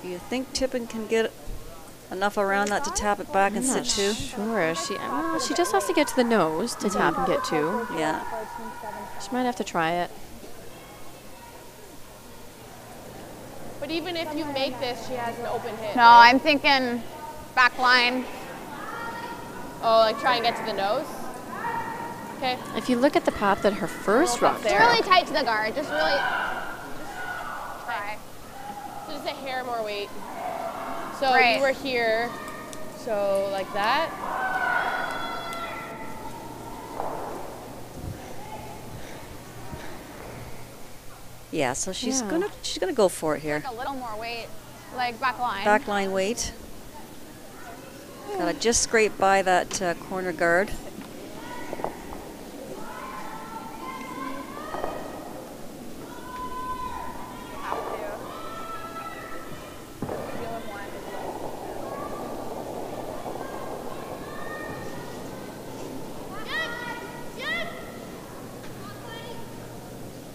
Do you think Tippin can get enough around that to tap it back and I'm not sit 2? sure. She just has to get to the nose to tap and get 2. Yeah. She might have to try it. But even if you make this, she has an open hit. No, I'm thinking back line. Oh, like try and get to the nose? Okay. If you look at the path that her first rock They're took, really tight to the guard. Just really. So just a hair more weight. So Right. you were here. So like that. Yeah, so she's Yeah. gonna go for it here. A little more weight, like back line. Back line weight. Gotta just scrape by that corner guard.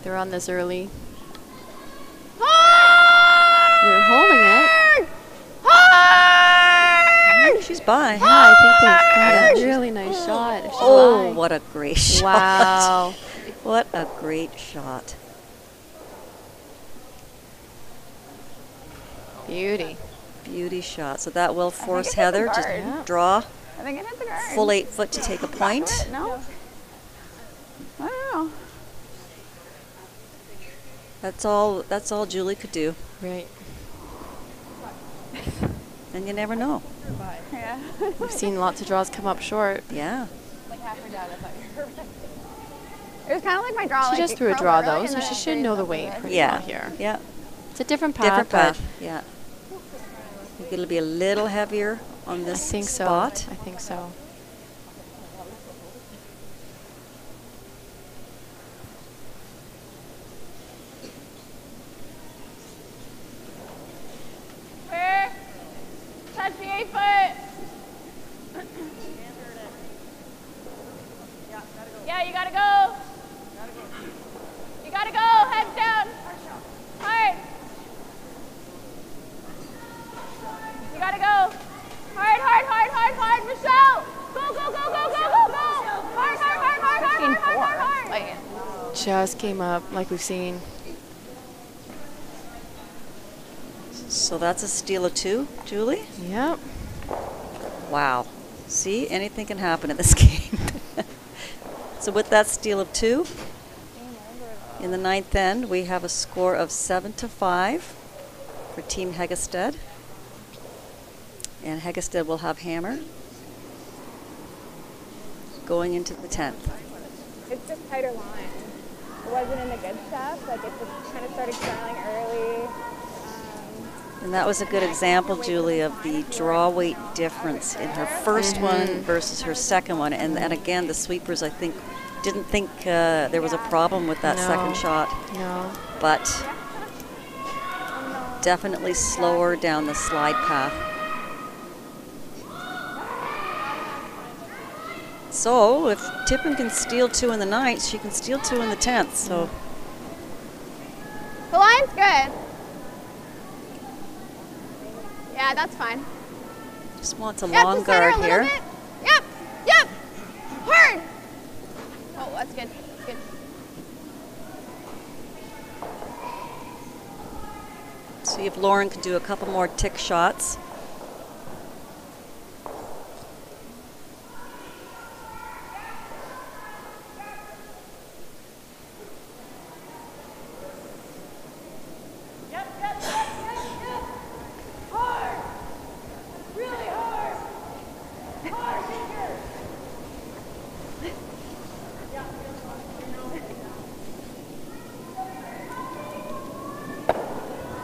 they're on this early. You're holding it. She's by. Yeah, I think they've got Yeah, a she's- really nice shot. She's Oh, by. what a great shot. Wow. What a great shot. Beauty. Beauty shot. So that will force it hit the Heather to guard. Yeah. draw I think it hit the guard. full 8 foot to take a point. No? I don't know. That's all Julie could do. Right. And you never know. Yeah. We've seen lots of draws come up short. Yeah. Like half her down. I thought you were right. It was kind of like my draw. She like, just it threw a curled draw early though, and so then she it should stayed know the up weight good. pretty Yeah. well here. Yeah. It's a different path. Different but path. Yeah. I think it'll be a little heavier on I this think so. spot. I think so. Where? Touch the 8 foot. Yeah, you gotta go. You gotta go. Head down. Hard. You gotta go. Hard. Michelle. Go. Hard. Just came up like we've seen. So that's a steal of 2, Julie. Yep. Wow. See, anything can happen in this game. So with that steal of 2, in the 9th end, we have a score of 7-5 for Team Heggestad. And Heggestad will have hammer going into the 10th. It's just tighter line. It wasn't in the good stuff. Like it just kind of started curling early. And that was a good example, Julie, of the draw weight difference in her first one versus her second one. And again, the sweepers, I think, didn't think there was a problem with that second shot. No. But definitely slower down the slide path. So if Tippin can steal 2 in the 9th, she can steal 2 in the 10th. So The line's good. Yeah, that's fine. just wants a long guard here. Yep, yep. Hard. Oh, that's good. That's good. See if Lauren can do a couple more tick shots.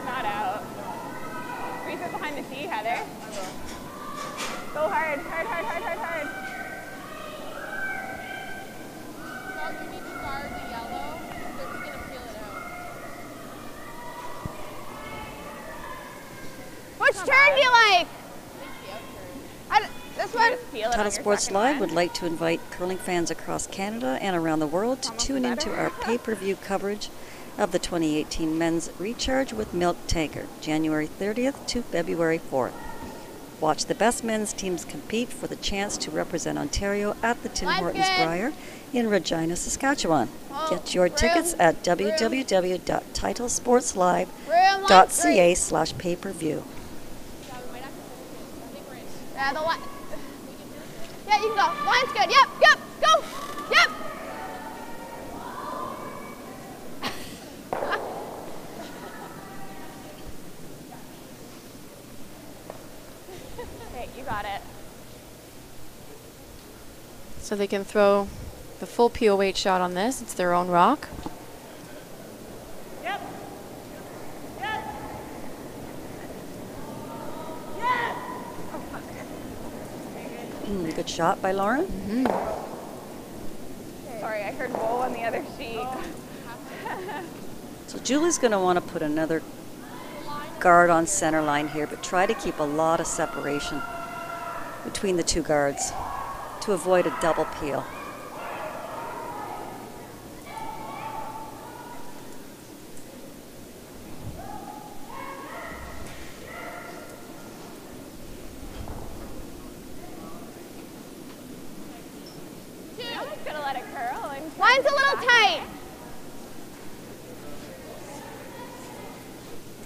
Not out. Reef it behind the tee, Heather. Go hard, hard, hard, hard, hard, hard. Well, you need to guard the yellow, so he's going to peel it out. Which turn do you like? This one? Title Sports Live would like to invite curling fans across Canada and around the world to tune into our pay-per-view coverage of the 2018 Men's Recharge with Milk Tanker, January 30th to February 4th. Watch the best men's teams compete for the chance to represent Ontario at the Tim Hortons Briar in Regina, Saskatchewan. Get your tickets at www.titlesportslive.ca/pay-per-view. Yeah, the line. Yeah, you can go. Line's good. Yep, yep, go. Yep. Okay, you got it. So they can throw the full PO8 shot on this. It's their own rock. Yep. Yes. Yes. Oh, fuck. Good shot by Lauren. Sorry, I heard whoa on the other sheet. So Julie's going to want to put another guard on center line here, but try to keep a lot of separation between the two guards to avoid a double peel. I'm just gonna let it curl. Line's a little tight.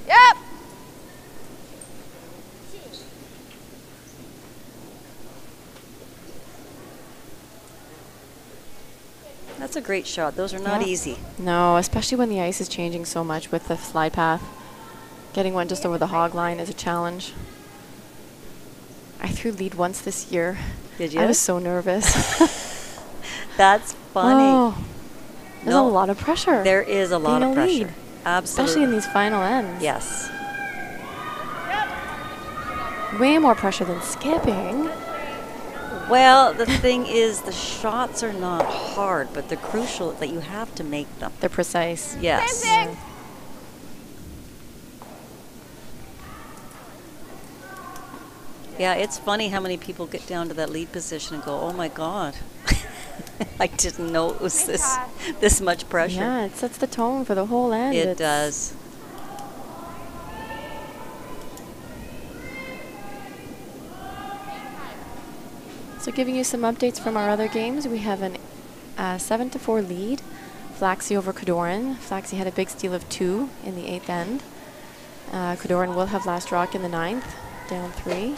Yep. That's a great shot. Those are not easy. No, especially when the ice is changing so much with the slide path. Getting one just over the hog line is a challenge. I threw lead once this year. Did you? I was so nervous. That's funny. Oh, there's a lot of pressure. There is a lot of pressure. Lead, absolutely. especially in these final ends. Yes. Way more pressure than skipping. Well, the thing is, the shots are not hard, but they're crucial that you have to make them. They're precise. Yes. Yeah, it's funny how many people get down to that lead position and go, oh my God, I didn't know it was this much pressure. Yeah, it sets the tone for the whole end. It does. So giving you some updates from our other games, we have an 7-4 lead. Flaxey over Cadoran. Flaxey had a big steal of 2 in the 8th end. Cadoran will have last rock in the 9th, down 3.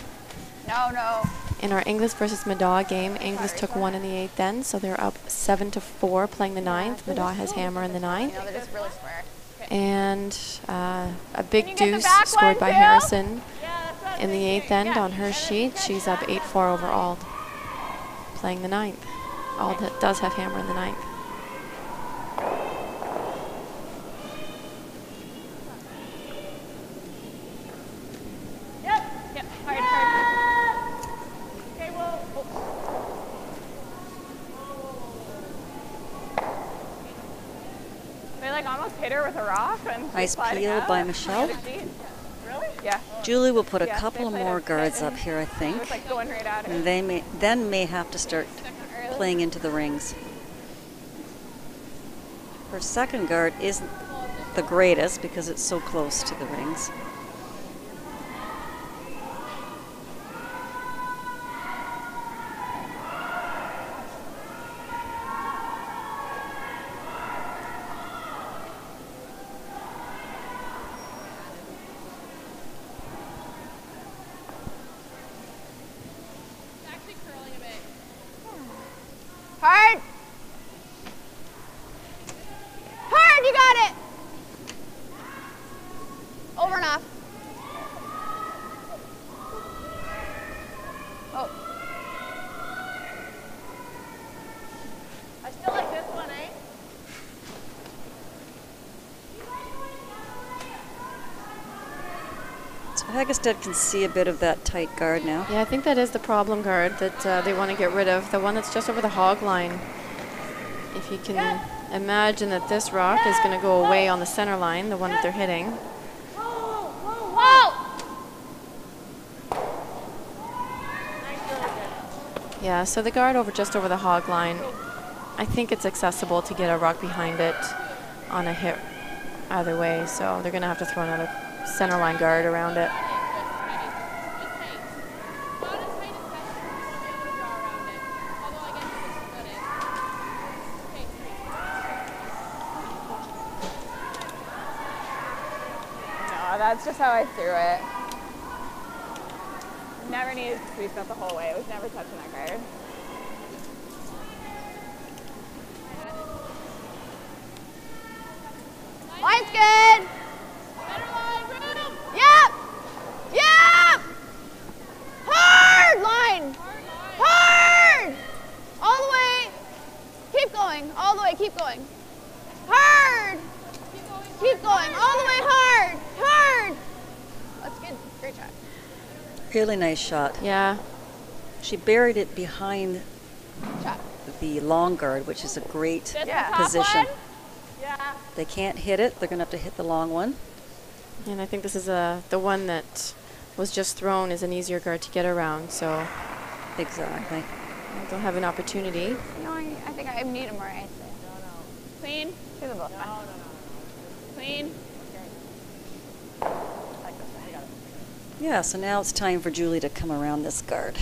No. In our Inglis versus Madaw game, Inglis took 1 in the 8th end, so they're up 7-4 playing the 9th. Madaw has hammer in the 9th. No, they're just really square. Okay. And a big deuce scored by Harrison in the 8th end on her sheet. She's up 8-4 over Ald, playing the 9th. Ald does have hammer in the 9th. hit her with a rock and Nice peel by Michelle. Really? Yeah. Julie will put a Yeah, couple they more played guards it up here, I It think. was like going right at her. And they may have to start playing into the rings. Her second guard isn't the greatest because it's so close to the rings. Hard. Hard, you got it. Over and off. Oh. I still like this one, eh? So Heggestad can see a bit of that tight guard now. Yeah, I think that is the problem guard that they want to get rid of, the one that's just over the hog line. If you can imagine that this rock is going to go away on the center line, the one that they're hitting. Whoa! Yeah, so the guard just over the hog line, I think it's accessible to get a rock behind it on a hit either way, so they're going to have to throw another center line guard around it. No, that's just how I threw it. Never needed to squeeze that the whole way. It was never touching that guard. Line's good. Yep. Yep. Hard line. Hard. All the way. Keep going. All the way. Keep going. Hard. Keep going. All the way hard. Hard. That's good. Great shot. Really nice shot. Yeah. She buried it behind Shot. the long guard, which is a great Just the top position. one? Yeah. They can't hit it. They're going to have to hit the long one. And I think this is the one that was just thrown is an easier guard to get around, so Exactly. they'll have an opportunity. No, I think I need him right. Clean. Do them both. No. Clean. Yeah, so now it's time for Julie to come around this guard.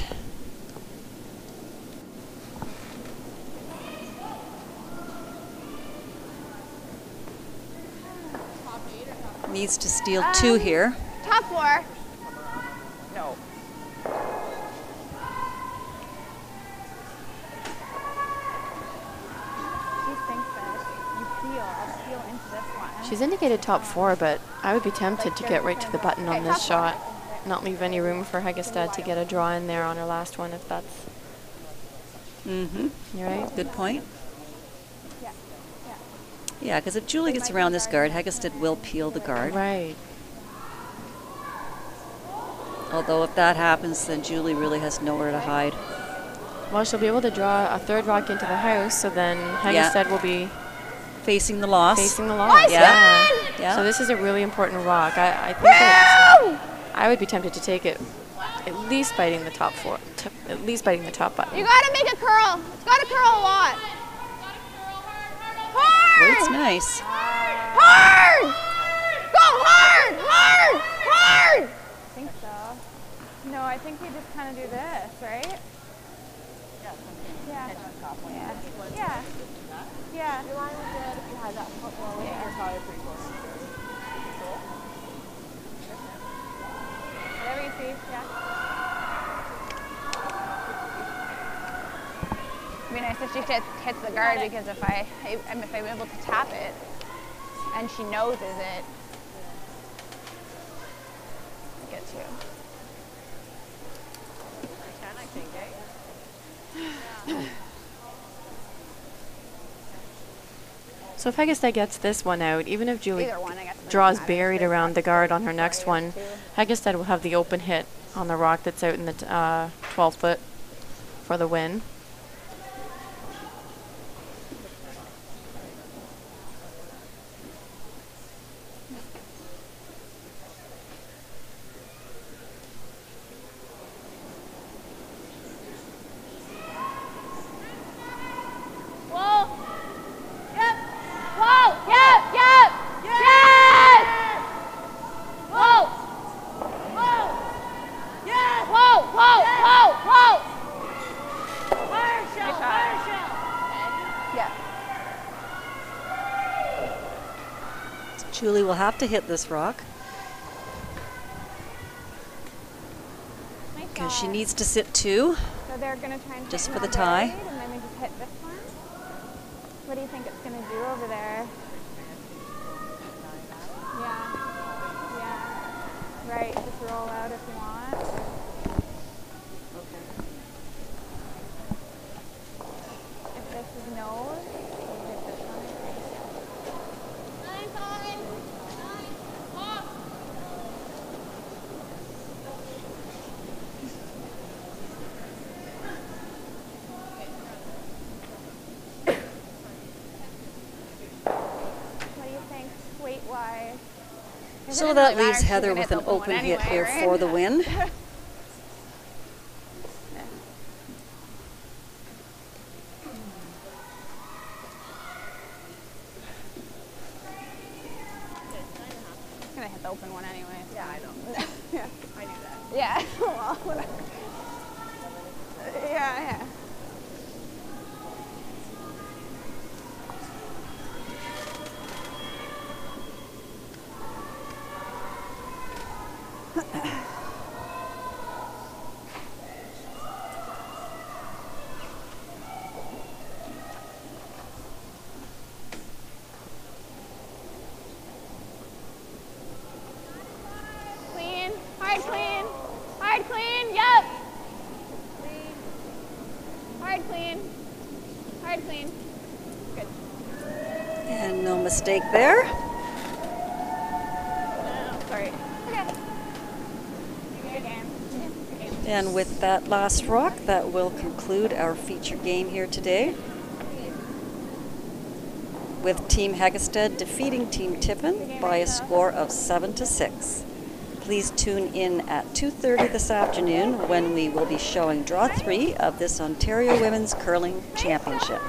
Needs to steal two here. Top four. No. She thinks that you peel into this one. She's indicated top four, but I would be tempted to get right to the button on this shot. Not leave any room for Heggestad to get a draw in there on her last one if that's... Mm-hmm. You're right. Good point. Yeah, because if Julie gets around this guard, Heggestad will peel the guard. Right. Although if that happens, then Julie really has nowhere to hide. Well, she'll be able to draw a third rock into the house, so then Heggestad will be facing the loss. Facing the loss. Yeah. So this is a really important rock. I think that I would be tempted to take it at least biting the top four, at least biting the top button. You gotta make it curl. It's gotta curl a lot. Hard! Weight's nice. Hard! Go hard! Hard! Hard! I think so. No, I think we just kind of do this, right? Yeah. Yeah. Yeah. Your line was good if you had that foot more weight. You're probably pretty close. Cool. Whatever you see, yeah. It'd be nice if she hits the guard, because if I'm able to tap it and she noses it, I get you. I think, So if Heggestad gets this one out, even if Julie Either one, I guess. draws buried around the guard on her next one, Heggestad will have the open hit on the rock that's out in the 12 foot for the win. Julie will have to hit this rock because she needs to sit 2. So they're going to try and just hit for the another tie. lead, and then we just hit this one. What do you think it's going to do over there? Yeah. Yeah. Right, just roll out if you want. Okay. If this is nose, we'll hit this one. What do you think, weight-wise? So that leaves Heather with an open hit here for the win. I'm gonna hit the open one anyway. Yeah, I know. Yeah. I knew that. Yeah. Well, whatever. Yeah. Clean, hard clean, hard clean, yep. Hard clean, hard clean. Good. And no mistake there. Sorry. Okay. Good game. And with that last rock, that will conclude our feature game here today, with Team Heggestad defeating Team Tippin by a score of 7-6. Please tune in at 2:30 this afternoon when we will be showing Draw 3 of this Ontario Women's Curling Championship.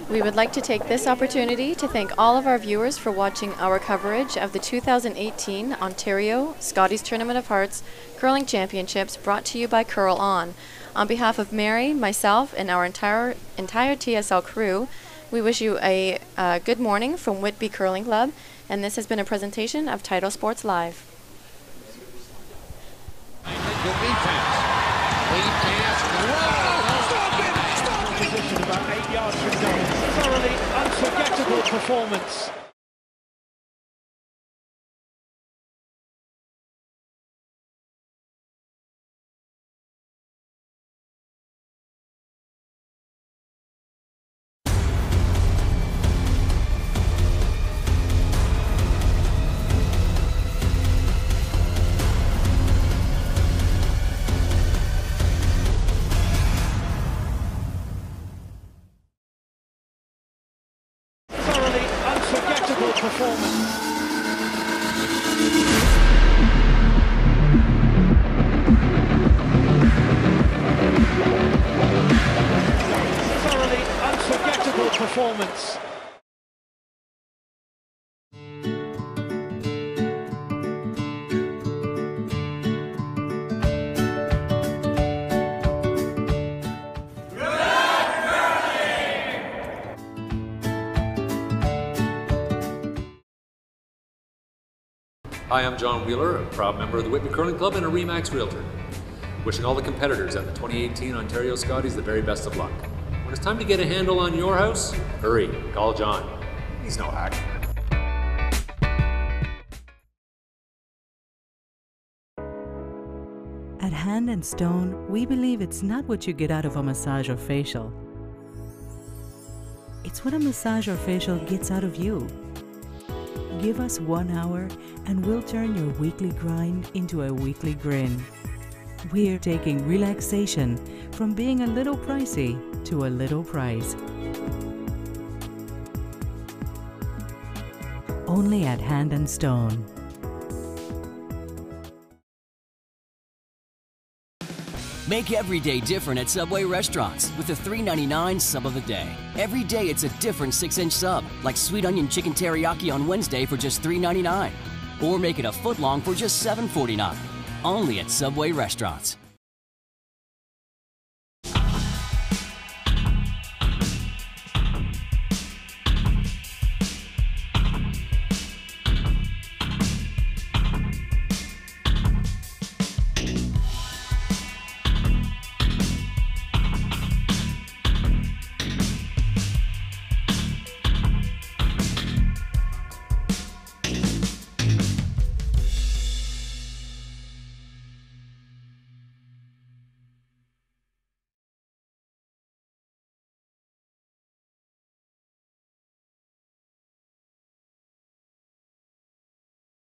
We would like to take this opportunity to thank all of our viewers for watching our coverage of the 2018 Ontario Scotties Tournament of Hearts Curling Championships, brought to you by Curl On. On behalf of Mary, myself, and our entire TSL crew, we wish you a good morning from Whitby Curling Club, and this has been a presentation of Title Sports Live. Good defense. Lead pass. Whoa! Stop it! Stop it! Position about 8 yards from goal. Thoroughly unforgettable performance. Unforgettable performance. Thoroughly unforgettable performance. Hi, I'm John Wheeler, a proud member of the Whitby Curling Club and a RE/MAX Realtor. Wishing all the competitors at the 2018 Ontario Scotties the very best of luck. When it's time to get a handle on your house, hurry, call John. He's no hack. At Hand and Stone, we believe it's not what you get out of a massage or facial. It's what a massage or facial gets out of you. Give us 1 hour and we'll turn your weekly grind into a weekly grin. We're taking relaxation from being a little pricey to a little price. Only at Hand and Stone. Make every day different at Subway restaurants with the $3.99 sub of the day. Every day it's a different 6-inch sub, like sweet onion chicken teriyaki on Wednesday for just $3.99. Or make it a foot long for just $7.49. Only at Subway restaurants.